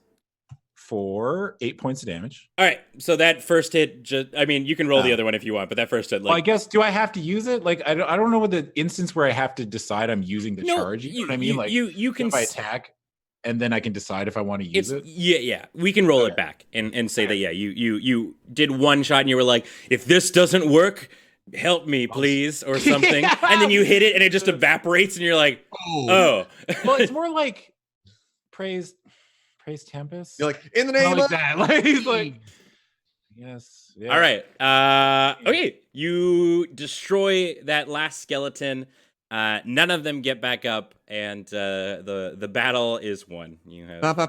for 8 points of damage. All right. So that first hit, I mean, you can roll the other one if you want, but that first hit, Well, I like, guess, do I have to use it? Like, I don't know what the instance where I have to decide I'm using the charge. You know what I mean? Like, you can if I attack, and then I can decide if I want to use it. Yeah. We can roll it back and say that you did one shot and you were like, if this doesn't work, help me please, or something. Yeah. And then you hit it and it just evaporates and you're like, oh. Well, it's more like praise Tempest. You're like, in the Not name like of that. Like he's like, yes. Yeah. All right. Okay. You destroy that last skeleton. None of them get back up, and the battle is won. You have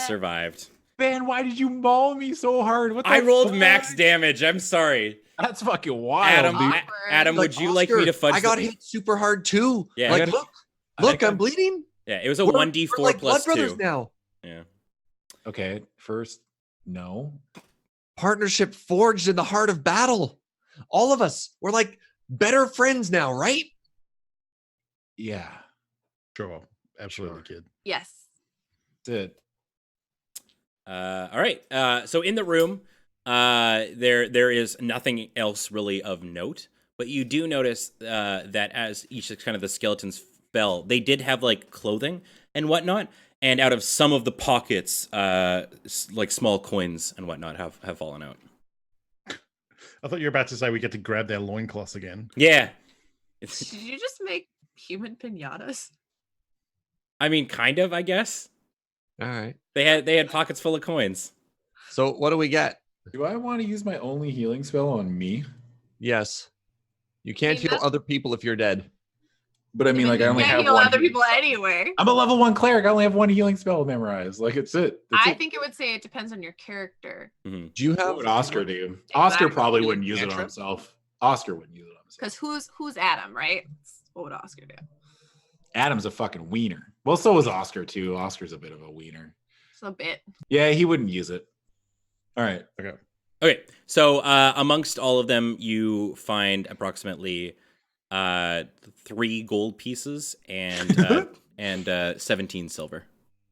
survived. Ben, why did you maul me so hard? What the I rolled fuck? max damage. I'm sorry, That's fucking wild, dude. Adam. Would you like me to fudge? I got hit super hard too. Yeah. Like, look, I'm bleeding. Yeah, it was a We're 1d4 like plus blood brothers 2. now. Yeah. Okay, first, no. Partnership forged in the heart of battle. All of us, we're like better friends now, right? Yeah, Sure. Absolutely, kid. Yes. that's it. All right. So in the room, there is nothing else really of note, but you do notice that as each kind of the skeletons fell, they did have like clothing and whatnot, and out of some of the pockets, like small coins and whatnot have fallen out. I thought you were about to say we get to grab their loincloths again. Yeah. Did you just make human pinatas? I mean, kind of, I guess. All right. They had pockets full of coins. So what do we get? Do I want to use my only healing spell on me? Yes. You can't heal other people if you're dead. But I mean, like, I only can't have heal one. other people anyway. I'm a level 1 cleric. I only have one healing spell memorized. Like, it's it. I think it would say it depends on your character. Mm-hmm. Do you have What would Oscar do? Exactly. Oscar probably wouldn't use it on Cantrip? himself. Oscar wouldn't use it on himself. Because who's Adam, right? What would Oscar do? Adam's a fucking wiener. Well, so is Oscar too. Oscar's a bit of a wiener. Just a bit. Yeah, he wouldn't use it. All right. Okay, so amongst all of them, you find approximately 3 gold pieces and 17 silver.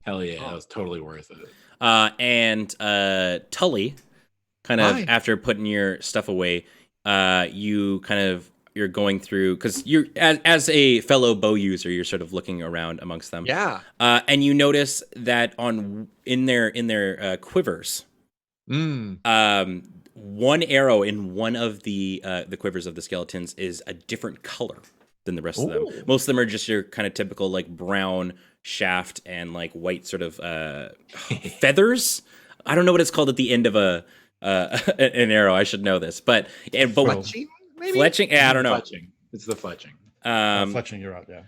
Hell yeah, that was totally worth it. And Tully, kind of Hi. after putting your stuff away, you're going through, because you're as a fellow bow user, you're sort of looking around amongst them. Yeah. And you notice that in their quivers, one arrow in one of the quivers of the skeletons is a different color than the rest of them. Most of them are just your kind of typical like brown shaft and like white sort of feathers. I don't know what it's called at the end of an arrow. I should know this, but Fletching, maybe? fletching. Yeah, I don't know. Fletching. It's the fletching. Fletching, you're right, yeah.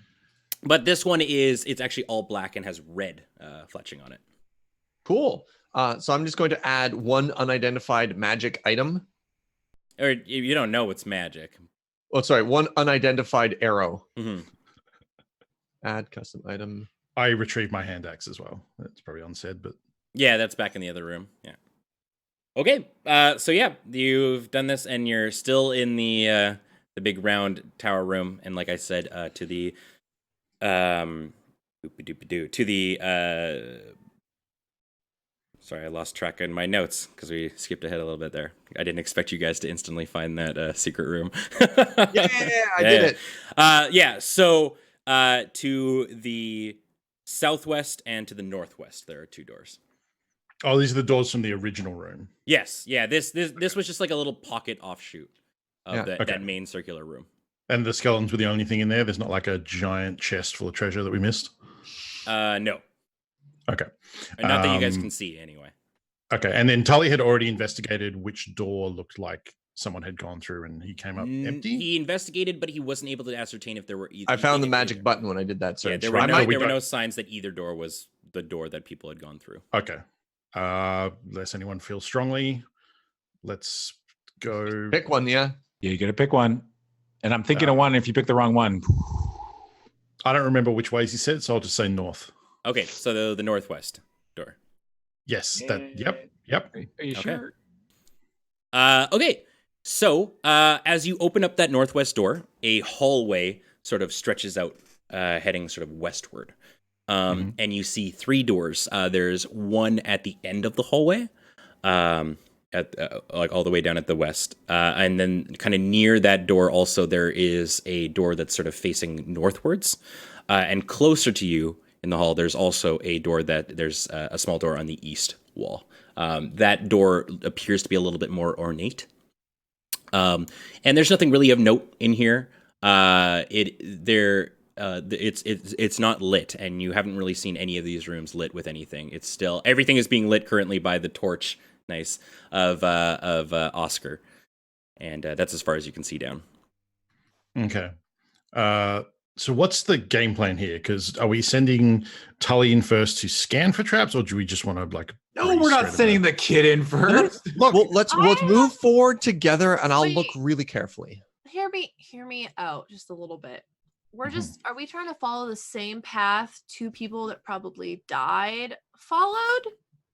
But this one it's actually all black and has red fletching on it. Cool. So I'm just going to add one unidentified magic item. Or you don't know what's magic. Oh, sorry, one unidentified arrow. Mm-hmm. Add custom item. I retrieved my hand axe as well. That's probably unsaid, but Yeah, that's back in the other room. Yeah. Okay. So yeah, you've done this, and you're still in the big round tower room, and like I said, to the sorry, I lost track in my notes because we skipped ahead a little bit there. I didn't expect you guys to instantly find that secret room. Yeah, I did it. Yeah. So to the southwest and to the northwest, there are 2 doors. oh, these are the doors from the original room. Yes, yeah. This was just like a little pocket offshoot of Yeah. that, Okay. that main circular room. And the skeletons were the only thing in there. There's not like a giant chest full of treasure that we missed. No, Okay. not that you guys Um, can see anyway. Okay. And then Tully had already investigated which door looked like someone had gone through, and he came up empty. He investigated, but he wasn't able to ascertain if there were. I found the magic button when I did that Yeah, search. there were I no know we there were don't- no signs that either door was the door that people had gone through. Okay. Unless anyone feels strongly, let's go. Pick one, yeah. Yeah, you got to pick one. And I'm thinking of one. If you pick the wrong one, I don't remember which ways he said, so I'll just say north. Okay, so the northwest door. Yes. That. Yep. are you Okay. sure? Okay, so as you open up that northwest door, a hallway sort of stretches out, heading sort of westward. And you see 3 doors. There's one at the end of the hallway, at like all the way down at the west, and then kind of near that door also there is a door that's sort of facing northwards, and closer to you in the hall there's also a door there's a small door on the east wall. That door appears to be a little bit more ornate, and there's nothing really of note in here. It's not lit, and you haven't really seen any of these rooms lit with anything. It's still everything is being lit currently by the torch, of Oscar, and that's as far as you can see down. Okay. So what's the game plan here? Because are we sending Tully in first to scan for traps, or do we just want to like? No, breeze we're not straight sending away? the kid in first. Look, Well, let's move forward together, and I'll look Wait. really carefully. Hear me out just a little bit. We're Mhm. just are we trying to follow the same path 2 people that probably died followed?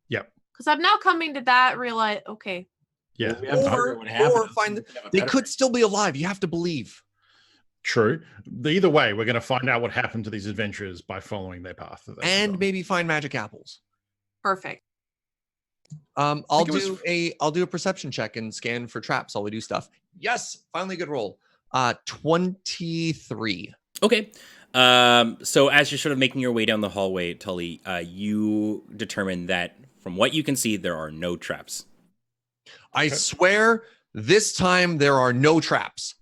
Yep. Because I'm now coming to that realize okay. yeah. Well, we have to figure out what happened. Or find they could still be alive. You have to believe. True. Either way, we're going to find out what happened to these adventurers by following their path. that they've And gone. maybe find magic apples. Perfect. I'll think it was- do a perception check and scan for traps while we do stuff. Yes, finally good roll. 23. Okay. So as you're sort of making your way down the hallway, Tully, you determine that from what you can see, there are no traps. I swear this time there are no traps.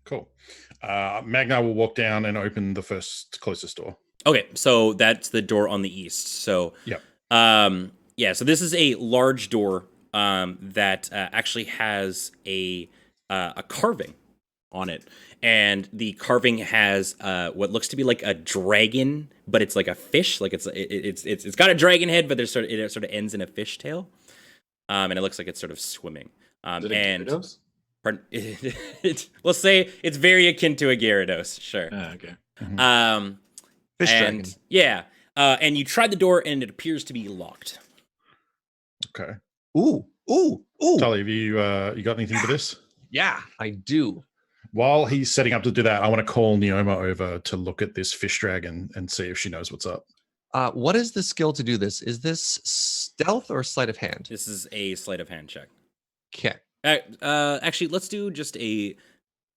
Cool. Magna will walk down and open the closest door. Okay, so that's the door on the east. So, Yep. Yeah. So this is a large door that actually has a carving on it, and the carving has what looks to be like a dragon, but it's like a fish. Like it's got a dragon head, but it sort of ends in a fish tail, and it looks like it's sort of swimming. Is it a And Gyarados? pardon, we'll say it's very akin to a Gyarados. Sure. Okay. Fish and dragon. yeah, and you tried the door, and it appears to be locked. Okay. Ooh. Tully, have you got anything for this? Yeah, I do. While he's setting up to do that, I want to call Neoma over to look at this fish dragon and see if she knows what's up. What is the skill to do this? Is this stealth or sleight of hand? This is a sleight of hand check. Okay. Actually, let's do just a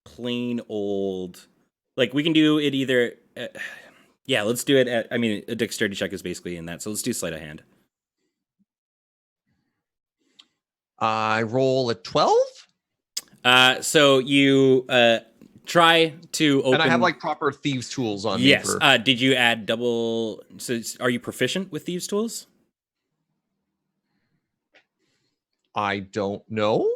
plain old. Like we can do it either. Yeah, let's do it. I mean, a dexterity check is basically in that. So let's do sleight of hand. I roll a 12, So you try to open. and I have like proper thieves' tools on Yes. me. For... Did you add double? So are you proficient with thieves' tools? I don't know.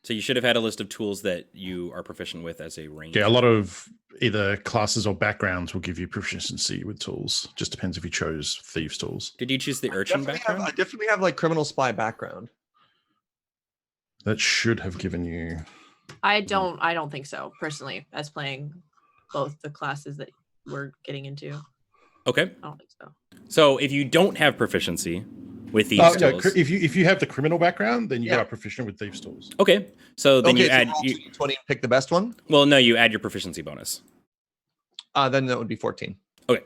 So you should have had a list of tools that you are proficient with as a range. Yeah, a lot of either classes or backgrounds will give you proficiency with tools. Just depends if you chose thieves' tools. Did you choose the urchin background? I definitely have like criminal spy background. That should have given you. I don't think so, personally, as playing both the classes that we're getting into. Okay. I don't think so. So if you don't have proficiency with these tools, if you have the criminal background, then you are proficient with thieves' tools. okay. So then you add roll 20 and pick the best one. well, no, you add your proficiency bonus. Then that would be 14. Okay.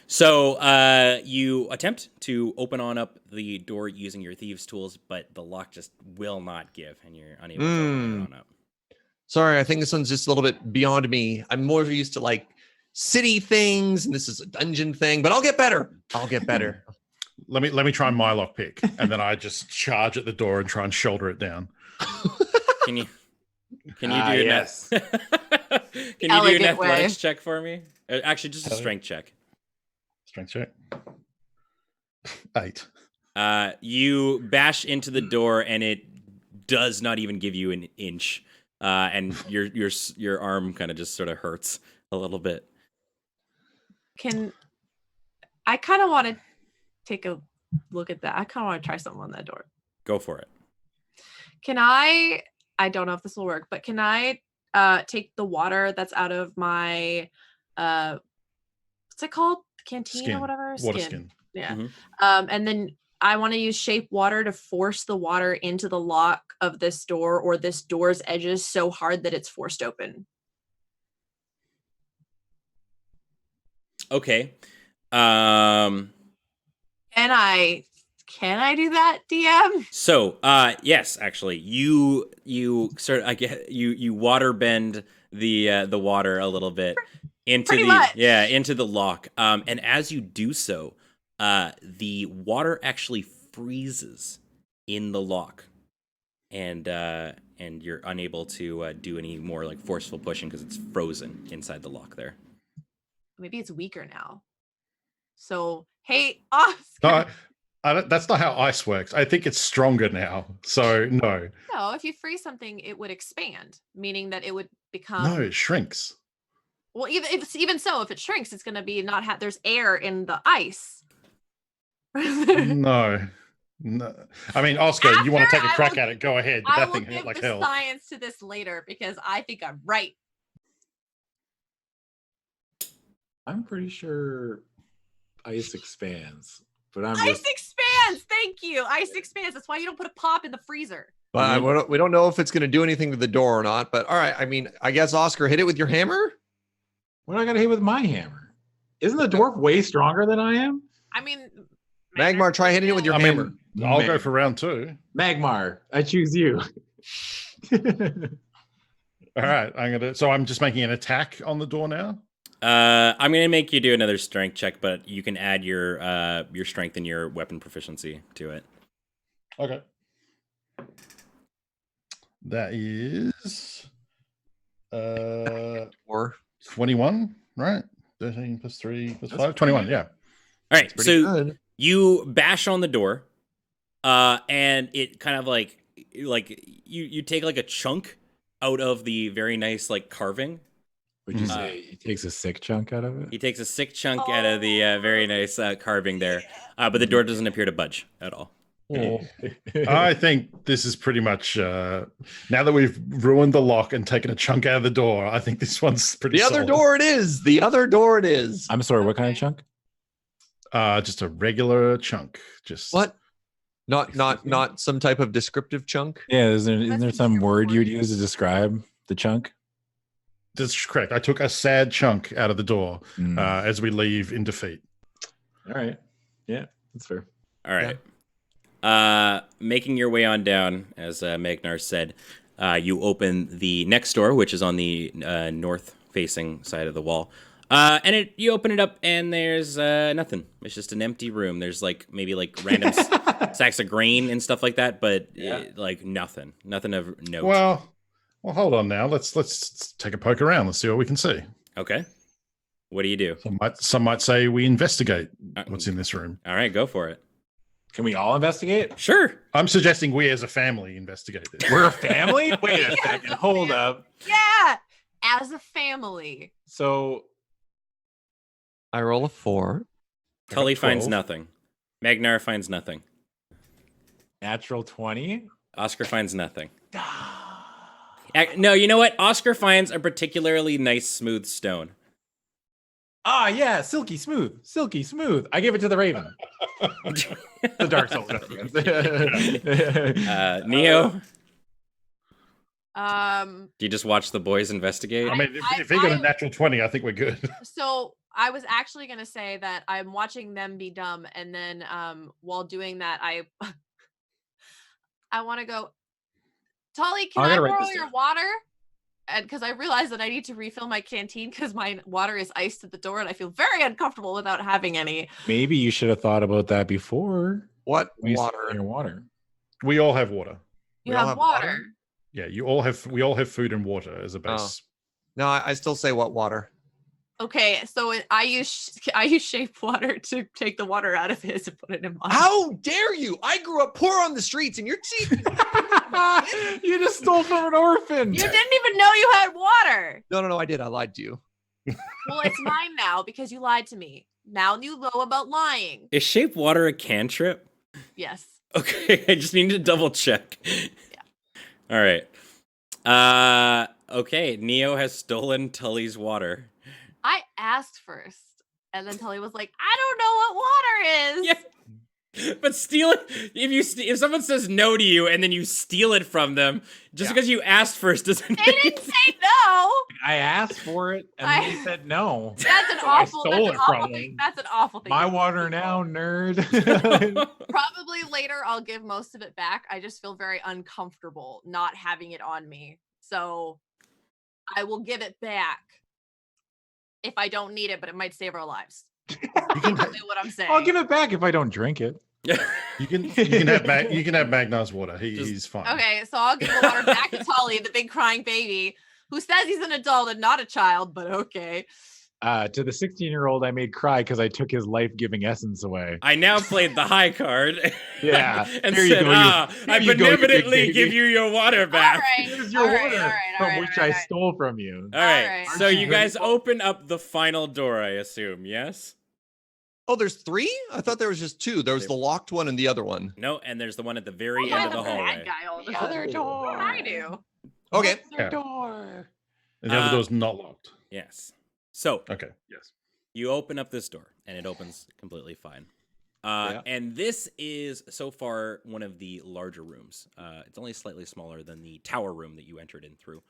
So you attempt to open on up the door using your thieves' tools, but the lock just will not give, and you're unable to open it on up. Sorry, I think this one's just a little bit beyond me. I'm more used to like city things, and this is a dungeon thing, but I'll get better. Let me try my lockpick, and then I just charge at the door and try and shoulder it down. Can you do your yes. Can you do an Elegant athletics way. check for me? Actually, just a strength check. Strength check. 8. You bash into the door, and it does not even give you an inch. And your arm kind of just sort of hurts a little bit. I kind of want to take a look at that. I kind of want to try something on that door. Go for it. Can I don't know if this will work, but can I take the water that's out of my what's it called? Canteen Skin. or whatever? Water skin. Yeah. Mhm. And then I want to use shape water to force the water into the lock of this door or this door's edges so hard that it's forced open. Okay. Can I do that, DM? So, yes, actually, you sort of, I get you water bend the water a little bit into Pretty much. into the lock. And as you do so, the water actually freezes in the lock, and you're unable to do any more like forceful pushing because it's frozen inside the lock there. Maybe it's weaker now. So, hey, Oscar. No, that's not how ice works. I think it's stronger now. So no. No, if you freeze something, it would expand, meaning that it would become. No, it shrinks. Well, even so, if it shrinks, it's going to be not there's air in the ice. No. I mean, Oscar, you want to take a crack at it? Go ahead. But I that will thing give hurt like the hell. science to this later because I think I'm right. I'm pretty sure ice expands, but Ice expands. Thank you. Ice expands. That's why you don't put a pop in the freezer. We don't know if it's going to do anything to the door or not. But all right, I mean, I guess Oscar, hit it with your hammer. What am I gonna hit with my hammer? Isn't the dwarf way stronger than I am? I mean, Magmar, try hitting it with your hammer. I'll go for round 2. Magmar, I choose you. All right, I'm just making an attack on the door now. I'm gonna make you do another strength check, but you can add your strength and your weapon proficiency to it. Okay. That is 21, right? 13 plus 3 plus 5, 21, yeah. All right, so Good. you bash on the door, and it kind of like you take like a chunk out of the very nice like carving. Would you say he takes a sick chunk out of it? He takes a sick chunk out of the very nice carving there, but the door doesn't appear to budge at all. I think this is pretty much now that we've ruined the lock and taken a chunk out of the door. I think this one's pretty. The other solid. door it is. The other door it is. I'm sorry, what kind of chunk? Just a regular chunk. Just What? Not some type of descriptive chunk. Yeah, isn't there some word you would use to describe the chunk? That's correct. I took a sad chunk out of the door as we leave in defeat. All right. Yeah, that's fair. All right. Making your way on down, as Magnar said, you open the next door, which is on the north-facing side of the wall. And you open it up, and there's nothing. It's just an empty room. There's maybe random sacks of grain and stuff like that, but nothing of note. Well, hold on now. Let's take a poke around. Let's see what we can see. Okay. What do you do? Some might say we investigate what's in this room. All right, go for it. Can we all investigate? Sure. I'm suggesting we as a family investigate this. We're a family? Wait a Yeah, second. as a Hold family. up. Yeah, as a family. So I roll a 4. Tully finds 12. nothing. Magnar finds nothing. natural 20. Oscar finds nothing. No, you know what? Oscar finds a particularly nice smooth stone. Ah, yeah, silky smooth. Silky smooth. I give it to the raven. The Dark Souls reference. Neo, Um, do you just watch the boys investigate? I mean, if he got a natural 20, I think we're good. so I was actually gonna say that I'm watching them be dumb, and then while doing that, I I want to go, Tully, can I I gotta write borrow this your down. water? And because I realized that I need to refill my canteen because my water is iced at the door, and I feel very uncomfortable without having any. Maybe you should have thought about that before. What Wasting water? your water. We all have water. You We all have have water. water? Yeah, we all have food and water as a base. No, I still say what water. Okay, so I use shape water to take the water out of his and put it in mine. How dare you? I grew up poor on the streets, and you're cheating. You just stole from an orphan. You didn't even know you had water. No, I did. I lied to you. Well, it's mine now because you lied to me. Now you know about lying. Is shape water a cantrip? Yes. Okay, I just need to double check. All right. Okay, Neo has stolen Tully's water. I asked first, and then Tully was like, "I don't know what water is." Yeah. But steal it if someone says no to you and then you steal it from them just because you asked first doesn't They didn't say no. I asked for it and they said no. That's an So I awful. stole That's an it from awful them. thing. That's an awful thing. My to do. water now, nerd. Probably later I'll give most of it back. I just feel very uncomfortable not having it on me. So I will give it back if I don't need it, but it might save our lives. That's basically what I'm saying. I'll give it back if I don't drink it. You can have Magnar's water. He's fine. Okay, so I'll give the water back to Tully, the big crying baby, who says he's an adult and not a child, but okay. To the 16-year-old, I made cry because I took his life-giving essence away. I now played the high card. Yeah, and there you said, go, I you go, you big benevolently baby." give you your water back. All right. Here's your all right, water all right, all from right, which all I right. stole from you. All right. Alright. So Aren't you you guys grateful? open up the final door, I assume, yes? Oh, there's 3? I thought there was just 2. There was the locked one and the other one. No, and there's the one at the very Why end of the the bad hallway. guy all of a The sudden? other door. What did I do? Okay. The Yeah. door. And the other door's not locked. Yes. So Okay. Yes. you open up this door, and it opens completely fine. Yeah. And this is so far one of the larger rooms. It's only slightly smaller than the tower room that you entered in through.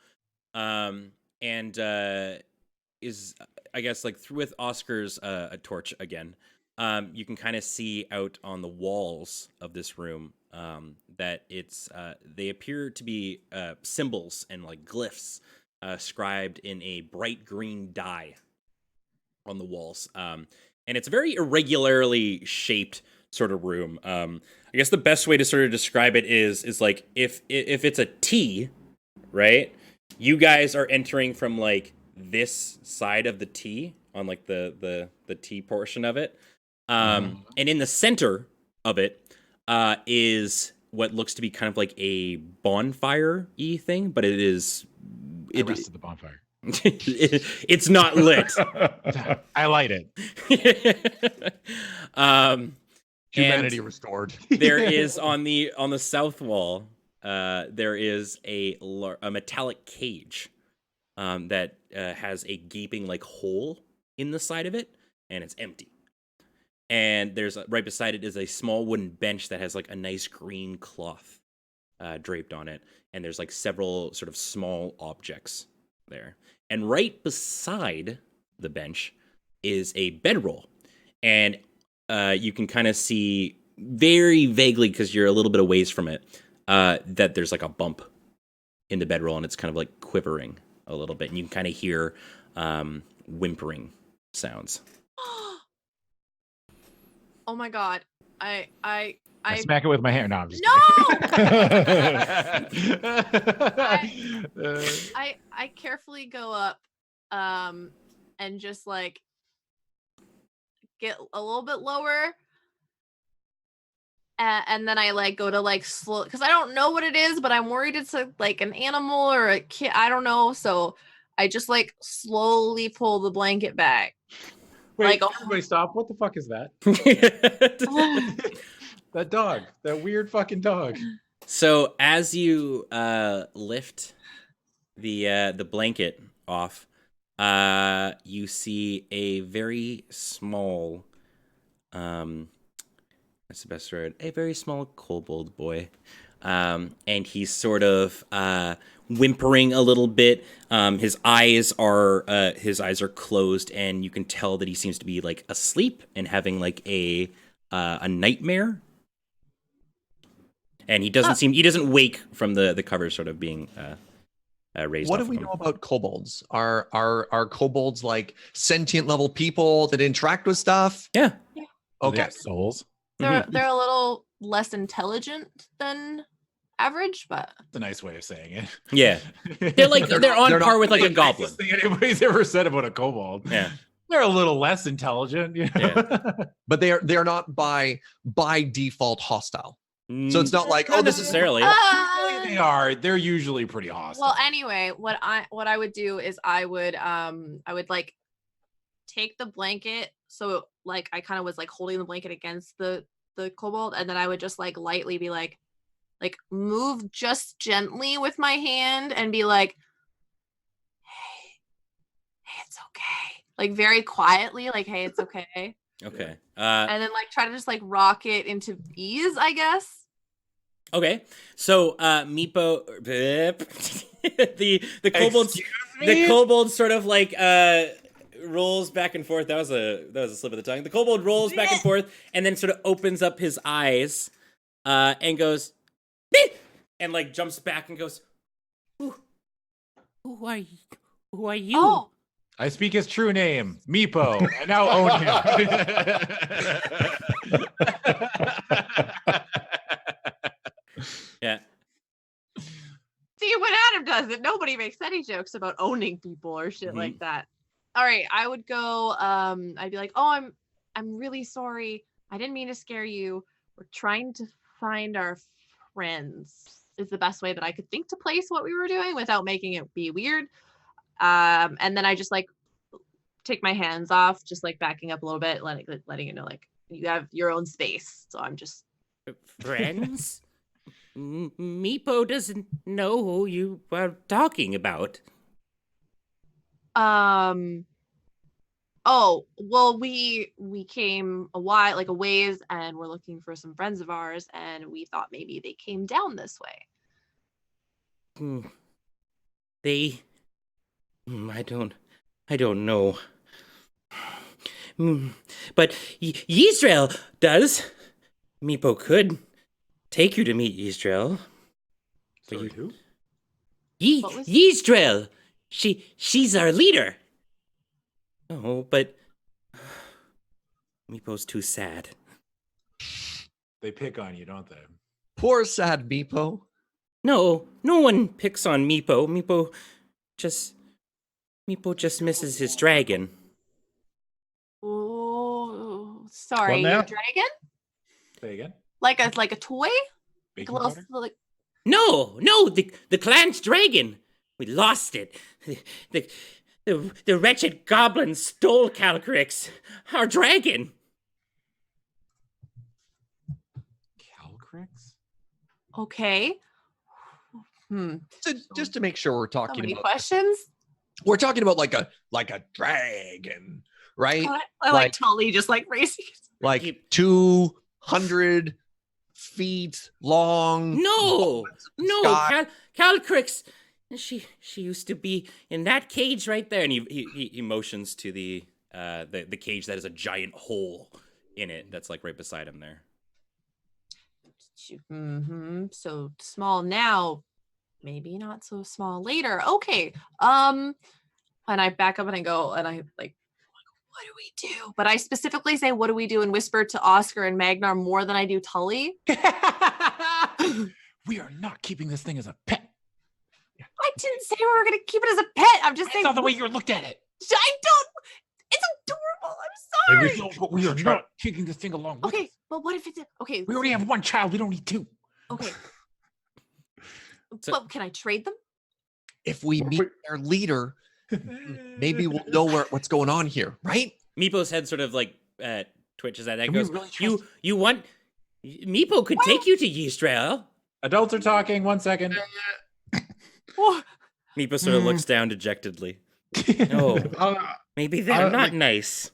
Is I guess like through with Oscar's a torch again. You can kind of see out on the walls of this room that it's they appear to be symbols and like glyphs scribed in a bright green dye on the walls. And it's a very irregularly shaped sort of room. I guess the best way to sort of describe it is like if it's a T, right? You guys are entering from like this side of the T on like the T portion of it. And in the center of it is what looks to be kind of like a bonfire-y thing, but it is I rested the bonfire. it's not lit. I light it. Humanity restored. There is on the south wall there is a metallic cage that has a gaping like hole in the side of it, and it's empty. And there's right beside it is a small wooden bench that has like a nice green cloth draped on it, and there's like several sort of small objects there. And right beside the bench is a bedroll, and you can kind of see very vaguely because you're a little bit a ways from it that there's like a bump in the bedroll, and it's kind of like quivering a little bit, and you can kind of hear whimpering sounds. Oh my god. I smack it with my hand. No, I'm just No! I carefully go up and just like get a little bit lower and then I like go to like slow because I don't know what it is, but I'm worried it's like an animal or a kid. I don't know. So I just like slowly pull the blanket back. Wait, Like, everybody stop. What the fuck is that? That dog. That weird fucking dog. So as you lift the blanket off, you see a very small, that's the best word, a very small kobold boy, and he's sort of whimpering a little bit. His eyes are closed, and you can tell that he seems to be like asleep and having like a nightmare. And he doesn't wake from the cover sort of being raised. What do off we of him. know about kobolds? Are kobolds like sentient level people that interact with stuff? Yeah. Do they Okay. have souls. they're a little less intelligent than average, but That's a nice way of saying it. Yeah. They're on they're par not with like a The goblin. nicest thing anybody's ever said about a kobold. Yeah. They're a little less intelligent, you know? But they're not by default hostile. So it's not like, Not oh, this is necessarily. They are. They're usually pretty hostile. well, anyway, what I would do is I would like take the blanket, so like I kind of was like holding the blanket against the kobold, and then I would just like lightly be like move just gently with my hand and be like, hey, it's okay, like very quietly, like, hey, it's okay. Okay. And then like try to just like rock it into ease, I guess. Okay. So Meepo the kobold sort of like rolls back and forth. That was a slip of the tongue. The kobold rolls back and forth and then sort of opens up his eyes and goes and like jumps back and goes, Who are you? Who are you? Oh, I speak his true name, Meepo. I now own him. Yeah. see what Adam does it. Nobody makes any jokes about owning people or shit like that. All right, I would go. I'd be like, oh, I'm really sorry. I didn't mean to scare you. We're trying to find our friends. Is the best way that I could think to place what we were doing without making it be weird. And then I just like take my hands off, just like backing up a little bit, letting it know like you have your own space. So I'm just Friends? Meepo doesn't know who you are talking about. Oh, well, we came a ways, and we're looking for some friends of ours, and we thought maybe they came down this way. They... I don't know. But Yisrael does. Meepo could take you to meet Yisrael. Sorry, who? What was- Yisrael! She's our leader. Oh, but Meepo's too sad. They pick on you, don't they? Poor sad Meepo. No one picks on Meepo. Meepo just misses his dragon. Oh, sorry, now? your dragon? Say again. Like a toy? Like Baking a little, powder? like, No, the clan's dragon. We lost it. The wretched goblin stole Calcrix, our dragon. Calcrix? okay. So just to make sure we're So talking many about questions. we're talking about like a dragon, right? I like Tully just like racing. Like 200 feet long. No, Scott. Calcrix. She used to be in that cage right there, and he motions to the cage that has a giant hole in it. That's like right beside him there. So small now, maybe not so small later. Okay. And I back up and I go and I like, what do we do? But I specifically say, what do we do? And whisper to Oscar and Magnar more than I do Tully. We are not keeping this thing as a pet. I didn't say we were going to keep it as a pet. I'm just That's saying. not the way you looked at it. I don't. It's adorable. I'm Maybe sorry. No, but we are not taking this thing along with Okay, us. but what if it's okay? We already have one child. We don't need two. Okay. So- But can I trade them? If we What if meet we- their leader, maybe we'll know what's going on here, right? Meepo's head sort of like twitches at that. Can we Goes, really trust you want Meepo could take you to Ystrael. Adults are talking. 1 second. Oh, Meepo sort of looks down dejectedly. No, Uh, maybe they're not like- nice.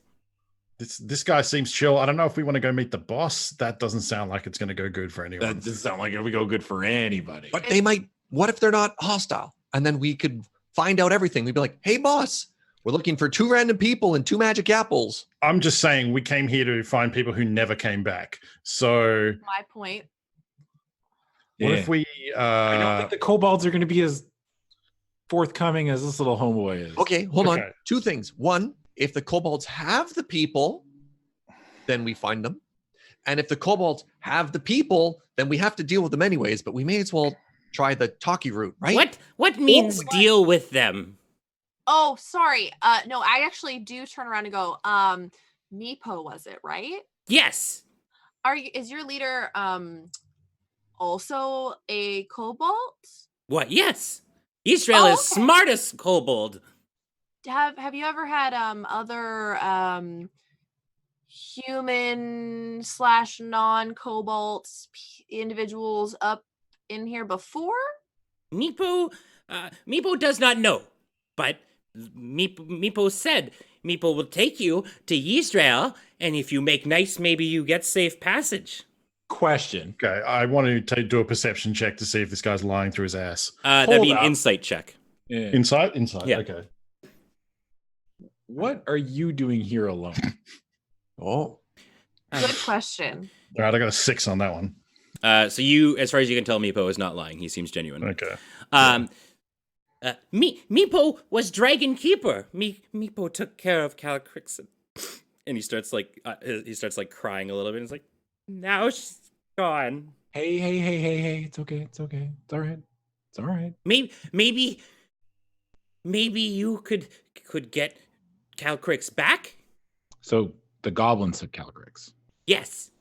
this guy seems chill. I don't know if we want to go meet the boss. That doesn't sound like it's going to go good for anyone. That doesn't sound like it would go good for anybody. But they might. What if they're not hostile? And then we could find out everything. We'd be like, "Hey, boss, we're looking for 2 random people and 2 magic apples." I'm just saying we came here to find people who never came back. So my point. what if we? I don't think the kobolds are going to be as forthcoming as this little homeboy is. Okay, hold on. Okay. 2 things. One, if the kobolds have the people, then we find them. And if the kobolds have the people, then we have to deal with them anyways. But we may as well try the talkie route, right? What means deal with them? Oh, sorry. No, I actually do turn around and go, Meepo, was it, right? Yes. Is your leader also a kobold? What? Yes. Ystrael is okay. smartest kobold. Have you ever had other human / non-cobalt individuals up in here before? Meepo does not know, but Meepo said Meepo will take you to Ystrael, and if you make nice, maybe you get safe passage. Question. Okay, I want to do a perception check to see if this guy's lying through his ass. That'd Hold be an up. insight check. Yeah. Inside. Yeah. Okay. What are you doing here alone? Oh, Good question. All right, I got a 6 on that one. So you, as far as you can tell, Meepo is not lying. He seems genuine. Okay. Meepo was Dragon Keeper. Meepo took care of Calcrixon. And he starts like crying a little bit. And he's like, now she's gone. Hey. It's okay. It's okay. It's all right. It's all right. Maybe you could get Calcrix back. So the goblins took Calgrix. Yes,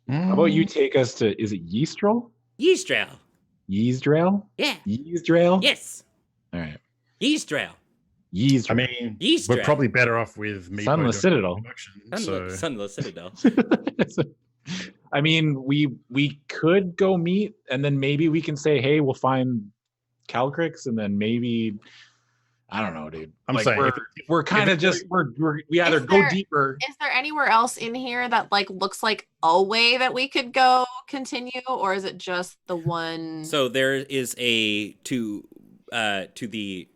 How about you take us to, is it Yeastrel? Ystrael. Yeasdrael? Yeah. Yeasdrael? Yes, All right. Ystrael. Yeasdrael. I mean, Yeast we're draft. probably better off with me. Sunless Citadel. Sunless Citadel. I mean, we could go meet, and then maybe we can say, "Hey, we'll find Calcrix," and then maybe I don't know, dude. I'm Like, saying, we're kind of just we either Is go there- deeper. Is there anywhere else in here that like looks like a way that we could go continue, or is it just the one? So there is to the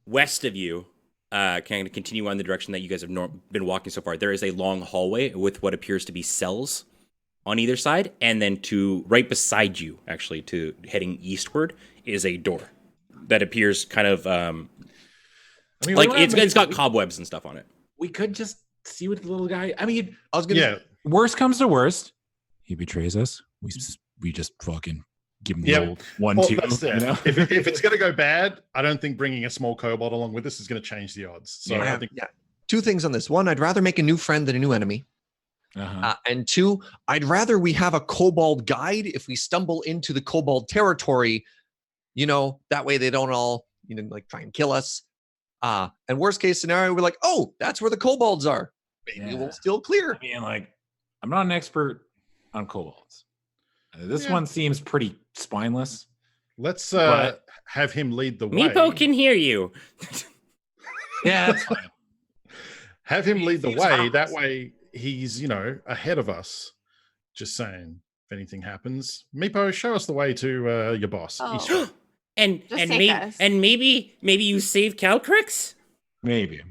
west of you, kind of continue on the direction that you guys have been walking so far. There is a long hallway with what appears to be cells on either side, and then to right beside you, actually, to heading eastward, is a door that appears kind of I mean, like we it's got cobwebs and stuff on it. We could just see what the little guy. I mean, I was gonna. Yeah. worst comes to worst, he betrays us. We just fucking give him the Yep. old 1, Well, 2. that's it. You know? if it's going to go bad, I don't think bringing a small kobold along with us is going to change the odds. So Yeah. I think 2 things on this. One, I'd rather make a new friend than a new enemy. Uh-huh. And 2, I'd rather we have a kobold guide if we stumble into the kobold territory. That way they don't all, like try and kill us. And worst case scenario, we're like, oh, that's where the kobolds are. Maybe Yeah. we'll still clear. I mean, like, I'm not an expert on kobolds. This Yeah. one seems pretty spineless. let's But- have him lead the way. Meepo can hear you. Yeah, that's fine. Have him lead the Seems way. harmless. That way he's, ahead of us. Just saying, if anything happens, Meepo, show us the way to your boss. Oh. Easter. and Just and take maybe us. and maybe you save Calcrix. Maybe. If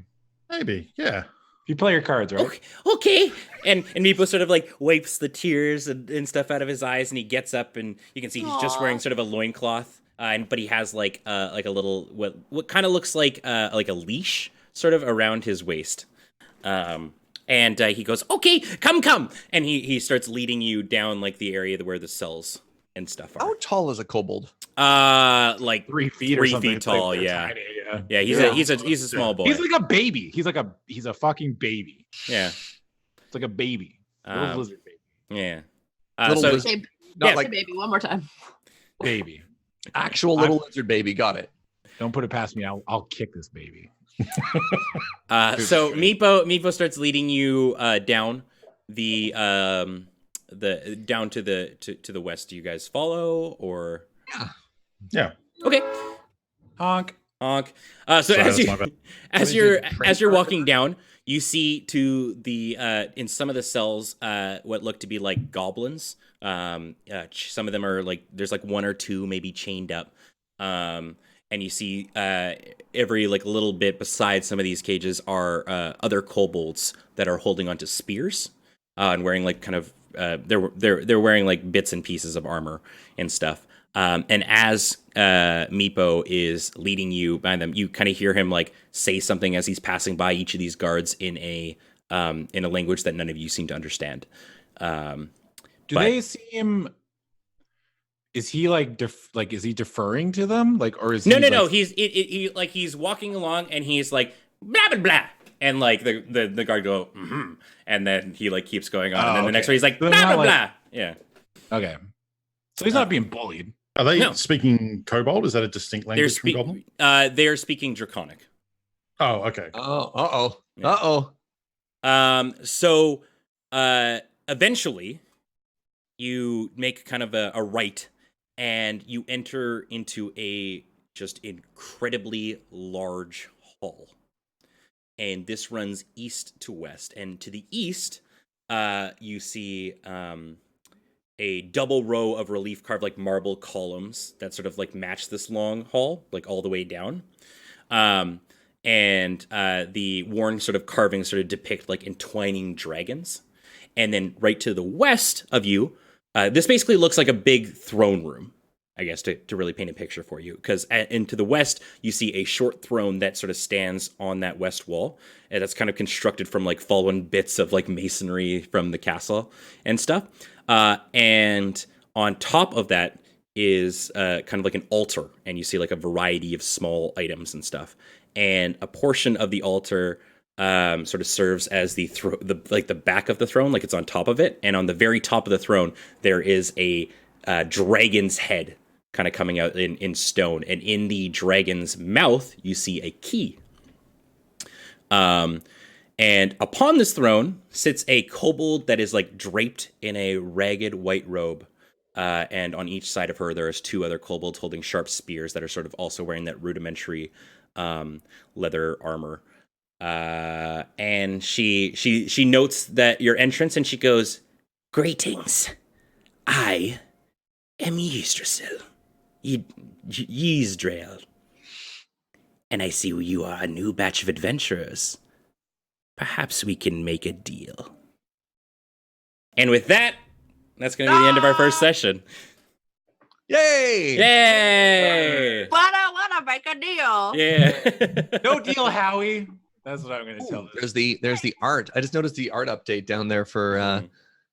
Maybe, yeah. you play your cards right. Okay. And Meepo sort of like wipes the tears and stuff out of his eyes, and he gets up, and you can see he's just Aw. wearing sort of a loincloth, but he has like a little what kind of looks like a leash sort of around his waist. And he goes, "Okay, come," and he starts leading you down like the area where the cells and stuff are. How tall is a kobold? Like 3 feet or 3 something. feet It's like tall. they're Yeah. tiny, Yeah. He's a small boy. He's like a baby. He's a fucking baby. Yeah. It's like a baby. Little lizard baby. Yeah. Little So lizard. Say, Not yeah, like say baby one more time. Baby. actual little lizard baby. Got it. Don't put it past me. I'll kick this baby. so Meepo starts leading you down the down to the west. Do you guys follow or? Yeah. Okay. Honk. Honk. So Sorry, as that's my bad. as you're walking down, you see to the in some of the cells what look to be like goblins. Some of them are like there's like 1 or 2 maybe chained up. And you see every like little bit beside some of these cages are other kobolds that are holding onto spears and wearing like kind of they're wearing like bits and pieces of armor and stuff. And as Meepo is leading you by them, you kind of hear him like say something as he's passing by each of these guards in a language that none of you seem to understand. Do they see him? Is he like is he deferring to them? Like, or is he No. like... He's walking along and he's like blah blah blah, and like the guard go mm-hmm, and then he like keeps going on, and then the next one he's like blah blah blah. Yeah. Okay. So he's not being bullied. Are they speaking Kobold? Is that a distinct language from Goblin? They are speaking Draconic. Oh, okay. Oh, So eventually you make kind of a right and you enter into a just incredibly large hall. And this runs east to west. And to the east, you see a double row of relief carved like marble columns that sort of like match this long hall, like all the way down. And the worn sort of carvings sort of depict like entwining dragons. And then right to the west of you, this basically looks like a big throne room, I guess, to really paint a picture for you. Because into the west, you see a short throne that sort of stands on that west wall. And that's kind of constructed from like fallen bits of like masonry from the castle and stuff. And on top of that is kind of like an altar. And you see like a variety of small items and stuff. And a portion of the altar sort of serves as the back of the throne, like it's on top of it. And on the very top of the throne, there is a dragon's head kind of coming out in stone. And in the dragon's mouth, you see a key. And upon this throne sits a kobold that is like draped in a ragged white robe. And on each side of her, there's 2 other kobolds holding sharp spears that are sort of also wearing that rudimentary leather armor. And she notes that your entrance and she goes, "Greetings. I am Yggdrasil, Yggdrasil. And I see you are a new batch of adventurers. Perhaps we can make a deal." And with that, that's going to be the end of our first session. Yay! Yay! What a make a deal. Yeah. No deal, Howie. That's what I'm going to tell them. There's the art. I just noticed the art update down there for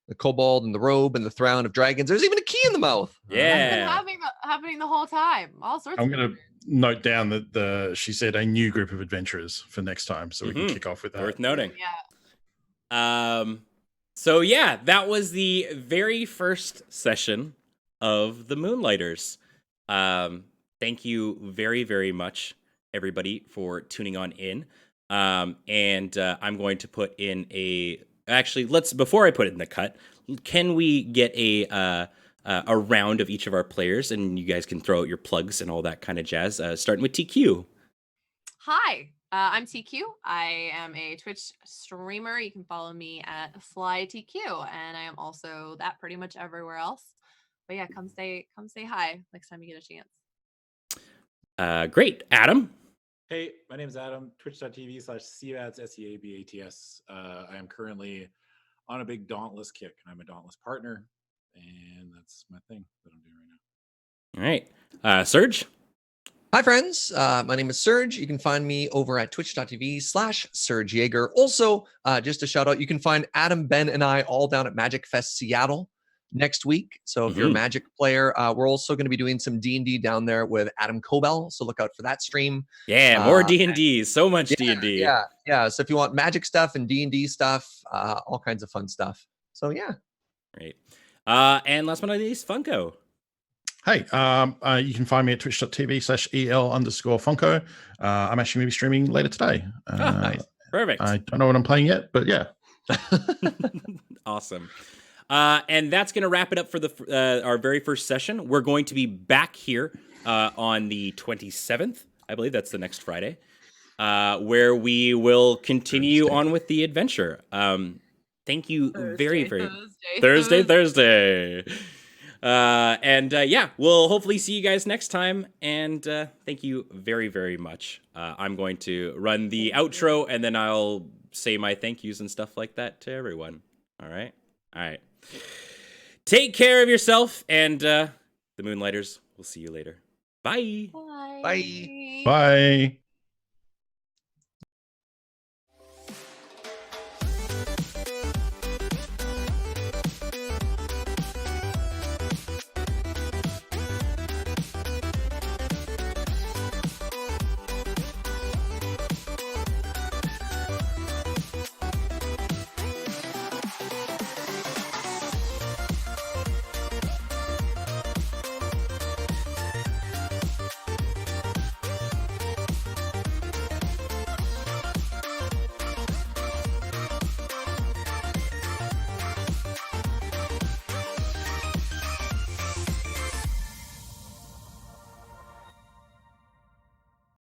the kobold and the robe and the throne of dragons. There's even a key in the mouth. Yeah. That's been happening the whole time. All sorts I'm of going to note down that she said a new group of adventurers for next time, so we can kick off with that. Worth noting. Yeah. So yeah, that was the very first session of the Moonlighters. Thank you very, very much, everybody, for tuning on in. And I'm going to put in before I put it in the cut, can we get a round of each of our players, and you guys can throw out your plugs and all that kind of jazz, starting with TQ. Hi, I'm TQ. I am a Twitch streamer. You can follow me at SlyTQ, and I am also that pretty much everywhere else. But yeah, come say hi next time you get a chance. Great. Adam? Hey, my name is Adam, twitch.tv/Seabats, SEABATS. I am currently on a big Dauntless kick, and I'm a Dauntless partner, and that's my thing that I'm doing right now. All right. Serge? Hi, friends. My name is Serge. You can find me over at twitch.tv/Serge Jaeger. Also, just a shout out, you can find Adam, Ben, and I all down at Magic Fest Seattle next week. So if you're a Magic player, we're also going to be doing some D&D down there with Adam Cobell. So look out for that stream. Yeah, more D&D. So much D&D. Yeah. So if you want Magic stuff and D&D stuff, all kinds of fun stuff. So yeah. Great. And last but not least, Funko. Hey, you can find me at twitch.tv/EL_Funko. I'm actually going to be streaming later today. Nice. Perfect. I don't know what I'm playing yet, but yeah. Awesome. And that's going to wrap it up for our very first session. We're going to be back here on the 27th. I believe that's the next Friday, where we will continue on with the adventure. Thank you very Thursday. Yeah, we'll hopefully see you guys next time. And thank you very, very much. I'm going to run the outro, and then I'll say my thank yous and stuff like that to everyone. All right. Take care of yourself, and the Moonlighters. We'll see you later. Bye. Bye. Bye.